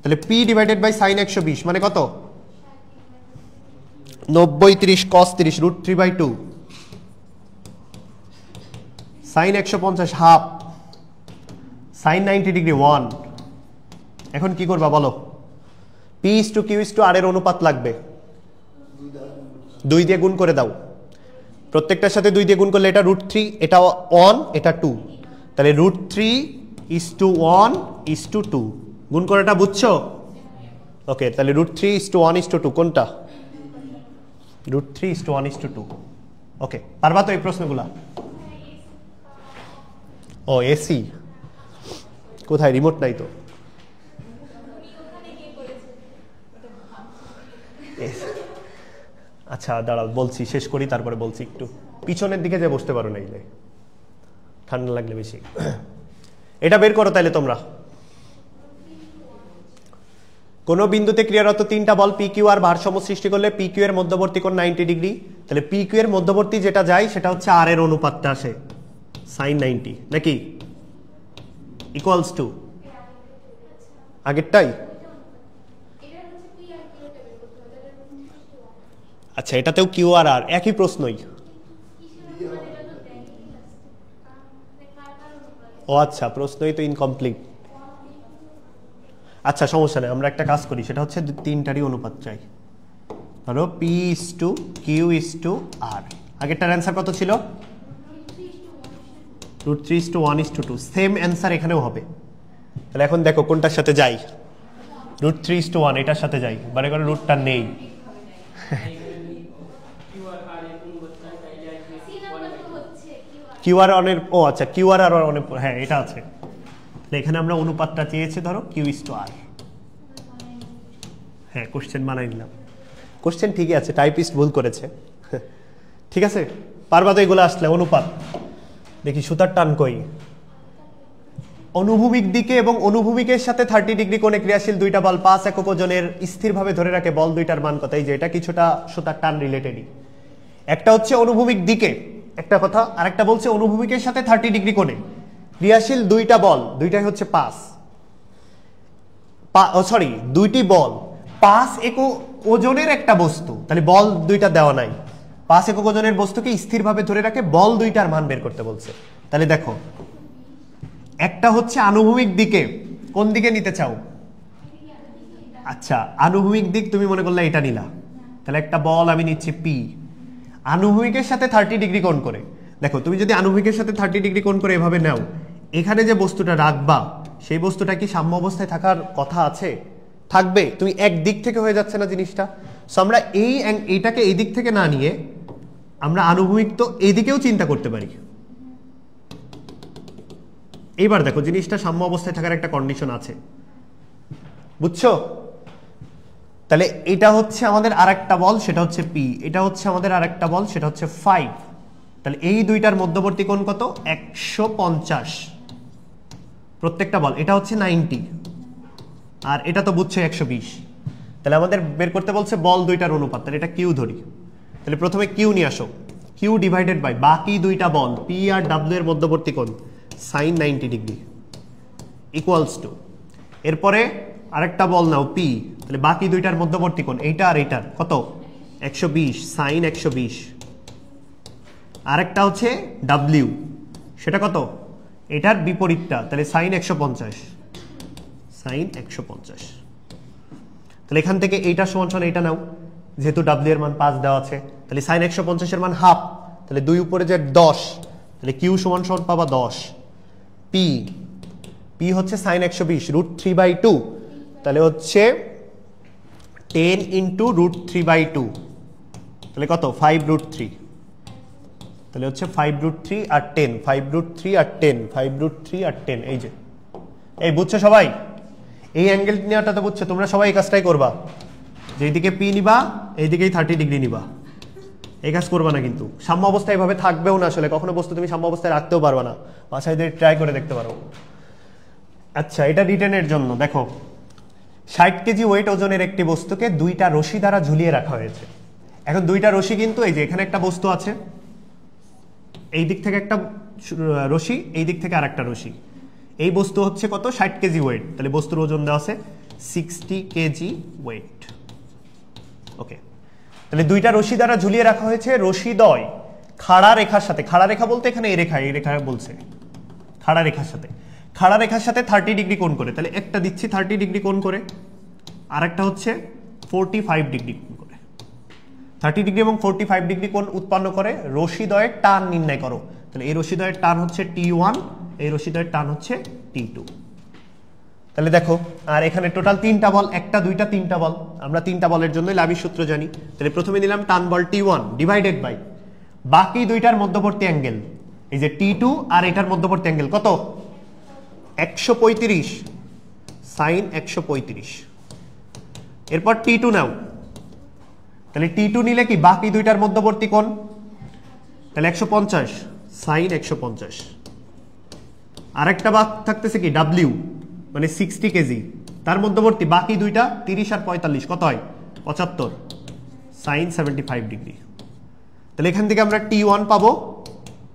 তাহলে পি ডিভাইডেড বাই সাইন 120 মানে কত? 90 30 cos 30 √3/2 sine 150 half sine 90 degree 1। এখন কি করবা বলো? P is to q is to r এর অনুপাত লাগবে, 2 দিয়ে গুণ করে দাও, প্রত্যেকটার সাথে 2 দিয়ে গুণ করলে এটা √3, এটা 1, এটা 2, তাহলে √3:1 is to 2 গুণ করাটা বুঝছো? ওকে, তাহলে √3:1 is to 2 কোনটা? √3:1 is to 2। ওকে, পারবা তো এই প্রশ্নগুলা? ও এসি কোথায়? রিমোট নাই তো। আচ্ছা দাঁড়াও, বলছি, শেষ করি তারপরে বলছি। একটু পিছনের দিকে যে বসতে পারো, নাইলে ঠান্ডা লাগলে বেশি। এটা বের করো তাহলে তোমরা। কোন বিন্দুতে ক্রিয়ারত তিনটা বল পি কিউ আর ভারসাম্য সৃষ্টি করলে পি কিউ এর মধ্যবর্তী কোণ 90 ডিগ্রি, তাহলে পি কিউ এর মধ্যবর্তী যেটা যায় সেটা হচ্ছে আর এর অনুপাতটা আসে সাইন 90 নাকি ইকুয়ালস টু আগেরটাই। আচ্ছা, এটাতেও কিউ আর আর একই প্রশ্নই। ও আচ্ছা, প্রশ্নই তো ইনকমপ্লিট। আচ্ছা সমস্যা নেই, আমরা একটা কাজ করি, সেটা হচ্ছে তিনটারই অনুপাত চাই। ধরো p is to q is to r, আগেরটার অ্যান্সার কত ছিল? √3:1 is to 2, সেম অ্যান্সার এখানেও হবে। তাহলে এখন দেখো কোনটার সাথে যাই? √3:1 এটার সাথে যাই, বারে করে রুটটা নেই। কিউআর অনের, ও আচ্ছা কিউআর আর অনের, হ্যাঁ এটা আছে। এখানে আমরা অনুপাতটা চেয়েছি ধরো কিউ ইস টু আর। হ্যাঁ কোশ্চেন বানাই নিলাম, কোশ্চেন ঠিকই আছে, টাইপিস্ট ভুল করেছে। ঠিক আছে, পারবা তো এগুলো আসলে অনুপাত। দেখি সুতার টান কই। অনুভূমিক দিকে এবং অনুভূমিকের সাথে 30 ডিগ্রি কোণে ক্রিয়াশীল দুইটা বল 5 একক ওজনের স্থিরভাবে ধরে রাখে বল দুইটার মান কত? এই যে এটা কিছুটা সুতার টান রিলেটেডই। একটা হচ্ছে অনুভূমিক দিকে একটা কথা, আর একটা বলছে অনুভূমিকের সাথে 30 ডিগ্রি কোণে ক্রিয়াশীল দুইটা বল, দুইটাই হচ্ছে দুইটি বল 5 একক ওজনের একটা বস্তু, তাহলে বল দুইটা দেওয়া নাই, 5 একক ওজনের বস্তুকে স্থিরভাবে ধরে রাখে বল দুইটার মান বের করতে বলছে। তাহলে দেখো একটা হচ্ছে আনুভূমিক দিকে, কোন দিকে নিতে চাও? আচ্ছা আনুভূমিক দিক তুমি মনে করলে এটা নিলা, তাহলে একটা বল আমি নিচ্ছি পি, আনুভূমিকের সাথে 30 ডিগ্রি কোণ করে। দেখো তুমি যদি আনুভূমিকের সাথে 30 ডিগ্রি কোণ করে এভাবে নাও, এখানে যে বস্তুটা রাখবা সেই বস্তুটা কি সাম্য অবস্থায় থাকার কথা আছে? থাকবে। তুমি এক দিক থেকে হয়ে যাচ্ছে না জিনিসটা। সো আমরা এইটাকে এই দিক থেকে না নিয়ে আমরা আনুভূমিক তো এইদিকেও চিন্তা করতে পারি। এইবার দেখো জিনিসটা সাম্য অবস্থায় থাকার একটা কন্ডিশন আছে, বুঝছো? তাহলে এটা হচ্ছে আমাদের আরেকটা বল, সেটা হচ্ছে পি, এটা হচ্ছে আমাদের আরেকটা বল, সেটা হচ্ছে 5। তাহলে এই দুইটার মধ্যবর্তী কোণ কত? 150 প্রত্যেকটা বল। এটা হচ্ছে 90 আর এটা তো বুঝছো 120। তাহলে আমাদের বের করতে বলছে বল দুইটার অনুপাত, তাহলে এটা কিউ ধরি। তাহলে প্রথমে কিউ নিয়ে আসো, কিউ ডিভাইডেড বাই বাকি দুইটা বল পি আর ডাব্লিউ এর মধ্যবর্তী কোণ sin 90 ডিগ্রি ইকুয়ালস টু, এরপরে আরেকটা বল নাও পি, তাহলে বাকি দুইটার মধ্যবর্তী কোণ এইটা আর এইটার কত? 120 sin 120। আরেকটা হচ্ছে ডাব্লিউ, সেটা কত? এটার বিপরীতটা, তাহলে sin 150 sin 150। তাহলে এখান থেকে এইটা সমান সমান এইটা নাও, যেহেতু ডাব্লিউ এর মান 5 দেওয়া আছে, তাহলে sin 150 এর মান হাফ, তাহলে 2 উপরে যে 10, তাহলে কিউ সমান সমান পাবা 10। পি, পি হচ্ছে sin 120 √3/2, তাহলে হচ্ছে 10 ইন্টু √3/2, তাহলে কত? 5√3, তাহলে হচ্ছে 5√3 আর 10, 5√3 আর 10, 5√3 আর 10। এই যে এই বুঝছো সবাই? এই অ্যাঙ্গেল নেওয়াটা তো বুঝছো, তোমরা সবাই এই কাজটাই করবা, যেদিকে পি নিবা এইদিকেই 30 ডিগ্রি নিবা, এই কাজ করবা না কিন্তু। সাম্য অবস্থায় এভাবে থাকবেও না, আসলে কখনো বস্তু তুমি সাম্য অবস্থায় রাখতেও পারবা না, বাসায় দিয়ে ট্রাই করে দেখতে পারো। আচ্ছা এটা রিটেনের জন্য দেখো, 60 কেজি ওয়েট ওজনের একটি বস্তুকে দুইটা রশি দ্বারা ঝুলিয়ে রাখা হয়েছে। এখন দুইটা রশি কিন্তু এই যে এখানে একটা বস্তু আছে, এই দিক থেকে একটা রশি, এই দিক থেকে আরেকটা রশি, এই বস্তু হচ্ছে কত? 60 কেজি ওয়েট, তাহলে বস্তুর ওজন দেওয়া আছে 60 কেজি ওয়েট। ওকে, তাহলে দুইটা রশি দ্বারা ঝুলিয়ে রাখা হয়েছে রশিদ্বয় খাড়া রেখার সাথে, খাড়া রেখা বলতে এখানে এই রেখা বলছে, খাড়া রেখার সাথে 30 ডিগ্রি কোণ করে। তাহলে একটা দিচ্ছি 30 ডিগ্রি কোণ করে, আর একটা হচ্ছে 45 ডিগ্রি কোণ করে। 30 ডিগ্রি এবং 45 ডিগ্রি কোণ উৎপন্ন করে রশিদ্বয়ের টান নির্ণয় করো। তাহলে এই রশিদ্বয়ের টান হচ্ছে T1, এই রশিদ্বয়ের টান হচ্ছে T2। তাহলে দেখো, আর এখানে টোটাল 3টা বল, একটা দুইটা 3টা বল, আমরা 3টা বলের জন্য লামির সূত্র জানি। তাহলে প্রথমে নিলাম টান বল T1 ডিভাইডেড বাই বাকি দুইটার মধ্যবর্তী অ্যাঙ্গেল, এই যে T2 আর এটার মধ্যবর্তী অ্যাঙ্গেল কত? 135 sin 135। এরপর T2 নাও, তাহলে T2 নিলে কি বাকি দুইটার মধ্যবর্তী কোণ, তাহলে 150 sin 150। আরেকটা বাদ থাকতেছে কি W, মানে 60 কেজি, তার মধ্যবর্তী বাকি দুইটা 30 আর 45 কত হয়? 75 sin 75 ডিগ্রি। তাহলে এখান থেকে আমরা T1 পাবো,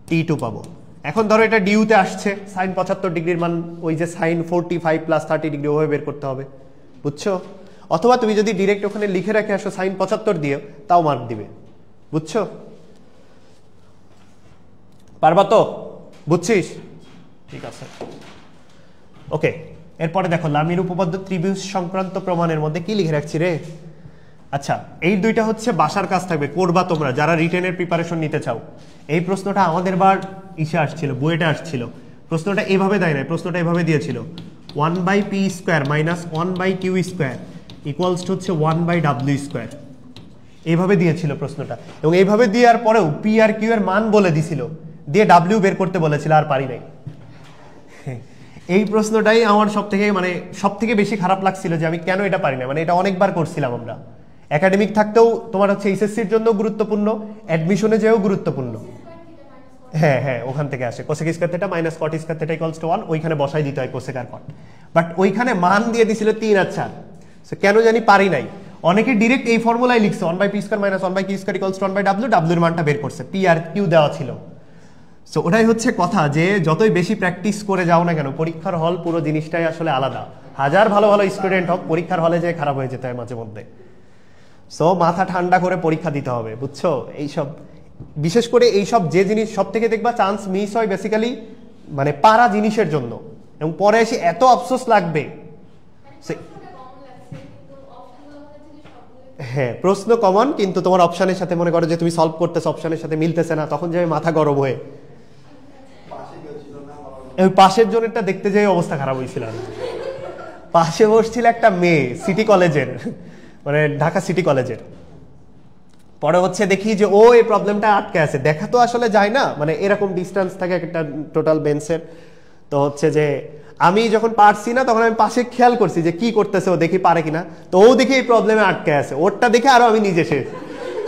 T2 পাবো। এখন ধরো এটা ডিউতে আসছে, sin 75 ডিগ্রির মান ওই যে sin 45 প্লাস 30 ডিগ্রি ওভাবে বের করতে হবে, বুঝছো? অথবা তুমি যদি ডিরেক্ট ওখানে লিখে রেখে আসো sin 75 দিয়ে, তাও মার্ক দিবে, বুঝছো? পারবা তো? বুঝছিস? ঠিক আছে, ওকে। এরপরে দেখো লামির উপপাদ্য ত্রিভুজ সংক্রান্ত প্রমাণের মধ্যে কি লিখে রাখছি রে? আচ্ছা এই দুইটা হচ্ছে বাসার কাজ থাকবে, করবা তোমরা যারা রিটেনের প্রিপারেশন নিতে চাও। এই প্রশ্নটা আমাদের বার ইসে আসছিল, বুয়েটে আসছিল। প্রশ্নটা এভাবে দেয় নাই, প্রশ্নটা এভাবে দিয়েছিল 1/p² minus 1/q² equals to হচ্ছে 1/w²। এইভাবে দিয়েছিল প্রশ্নটা, এবং এইভাবে দেওয়ার পরেও পি আর কিউ এর মান বলে দিছিল, দিয়ে ডাব্লিউ বের করতে বলেছিল, আর পারি নাই। এই প্রশ্নটাই আমার সব থেকে বেশি খারাপ লাগছিল যে আমি কেন এটা পারি না। মানে এটা অনেকবার করছিলাম আমরা, একাডেমিক থাকতেও তোমার হচ্ছে এইচএসসির জন্য গুরুত্বপূর্ণ, অ্যাডমিশনে যেও গুরুত্বপূর্ণ। হ্যাঁ হ্যাঁ, ওখান থেকে আসে cosec square theta minus caught square theta equals to 1, ওইখানে বসাই দিতে হয় কোসেক আর কট, বাট ওইখানে মান দিয়ে দিছিল 3 আর 4। কেন জানি পারি নাই। অনেকে ডিরেক্ট এই ফর্মুলাই লিখছে 1/p² - 1/q² = 1/w, w এর মানটা বের করছে, p আর q দেওয়া ছিল। সো ওটাই হচ্ছে কথা, যে যতই বেশি প্র্যাকটিস করে যাও না কেন, পরীক্ষার হল পুরো জিনিসটাই আসলে আলাদা। হাজার ভালো ভালো স্টুডেন্ট হোক, পরীক্ষার হলে যে খারাপ হয়ে যেতে হয় মাঝে মধ্যে। সো মাথা ঠান্ডা করে পরীক্ষা দিতে হবে, বুঝছো? এইসব বিশেষ করে এইসব যে জিনিস সব থেকে দেখবা চান্স মিস হয় বেসিক্যালি মানে পারা জিনিসের জন্য, এবং পরে এসে এত আফসোস লাগবে। হ্যাঁ, প্রশ্ন কমন, কিন্তু তোমার অপশনের সাথে মনে করো যে তুমি সলভ করতেছো, অপশনের সাথে মিলতেছে না, তখন যাবে মাথা গরম হয়ে। ওই পাশের জনেরটা দেখতে যেয়ে অবস্থা খারাপ হয়েছিল। পাশে বসছিল একটা মেয়ে সিটি কলেজের, মানে ঢাকা সিটি কলেজের। পরে হচ্ছে দেখি যে ও এই প্রবলেমটা আটকে আছে, দেখা তো আসলে যায় না, মানে এরকম ডিস্টেন্স থাকে একটা টোটাল বেঞ্চের। তো হচ্ছে যে আমি যখন পারছি না তখন আমি পাশে খেয়াল করছি যে কি করতেছে ও, দেখি পারে কিনা। তো ও দেখি এই প্রবলেমে আটকে আছে, ওরটা দেখে আরো আমি নিজে শেষ,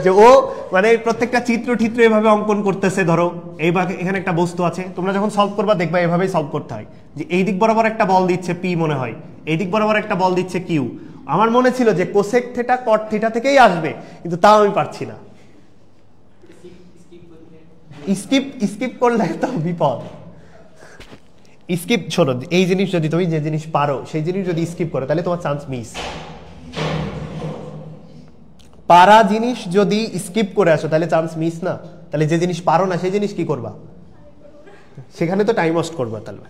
যে ও মানে প্রত্যেকটা চিত্র ঠিত্র এভাবে অঙ্কন করতেছে। ধরো এইভাবে এখানে একটা বস্তু আছে, তোমরা যখন সলভ করবা দেখবা এভাবেই সলভ করতে হয়, যে এই দিক বরাবর একটা বল দিচ্ছে পি মনে হয়, এই দিক বরাবর একটা বল দিচ্ছে কিউ। আমার মনে ছিল যে কোসেক থিটা কট থিটা থেকেই আসবে, কিন্তু তাও আমি পারছি না। স্কিপ করলে তো বিপদ। স্কিপ ছোড়ো, এই জিনিস যদি তুমি যে জিনিস পারো সেই জিনিস যদি স্কিপ করো তাহলে তোমার চান্স মিস। পারা জিনিস যদি স্কিপ করে আসো তাহলে চান্স মিস না, তাহলে যে জিনিস পারো না সেই জিনিস কি করবা? সেখানে তো টাইম ওয়েস্ট করবা তাহলে।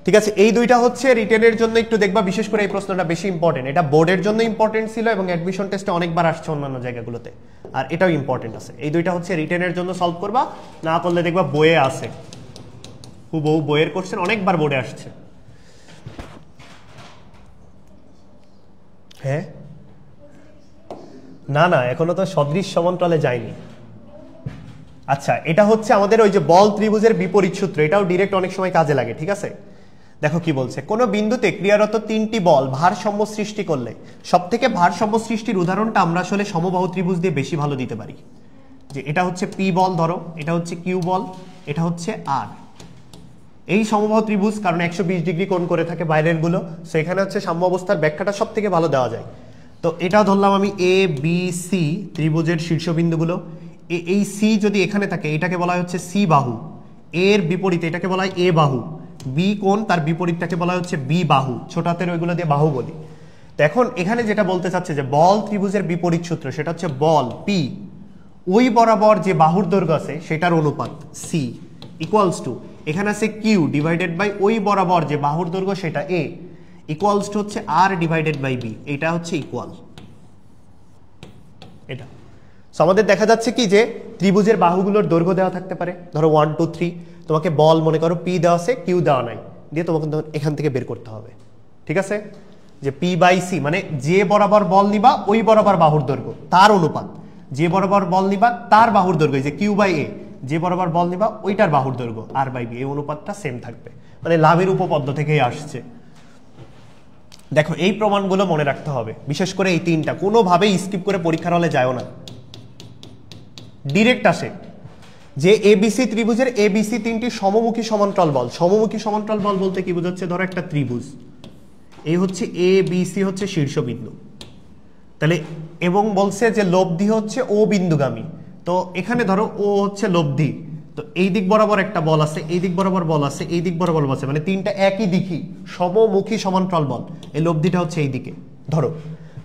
ঠিক আছে, এই দুইটা হচ্ছে রিটেনের জন্য একটু দেখবা, বিশেষ করে এই প্রশ্নটা বেশি ইম্পর্টেন্ট। এটা বোর্ডের জন্য ইম্পর্টেন্ট ছিল এবং অ্যাডমিশন টেস্টে অনেকবার আসছে অন্যান্য জায়গাগুলোতে, আর এটাও ইম্পর্টেন্ট আছে। এই দুইটা হচ্ছে রিটেনের জন্য সলভ করবা, না করলে দেখবা বইয়ে আছে, হুবহু বইয়ের কোশ্চেন অনেকবার বোর্ডে আসছে। হ্যাঁ, না না, এখনো তো সদৃশ সমান্তরালে যায়নি। আচ্ছা, এটা হচ্ছে আমাদের ওই যে বল ত্রিভুজের বিপরীত সূত্র, এটাও ডিরেক্ট অনেক সময় কাজে লাগে। ঠিক আছে, দেখো কি বলছে, কোন বিন্দুতে ক্রিয়ারত তিনটি বল ভারসাম্য সৃষ্টি করলে, সব থেকে ভারসাম্য সৃষ্টির উদাহরণটা আমরা আসলে সমবাহু ত্রিভুজ দিয়ে বেশি ভালো দিতে পারি। যে এটা হচ্ছে পি বল, ধরো এটা হচ্ছে কিউ বল, এটা হচ্ছে আর। এই সমবাহু ত্রিভুজ কারণ 120 ডিগ্রি কোণ করে থাকে বাইরের গুলো, সেখানে হচ্ছে সাম্য অবস্থার ব্যাখ্যাটা সব থেকে ভালো দেওয়া যায়। তো এটা ধরলাম আমি এ বি সি ত্রিভুজের শীর্ষবিন্দুগুলো। এই সি যদি এখানে থাকে এটাকে বলা হচ্ছে সি বাহু, এর বিপরীতে এটাকে বলা হয় এ বাহু, বি কোণ তার বিপরীতটাকে বলা হচ্ছে বি বাহু, ছোট হাতের ওইগুলো দিয়ে বাহু বলি। তো এখন এখানে যেটা বলতে চাচ্ছে যে বল ত্রিভুজের বিপরীত সূত্র, সেটা হচ্ছে বল পি ওই বরাবর যে বাহুর দৈর্ঘ্য আছে সেটার অনুপাত সি ইকুয়ালস টু, এখানে আছে কিউ ডিভাইডেড বাই ওই বরাবর যে বাহুর দৈর্ঘ্য সেটা এ ইকুয়ালস টু হচ্ছে আর ডিভাইডেড বাই বি, এটা হচ্ছে ইকুয়াল এটা। সো আমাদের দেখা যাচ্ছে কি যে ত্রিভুজের বাহুগুলোর দৈর্ঘ্য দেওয়া থাকতে পারে, ধরো 1 2 3, তোমাকে বল মনে করো পি দেওয়া আছে কিউ দেওয়া নাই, দিয়ে তোমাকে এখান থেকে বের করতে হবে। ঠিক আছে, যে পি বাই সি মানে যে বরাবর বল নিবা ওই বরাবর বাহুর দৈর্ঘ্য তার অনুপাত, যে বরাবর বল নিবা তার বাহুর দৈর্ঘ্য, যে কিউ বাই এ, যে বরাবর বল নিবা ওইটার বাহুর দৈর্ঘ্য আর বাই বি, এই অনুপাতটা সেম থাকবে, মানে লাভের উপপাদ্য থেকেই আসছে। দেখো এই প্রমাণগুলো মনে রাখতে হবে, বিশেষ করে এই তিনটা, কোনোভাবেই স্কিপ করে পরীক্ষার হলে যাও না, ডিরেক্ট আসে। যে এবিসি ত্রিভুজের এবিসি তিনটি সমমুখী সমান্তরাল বল, সমমুখী সমান্তরাল বল বলতে কি বোঝাচ্ছে, ধরো একটা ত্রিভুজ, এই হচ্ছে এ বি সি হচ্ছে শীর্ষবিন্দু, তাহলে এবং বলছে যে লব্ধি হচ্ছে ও বিন্দুগামী, তো এখানে ধরো ও হচ্ছে লব্ধি, তো এই দিক বরাবর একটা বল আছে, এই দিক বরাবর বল আছে, এই দিক বরাবর বল আছে, মানে তিনটা একই দিকই সমমুখী সমান্তরাল বল, এই লব্ধিটা হচ্ছে এই দিকে ধরো।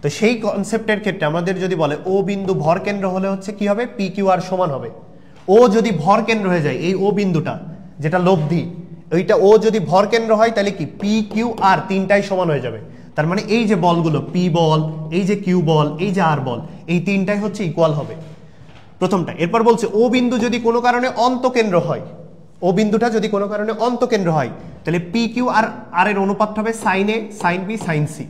তো সেই কনসেপ্টের ক্ষেত্রে আমাদের যদি বলে ও বিন্দু ভর কেন্দ্র হলে হচ্ছে কি হবে, পি কিউ আর সমান হবে। ও যদি ভর কেন্দ্র হয়ে যায়, এই ও বিন্দুটা যেটা লব্ধি, ওইটা ও যদি ভর কেন্দ্র হয় তাহলে কি পি কিউ আর তিনটাই সমান হয়ে যাবে। তার মানে এই যে বলগুলো পি বল, এই যে কিউ বল, এই যে আর বল, এই তিনটাই হচ্ছে ইকুয়াল হবে প্রথমটা। এরপর বলছে ও বিন্দু যদি কোনো কারণে অন্তকেন্দ্র হয়, ও বিন্দুটা যদি কোনো কারণে অন্তকেন্দ্র হয় তাহলে পি কিউ আর আর এর অনুপাত হবে সাইন এ সাইন বি সাইন সি।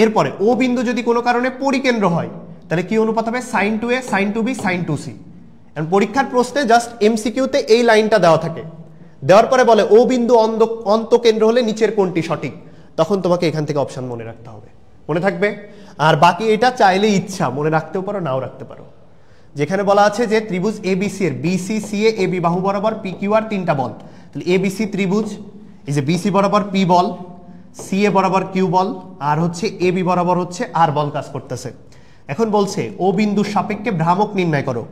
এরপরে ও বিন্দু যদি কোনো কারণে পরিকেন্দ্র হয় তাহলে কি অনুপাত হবে sine two a sine two b sine two c. পরীক্ষার প্রশ্নে জাস্ট এমসিকিউতে এই লাইনটা দেওয়া থাকে, দেওয়ার পরে বলে ও বিন্দু অন্তকেন্দ্র হলে নিচের কোনটি সঠিক, তখন তোমাকে এখান থেকে অপশন মনে রাখতে হবে, মনে থাকবে। আর বাকি এটা চাইলে ইচ্ছা মনে রাখতেও পারো নাও রাখতে পারো। যেখানে বলা আছে যে ত্রিভুজ এবিসি এর বিসি সি এ এবি বাহু বরাবর পি কিউ আর তিনটা বল, তাহলে এবিসি ত্রিভুজ, এই যে বিসি বরাবর পি বল, সি এ বরাবর কিউ বল আর হচ্ছে এ বি বরাবর হচ্ছে আর বল কাজ করতেছে। এখন বলছে ও বিন্দুর সাপেক্ষে ভ্রামক নির্ণয় করো।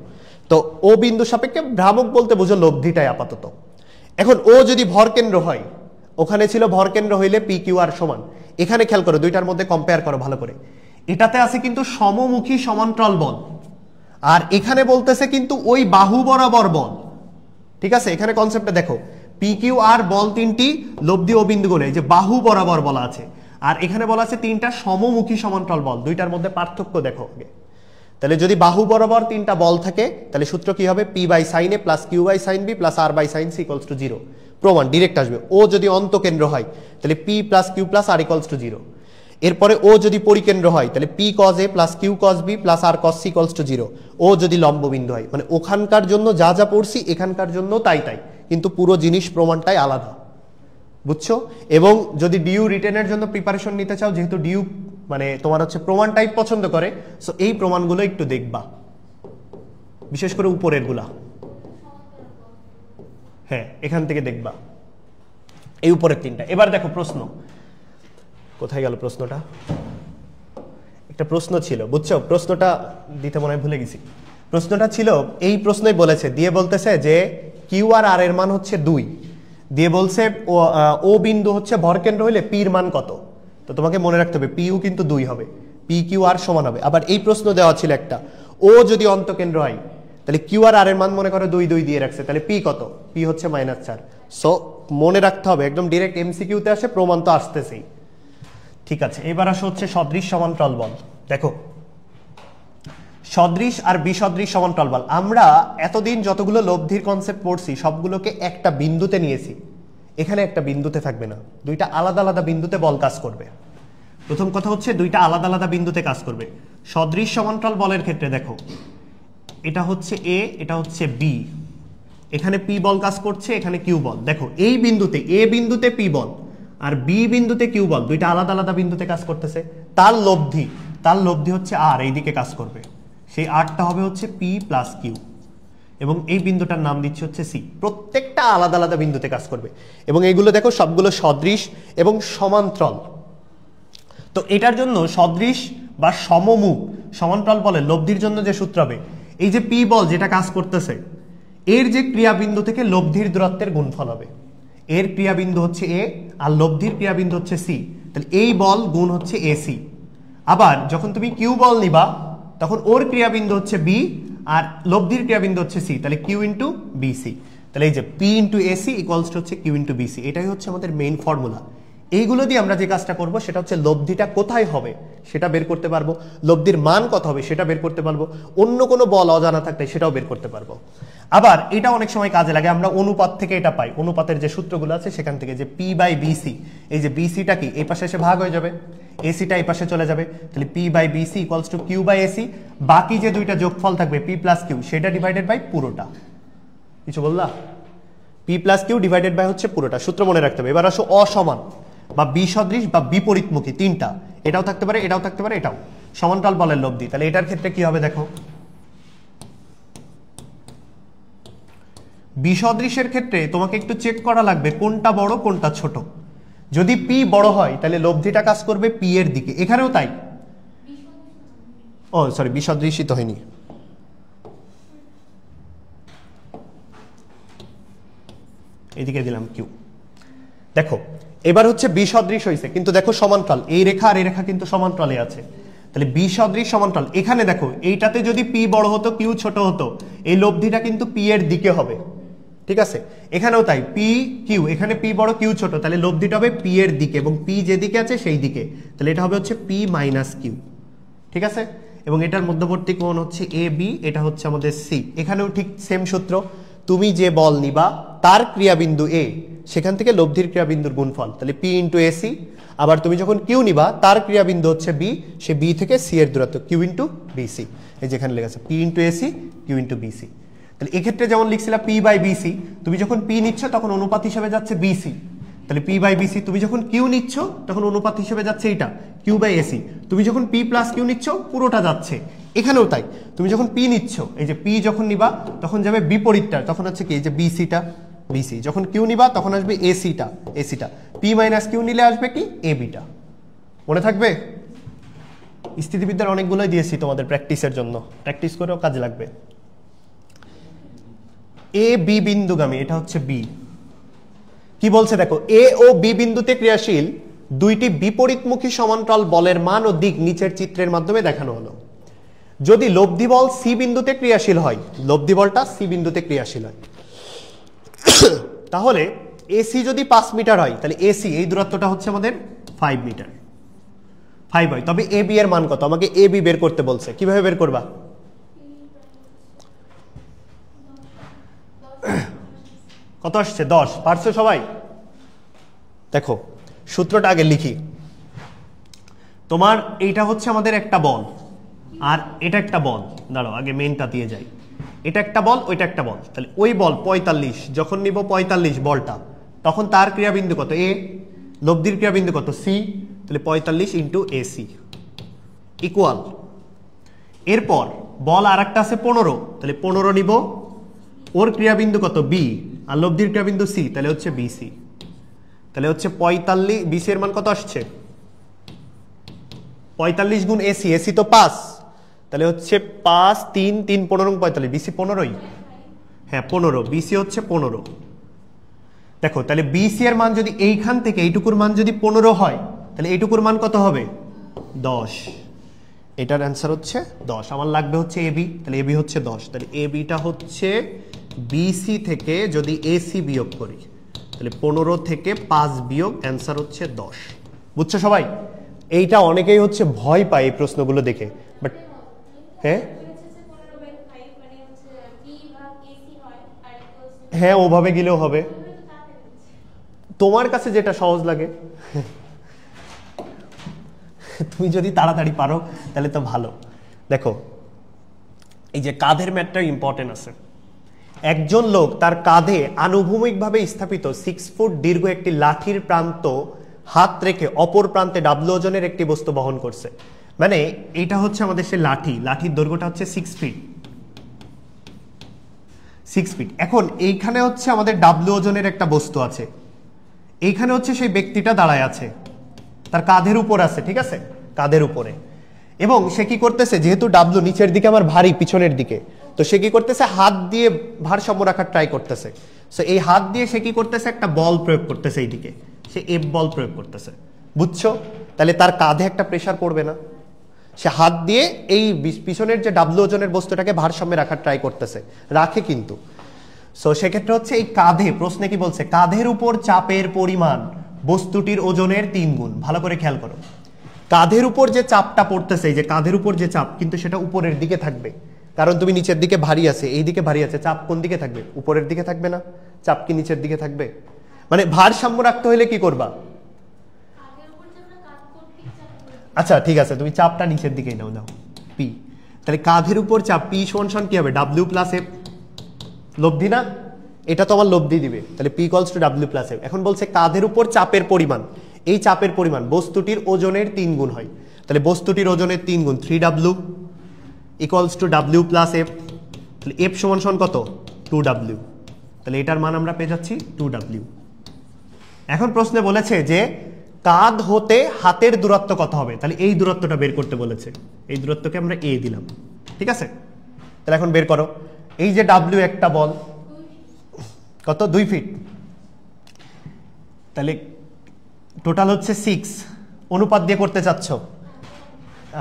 তো ও বিন্দুর সাপেক্ষে ভ্রামক বলতে বুঝো লব্ধিটাই আপাতত। এখন ও যদি ভরকেন্দ্র হয়, ওখানে ছিল ভরকেন্দ্র হইলে পি কিউ আর সমান। এখানে খেয়াল করো, দুইটার মধ্যে কম্পেয়ার করো ভালো করে। এটাতে আছে কিন্তু সমমুখী সমান্তরাল বল, আর এখানে বলতেছে কিন্তু ওই বাহু বরাবর বল। ঠিক আছে, এখানে কনসেপ্টটা দেখো, পি কিউ আর বল তিনটি লব্ধি ও বিন্দুগুলো এই যে বাহু বরাবর বলা আছে, আর এখানে বলা আছে তিনটা সমমুখী সমান্তরাল বল। দুইটার মধ্যে পার্থক্য দেখো আগে। তাহলে যদি বাহু বরাবর তিনটা বল থাকে তাহলে সূত্র কি হবে? P by sine A plus Q by sine B plus R by sine C equals to 0। প্রমাণ ডিরেক্ট আসবে। ও যদি অন্তকেন্দ্র হয় তাহলে P plus Q plus R equals to 0। এরপরে ও যদি পরিকেন্দ্র হয় তাহলে P cos A plus Q cos B plus R cos C equals to 0। ও যদি লম্ব বিন্দু হয়, মানে ওখানকার জন্য যা যা পড়ছি এখানকার জন্য তাই তাই, কিন্তু পুরো জিনিস প্রমাণটাই আলাদা, বুঝছো? এবং যদি ডিউ রিটেনের জন্য প্রিপারেশন নিতে চাও, যেহেতু ডিউ মানে তোমার হচ্ছে প্রমাণ টাইপ পছন্দ করে, সো এই প্রমাণগুলো একটু দেখবা, বিশেষ করে উপরের গুলা। হ্যাঁ, এখান থেকে দেখবা এই উপরের তিনটা। এবার দেখো প্রশ্ন, কোথায় গেল প্রশ্নটা? একটা প্রশ্ন ছিল, বুঝছো? প্রশ্নটা দিতে মনে হয় ভুলে গেছি। প্রশ্নটা ছিল, এই প্রশ্নই বলেছে, দিয়ে বলতেছে যে কিউ আর আর এর মান হচ্ছে 2, দিয়ে বলছে ও বিন্দু হচ্ছে ভরকেন্দ্র হইলে পির মান কত। তো তোমাকে মনে রাখতে হবে পি ইউ কিন্তু 2 হবে, পি কিউ আর সমান হবে। আবার এই প্রশ্ন দেওয়া ছিল একটা, ও যদি অন্তকেন্দ্র হয় তাহলে কিউ আর আর এর মান মনে করো 2 2 দিয়ে রাখছে, তাহলে পি কত? পি হচ্ছে -4। সো মনে রাখতে হবে, একদম ডিরেক্ট এমসিকিউতে আসে, প্রমাণ তো আসতেছেই। ঠিক আছে, এবার আসো হচ্ছে সদৃশ সমান্তরাল বল। দেখো সদৃশ আর বিসদৃশ সমান্তরাল বল, আমরা এতদিন যতগুলো লব্ধির কনসেপ্ট পড়ছি সবগুলোকে একটা বিন্দুতে নিয়েছি। এখানে একটা বিন্দুতে থাকবে না, দুইটা আলাদা আলাদা বিন্দুতে বল কাজ করবে। প্রথম কথা হচ্ছে দুইটা আলাদা আলাদা বিন্দুতে কাজ করবে। সদৃশ সমান্তরাল বলের ক্ষেত্রে দেখো, এটা হচ্ছে এ, এটা হচ্ছে বি, এখানে পি বল কাজ করছে, এখানে কিউ বল। দেখো এই বিন্দুতে, এ বিন্দুতে পি বল আর বি বিন্দুতে কিউ বল, দুইটা আলাদা আলাদা বিন্দুতে কাজ করতেছে। তার লব্ধি হচ্ছে আর, এইদিকে কাজ করবে। সেই আরটা হবে হচ্ছে পি প্লাস কিউ, এবং এই বিন্দুটার নাম দিচ্ছে হচ্ছে সি। প্রত্যেকটা আলাদা আলাদা বিন্দুতে কাজ করবে, এবং এইগুলো দেখো সবগুলো সদৃশ এবং সমান্তরাল। তো এটার জন্য সদৃশ বা সমমুখ সমান্তরাল বলে লব্ধির জন্য যে সূত্র হবে, এই যে পি বল যেটা কাজ করতেছে, এর যে ক্রিয়াবিন্দু থেকে লব্ধির দূরত্বের গুণফল হবে। এর ক্রিয়াবিন্দু হচ্ছে এ আর লব্ধির ক্রিয়াবিন্দু হচ্ছে সি, তাহলে এই বল গুণ হচ্ছে এসি। আবার যখন তুমি কিউ বল নিবা তখন ওর ক্রিয়াবিন্দু হচ্ছে বি আর লব্ধির ক্রিয়াবিন্দু হচ্ছে সি, তাহলে কিউ ইন্টু বিসি। তাহলে এই যে P into AC equals to হচ্ছে কিউ ইন্টু বিসি। এটাই হচ্ছে আমাদের মেইন ফর্মুলা। এইগুলো দিয়ে আমরা যে কাজটা করব সেটা হচ্ছে লব্ধিটা কোথায় হবে সেটা বের করতে পারবো, লব্ধির মান কত হবে সেটা বের করতে পারবো, অন্য কোনো বল অজানা থাকলে সেটাও বের করতে পারবো। আবার এটা অনেক সময় কাজে লাগে, আমরা অনুপাত থেকে এটা পাই, অনুপাতের যে সূত্রগুলো আছে সেখান থেকে, যে পি বাই বিসি, এই যে বিসিটা কি এই পাশে এসে ভাগ হয়ে যাবে, এসিটা এই পাশে চলে যাবে, তাহলে P by BC equals to Q by AC. বাকি যে দুইটা যোগফল থাকবে পি প্লাস কিউ, সেটা ডিভাইডেড বাই পুরোটা। কিছু বললা? P plus Q divided by হচ্ছে পুরোটা। সূত্র মনে রাখতে হবে। এবার আসো অসমান বা বিসদৃশ বা বিপরীতমুখী, তিনটা, এটাও থাকতে পারে, এটাও থাকতে পারে, এটাও সমান্তরাল বলের লব্ধি। তাহলে এটার ক্ষেত্রে কি হবে দেখো, বিসদৃশের ক্ষেত্রে তোমাকে একটু চেক করা লাগবে কোনটা বড় কোনটা ছোট। যদি পি বড় হয় তাহলে লব্ধিটা কাজ করবে পি এর দিকে, এখানেও তাই। ও সরি, বিসদৃশই তো হয়নি, এদিকে দিলাম কিউ। দেখো এবার হচ্ছে বিসদৃশ হয়েছে, কিন্তু দেখো সমান্তরাল, এই রেখা আর এই রেখা কিন্তু সমান্তরালে আছে। তাহলে বিসদৃশ সমান্তরাল, এখানে দেখো এইটাতে যদি পি বড় হতো কিউ ছোট হতো, এই লব্ধিটা কিন্তু পি এর দিকে হবে। ঠিক আছে, এখানেও তাই, পি কিউ, এখানে পি বড় কিউ ছোট, তাহলে লব্ধিটা হবে পি এর দিকে, এবং পি যেদিকে আছে সেই দিকে, তাহলে এটা হবে হচ্ছে পি মাইনাস কিউ। ঠিক আছে, এবং এটার মধ্যবর্তী কোণ হচ্ছে এ বি, এটা হচ্ছে আমাদের সি। এখানেও ঠিক সেম সূত্র, তুমি যে বল নিবা তার ক্রিয়াবিন্দু এ, সেখান থেকে লব্ধির ক্রিয়াবিন্দুর গুণফল, তাহলে পি ইন্টু এসি। আবার তুমি যখন কিউ নিবা তার ক্রিয়াবিন্দু হচ্ছে বি, সে বি থেকে সি এর দূরত্ব কিউ ইন্টু বিসি। এই যেখানে লেখা আছে P into AC Q into BC. তাহলে এক্ষেত্রে যেমন লিখছিলাম পি বাই বিসি, তুমি যখন পি নিচ্ছ তখন অনুপাত হিসেবে যাচ্ছে বিসি, তাহলে পি বাই বিসি। তুমি যখন কিউ নিচ্ছ তখন অনুপাত হিসেবে যাচ্ছে এটা কিউ বাই এসি। তুমি যখন পি প্লাস কিউ নিচ্ছ পুরোটা যাচ্ছে, এখানেও তাই। তুমি যখন পি নিচ্ছ, এই যে পি যখন নিবা তখন যাবে বিপরীতটা, তখন হচ্ছে কি এই যে বিসিটা বিসি, যখন কিউ নিবা তখন আসবে এসিটা এসিটা। পি মাইনাস কিউ নিলে আসবে কি এ বিটা, মনে থাকবে? স্থিতিবিদ্যার অনেকগুলোই দিয়েছি তোমাদের প্র্যাকটিসের জন্য, প্র্যাকটিস করেও কাজে লাগবে। এ বি বিন্দুগামী, এটা হচ্ছে বি। কি বলছে দেখো, এ ও বি বিন্দুতে ক্রিয়াশীল দুইটি বিপরীতমুখী সমান্তরাল বলের মান ও দিক নিচের চিত্রের মাধ্যমে দেখানো হলো। যদি লব্ধি বল সি বিন্দুতে ক্রিয়াশীল হয়, লব্ধি বলটা সি বিন্দুতে ক্রিয়াশীল হয়, তাহলে এসি যদি 5 মিটার হয়, তাহলে এসি এই দূরত্বটা হচ্ছে আমাদের 5 মিটার, 5 হয়। তবে এ বি এর মান কত? আমাকে এ বি বের করতে বলছে। কিভাবে বের করবা? কত আসছে? 10। পারছো সবাই? দেখো সূত্রটা আগে লিখি। তোমার এইটা হচ্ছে আমাদের একটা বল, আর এটা একটা বল। দাঁড়াও আগে মেইনটা দিয়ে যাই। এটা একটা বল, ওইটা একটা বল। তাহলে ওই বল 45, যখন নিব 45 বলটা, তখন তার ক্রিয়াবিন্দু কত? এ। লব্ধির ক্রিয়াবিন্দু কত? সি। তাহলে 45 ইন্টু এসি ইকুয়াল। এরপর বল আর একটা আছে 15, তাহলে 15 নিব, ওর ক্রিয়াবিন্দু কত? বি, আর লব্ধির ক্রিয়াবিন্দু সি, তাহলে হচ্ছে বিসি। তাহলে হচ্ছে 45, বিসি এর মান কত আসছে? 45 গুণ এসি, এসি তো 5, তাহলে হচ্ছে 5 3 3 15 45, বিসি 15ই। হ্যাঁ 15, বিসি হচ্ছে 15। দেখো তাহলে বিসি এর মান যদি এইখান থেকে এইটুকুর মান যদি 15 হয়, তাহলে এইটুকুর মান কত হবে? 10। এটার অ্যান্সার হচ্ছে 10। আমার লাগবে হচ্ছে এবি, তাহলে এবি হচ্ছে 10। তাহলে এবিটা হচ্ছে বিসি থেকে যদি এসি বিয়োগ করি, তাহলে 15 থেকে 5 বিয়োগ, অ্যান্সার হচ্ছে 10। বুঝছো সবাই? এইটা অনেকেই হচ্ছে ভয় পায় এই প্রশ্নগুলো দেখে, বাট হ্যাঁ হ্যাঁ ওভাবে গেলেও হবে, তোমার কাছে যেটা সহজ লাগে। তুমি যদি তাড়াতাড়ি পারো তাহলে তো ভালো। দেখো এই যে কাঁধের ম্যাথটা ইম্পর্টেন্ট আছে। একজন লোক তার কাঁধে আনুভূমিকভাবে স্থাপিত 6 ফুট দীর্ঘ একটি লাঠির প্রান্ত হাত রেখে অপর প্রান্তে ডাব্লু ওজনের একটি বস্তু বহন করছে। মানে এটা হচ্ছে আমাদের সে লাঠি, লাঠির দৈর্ঘ্যটা হচ্ছে 6 ফিট, 6 ফিট। এখন এইখানে হচ্ছে আমাদের ডাব্লু ওজনের একটা বস্তু আছে, এইখানে হচ্ছে সেই ব্যক্তিটা দাঁড়ায় আছে, তার কাঁধের উপর আছে, ঠিক আছে, কাঁধের উপরে। এবং সে কি করতেছে, যেহেতু ডাব্লু নিচের দিকে আমার ভারী, পিছনের দিকে, তো সে কি করতেছে, হাত দিয়ে ভারসাম্য রাখার ট্রাই করতেছে। সো এই হাত দিয়ে সে কি করতেছে, একটা বল প্রয়োগ করতেছে এইদিকে, সে এফ বল প্রয়োগ করতেছে। বুঝছো? তাহলে তার কাঁধে একটা প্রেসার পড়বে না? সে হাত দিয়ে এই পিছনের যে ডাব্লু ওজনের বস্তুটাকে ভারসাম্যে রাখার ট্রাই করতেছে, রাখে কিন্তু। সো সেক্ষেত্রে হচ্ছে এই কাঁধে, প্রশ্নে কি বলছে, কাঁধের উপর চাপের পরিমাণ বস্তুটির ওজনের 3 গুণ। ভালো করে খেয়াল করো, কাঁধের উপর যে চাপটা পড়তেছে, এই যে কাঁধের উপর যে চাপ, কিন্তু সেটা উপরের দিকে থাকবে, কারণ তুমি নিচের দিকে ভারী আছে, এই দিকে ভারী আছে, চাপ কোন দিকে থাকবে? উপরের দিকে থাকবে না? চাপ কি নিচের দিকে থাকবে? মানে ভারসাম্য রাখতে হলে কি করবা? আচ্ছা ঠিক আছে, তুমি চাপটা নিচের দিকেই নাও, দাও পি। তাহলে কাঁধের উপর চাপ পি সমান কি হবে? W plus F. লব্ধি না? এটা তো আমার লব্ধি দিবে, তাহলে P equals to W plus F. এখন বলছে কাঁধের উপর চাপের পরিমাণ, এই চাপের পরিমাণ বস্তুটির ওজনের 3 গুণ হয়। তাহলে বস্তুটির ওজনের 3 গুণ, 3W equals to W plus F. তাহলে এফ সমান কত? 2W। তাহলে এটার মান আমরা পেয়ে যাচ্ছি 2W। এখন প্রশ্নে বলেছে যে কাঁধ হতে হাতের দূরত্ব কত হবে, তাহলে এই দূরত্বটা বের করতে বলেছে। এই দূরত্বকে আমরা এ দিলাম, ঠিক আছে? তাহলে এখন বের করো, এই যে ডাব্লিউ একটা বল, কত? 2 ফিট, তাহলে টোটাল হচ্ছে 6। অনুপাত দিয়ে করতে চাচ্ছ?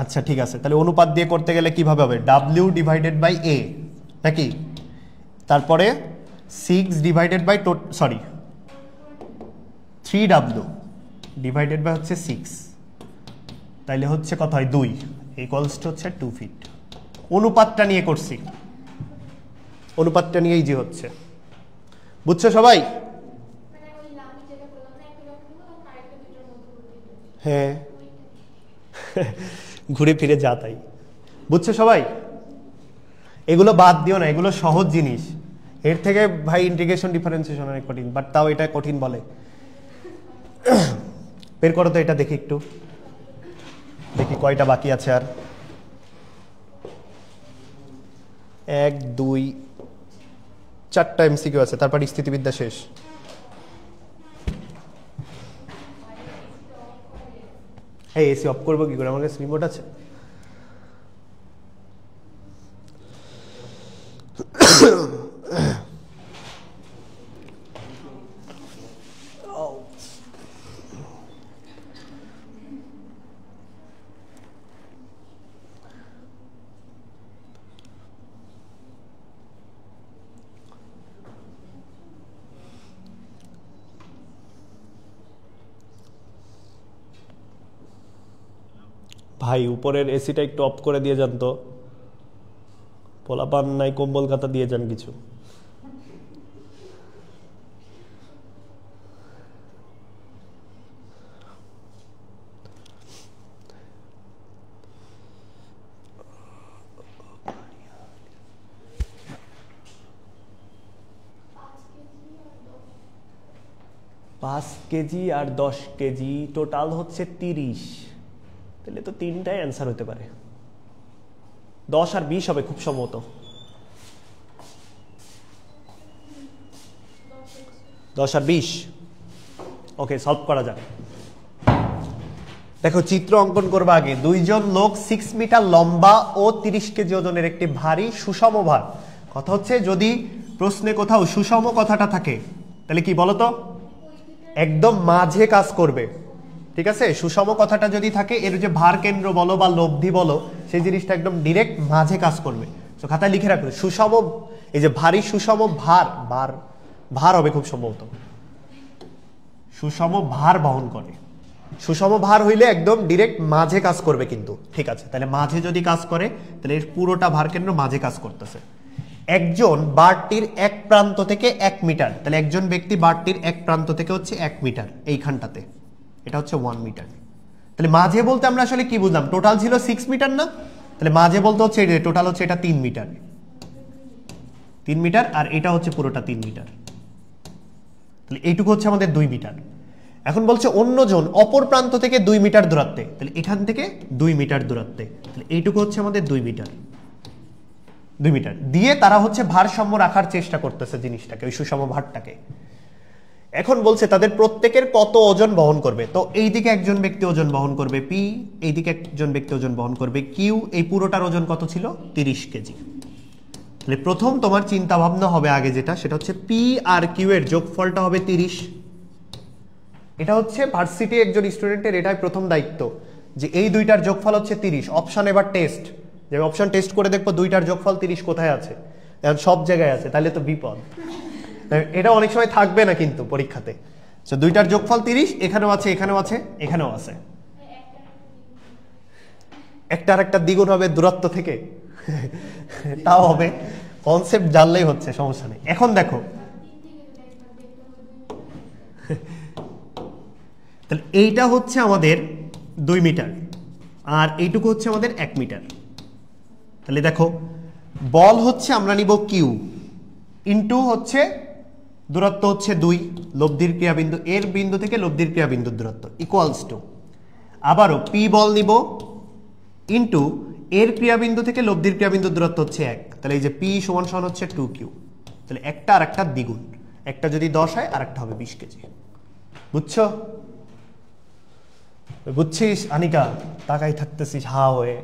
আচ্ছা ঠিক আছে, তাহলে অনুপাত দিয়ে করতে গেলে কিভাবে হবে? ডাব্লিউ ডিভাইডেড বাই এ, নাকি? তারপরে 6 divided by 3W divided by হচ্ছে 6, তাইলে হচ্ছে কত হয়? 2 ইকুয়ালস টু হচ্ছে 2 ফিট। অনুপাতটা নিয়ে করছি, অনুপাতটা নিয়েই যে হচ্ছে। বুঝছো সবাই? হ্যাঁ ঘুরে ফিরে যা তাই। বুঝছো সবাই? এগুলো বাদ দিও না, এগুলো সহজ জিনিস। এর থেকে ভাই ইন্টিগ্রেশন ডিফারেন্সিয়েশন অনেক কঠিন, বাট তাও এটা কঠিন বলে। বের করো তো এটা, দেখি একটু, দেখি কয়টা বাকি আছে আর। 1 2 4টা এমসিকিউ আছে, তারপর স্থিতিবিদ্যা শেষ। হ্যাঁ, এসি অফ করবো কি করে? আমার কাছে রিমোট আছে। ভাই উপরের এসিটা একটু অফ করে দিয়ে যান তো, পোলাপান নাই কম্বল কাতা দিয়ে যান কিছু। পাঁচ কেজি আর 10 কেজি টোটাল হচ্ছে 30। তাহলে তো তিনটাই অ্যান্সার হতে পারে। 10 আর 20 হবে খুব সম্ভবত। 10 আর 20, ওকে, সলভ করা যাবে। দেখো চিত্র অঙ্কন করবা আগে। দুইজন লোক 6 মিটার লম্বা ও 30 কেজি ওজনের একটি ভারী সুষম ভার। কথা হচ্ছে যদি প্রশ্নে কোথাও সুষম কথাটা থাকে তাহলে কি বলতো, একদম মাঝে কাজ করবে। ঠিক আছে, সুষম কথাটা যদি থাকে, এর যে ভার কেন্দ্র বলো বা লব্ধি বলো, সেই জিনিসটা একদম ডিরেক্ট মাঝে কাজ করবে। তো খাতায় লিখে রাখবে সুষম, এই যে ভারী সুষম ভার, ভার ভার হবে খুব সম্ভবত, সুষম ভার বহন করে। সুষম ভার হইলে একদম ডিরেক্ট মাঝে কাজ করবে কিন্তু। ঠিক আছে, তাহলে মাঝে যদি কাজ করে তাহলে এর পুরোটা ভার কেন্দ্র মাঝে কাজ করতেছে। একজন বারটির এক প্রান্ত থেকে 1 মিটার, তাহলে একজন ব্যক্তি বারটির এক প্রান্ত থেকে হচ্ছে 1 মিটার, এইখানটাতে এটা হচ্ছে 1 মিটার। তাহলে মাঝে বলতে আমরা আসলে কি বুঝলাম, টোটাল ছিল 6 মিটার না, তাহলে মাঝে বলতে হচ্ছে টোটাল হচ্ছে এটা 3 মিটার, 3 মিটার, আর এটা হচ্ছে পুরোটা 3 মিটার। তাহলে এইটুকু হচ্ছে আমাদের 2 মিটার। এখন বলছে অন্যজন অপর প্রান্ত থেকে 2 মিটার দূরত্বে, তাহলে এখান থেকে 2 মিটার দূরত্বে, তাহলে এইটুকু হচ্ছে আমাদের 2 মিটার। 2 মিটার দিয়ে তারা হচ্ছে ভারসাম্য রাখার চেষ্টা করতেছে জিনিসটাকে, ওই সুষম ভারটাকে। এখন বলছে তাদের প্রত্যেকের কত ওজন বহন করবে। তো এইদিকে একজন ব্যক্তি ওজন বহন করবে পি, এইদিকে একজন ব্যক্তি ওজন বহন করবে কিউ। এই পুরোটার ওজন কত ছিল? 30 কেজি। তাহলে প্রথম তোমার চিন্তা ভাবনা হবে আগে যেটা, সেটা হচ্ছে পি আর কিউ এর যোগফলটা হবে 30। এটা হচ্ছে ভার্সিটি একজন স্টুডেন্টের এটাই প্রথম দায়িত্ব যে এই দুইটার যোগফল হচ্ছে 30। অপশন এবার টেস্ট, যে অপশন টেস্ট করে দেখবো দুইটার যোগফল 30 কোথায় আছে, এখন সব জায়গায় আছে, তাহলে তো বিপদ। এটা অনেক সময় থাকবে না কিন্তু পরীক্ষাতে। তো দুইটার যোগফল 30, এখানেও আছে, এখানেও আছে, এখানেও আছে। একটা আর একটা দ্বিগুণ হবে দূরত্ব থেকে, তাও হবে, কনসেপ্ট জানলেই হচ্ছে, সমস্যা নেই। এখন দেখো তাহলে এইটা হচ্ছে আমাদের 2 মিটার আর এইটুকু হচ্ছে আমাদের 1 মিটার। তাহলে দেখো বল হচ্ছে আমরা নিব কিউ ইন্টু হচ্ছে দূরত্ব হচ্ছে 2, লব্ধির ক্রিয়াবিন্দু এর বিন্দু থেকে লব্ধির ক্রিয়াবিন্দুর দূরত্ব ইকুয়ালস টু, আবারও পি বল নিব ইন্টু এর ক্রিয়াবিন্দু থেকে লব্ধির ক্রিয়াবিন্দুর দূরত্ব হচ্ছে 1। তাহলে এই যে পি সমান সমান হচ্ছে 2q। তাহলে একটা আর একটা দ্বিগুণ, একটা যদি 10 হয় আর একটা হবে 20 কেজি। বুঝছো? বুঝছিস আনিকা? তাকাই থাকতেছিস হা হয়ে।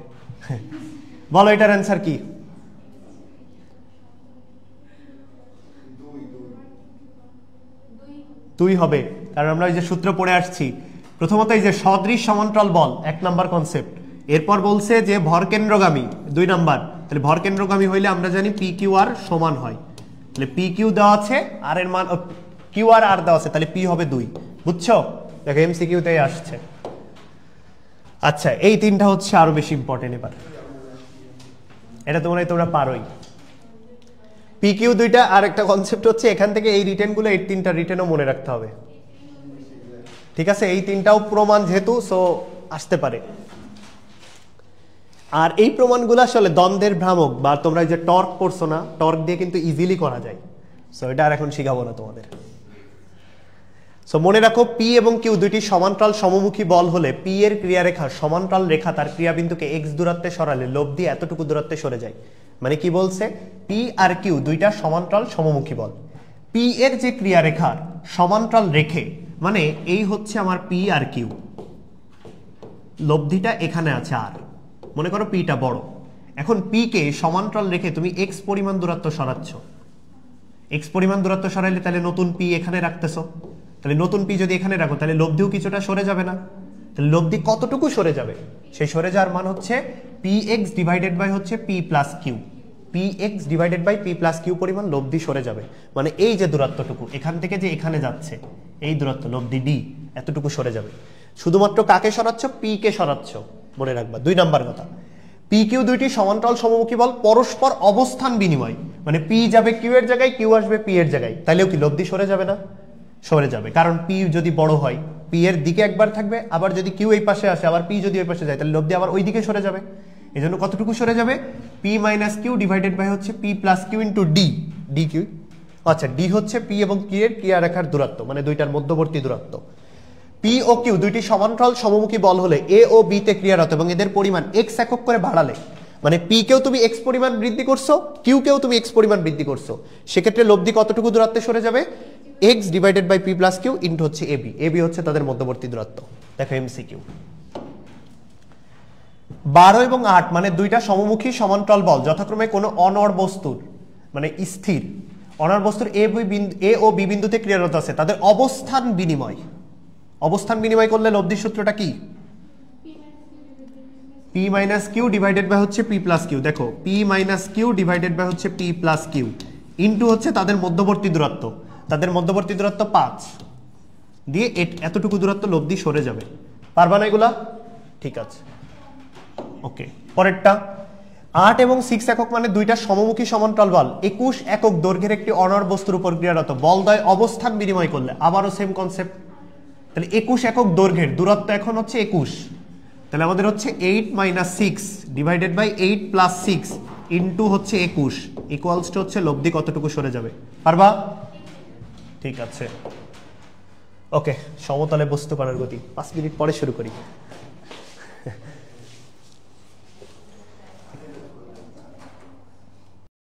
বলো এটার অ্যান্সার কি? দুই হবে, কারণ আমরা ওই যে সূত্র পড়ে আসছি। প্রথমত এই যে সদৃশ সমান্তরাল বল 1 নাম্বার কনসেপ্ট, এরপর বলছে যে ভরকেন্দ্রগামী 2 নাম্বার। তাহলে ভরকেন্দ্রগামী হইলে আমরা জানি পি কিউ আর সমান হয়, তাহলে পি কিউ দেওয়া আছে, আর এর মান কিউ আর দেওয়া আছে, তাহলে পি হবে 2। বুঝছো? দেখো এমসিকিউতেই আসছে। আচ্ছা, এই তিনটা হচ্ছে আরো বেশি ইম্পর্টেন্ট। এবার এটা তোমরা পারোই। পি কিউ দুইটা, আর একটা কনসেপ্ট হচ্ছে এখান থেকে এই রিটেনগুলো, এই তিনটা রিটেনও মনে রাখতে হবে। ঠিক আছে, এই তিনটাও প্রমাণ যেহেতু, সো আসতে পারে। আর এই প্রমাণগুলো আসলে দ্বন্দ্বের ভ্রামক, বা তোমরা যে টর্ক পড়ছো না, টর্ক দিয়ে কিন্তু ইজিলি করা যায়। সো এটা আর এখন শিখাবো না তোমাদের। সো মনে রাখো পি এবং কিউ দুইটি সমান্তরাল সমমুখী বল হলে পি এর ক্রিয়ারেখা সমান্তরাল রেখা তার ক্রিয়াবিন্দুকে এক্স দূরত্বে সরালে লব্ধি এতটুকু দূরত্বে সরে যায়। মানে কি বলছে, পি আর কিউ দুইটা সমান্তরাল সমমুখী বল, পি এর যে ক্রিয়ারেখার সমান্তরাল রেখে, মানে এই হচ্ছে আমার পি আর কিউ, লব্ধিটা এখানে আছে আর মনে করো পিটা বড়, এখন পি কে সমান্তরাল রেখে তুমি এক্স পরিমাণ দূরত্ব সরাচ্ছ, এক্স পরিমাণ দূরত্ব সরাইলে তাহলে নতুন পি এখানে রাখতেছো, তাহলে নতুন পি যদি এখানে রাখো তাহলে লব্ধিও কিছুটা সরে যাবে না? তাহলে লব্ধি কতটুকু সরে যাবে? সেই সরে যাওয়ার মান হচ্ছে পি এক্স ডিভাইডেড বাই হচ্ছে P plus Q, P X divided by P plus Q পরিমাণ লব্ধি সরে যাবে। মানে এই যে দূরত্বটুকু এখান থেকে যে এখানে যাচ্ছে এই দূরত্ব লব্ধি ডি এতটুকু সরে যাবে। শুধুমাত্র কাকে সরাচ্ছ? পি কে সরাচ্ছ, মনে রাখবা। 2 নাম্বার কথা, পি কিউ দুইটি সমান্তরাল সমমুখী বল পরস্পর অবস্থান বিনিময়, মানে পি যাবে কিউ এর জায়গায়, কিউ আসবে পি এর জায়গায়, তাহলেও কি লব্ধি সরে যাবে না? সরে যাবে, কারণ পি যদি বড় হয় পি এর দিকে একবার থাকবে, আবার যদি কিউ এই পাশে আসে আবার পি যদি ওই পাশে যায় তাহলে লব্ধি আবার ওই দিকে সরে যাবে। এই জন্য কতটুকু সরে যাবে? P minus Q divided by হচ্ছে P plus Q into d, d q. আচ্ছা, ডি হচ্ছে পি এবং কিউ এর ক্রিয়া রেখার দূরত্ব, মানে দুইটার মধ্যবর্তী দূরত্ব। পি ও কিউ দুইটি সমান্তরাল সমমুখী বল হলে এ ও বি তে ক্রিয়ারত এবং এদের পরিমাণ এক্স একক করে বাড়ালে, মানে পি কেও তুমি এক্স পরিমাণ বৃদ্ধি করছো, কিউ কেও তুমি এক্স পরিমাণ বৃদ্ধি করছো, সেক্ষেত্রে লব্ধি কতটুকু দূরত্বে সরে যাবে? X divided by P plus Q into হচ্ছে এবি, এবি হচ্ছে তাদের মধ্যবর্তী দূরত্ব। দেখো এমসিকিউ। 12 এবং 8 মানে দুইটা সমমুখী সমান্তরাল বল যথাক্রমে কোনো অনড় বস্তুর, মানে স্থির অনড় বস্তুর এ ও বি বিন্দুতে ক্রিয়ারত আছে, তাদের অবস্থান বিনিময়, অবস্থান বিনিময় করলে লব্ধির সূত্রটা কি? P minus Q divided by হচ্ছে পি প্লাস কিউ। দেখো P minus Q divided by হচ্ছে পি প্লাস কিউ ইন্টু হচ্ছে তাদের মধ্যবর্তী দূরত্ব, তাদের মধ্যবর্তী দূরত্ব 5 দিয়ে এতটুকু দূরত্ব লব্ধি সরে যাবে। পারবা না এগুলা? ঠিক আছে, ওকে। পরেরটা 8 এবং 6 একক মানে দুইটা সমমুখী সমান্তরাল বল 21 একক দৈর্ঘ্যের একটি অনড় বস্তুর উপর ক্রিয়ারত, বলদ্বয় অবস্থান বিনিময় করলে, আবারও সেম কনসেপ্ট। তাহলে 21 একক দৈর্ঘ্যের দূরত্ব এখন হচ্ছে 21, তাহলে আমাদের হচ্ছে 8 minus 6 divided by 8 plus 6 into হচ্ছে 21 ইকুয়ালস টু হচ্ছে লব্ধি কতটুকু সরে যাবে? পারবা? ঠিক আছে, ওকে। সমতলে বস্তু কণার গতি 5 মিনিট পরে শুরু করি।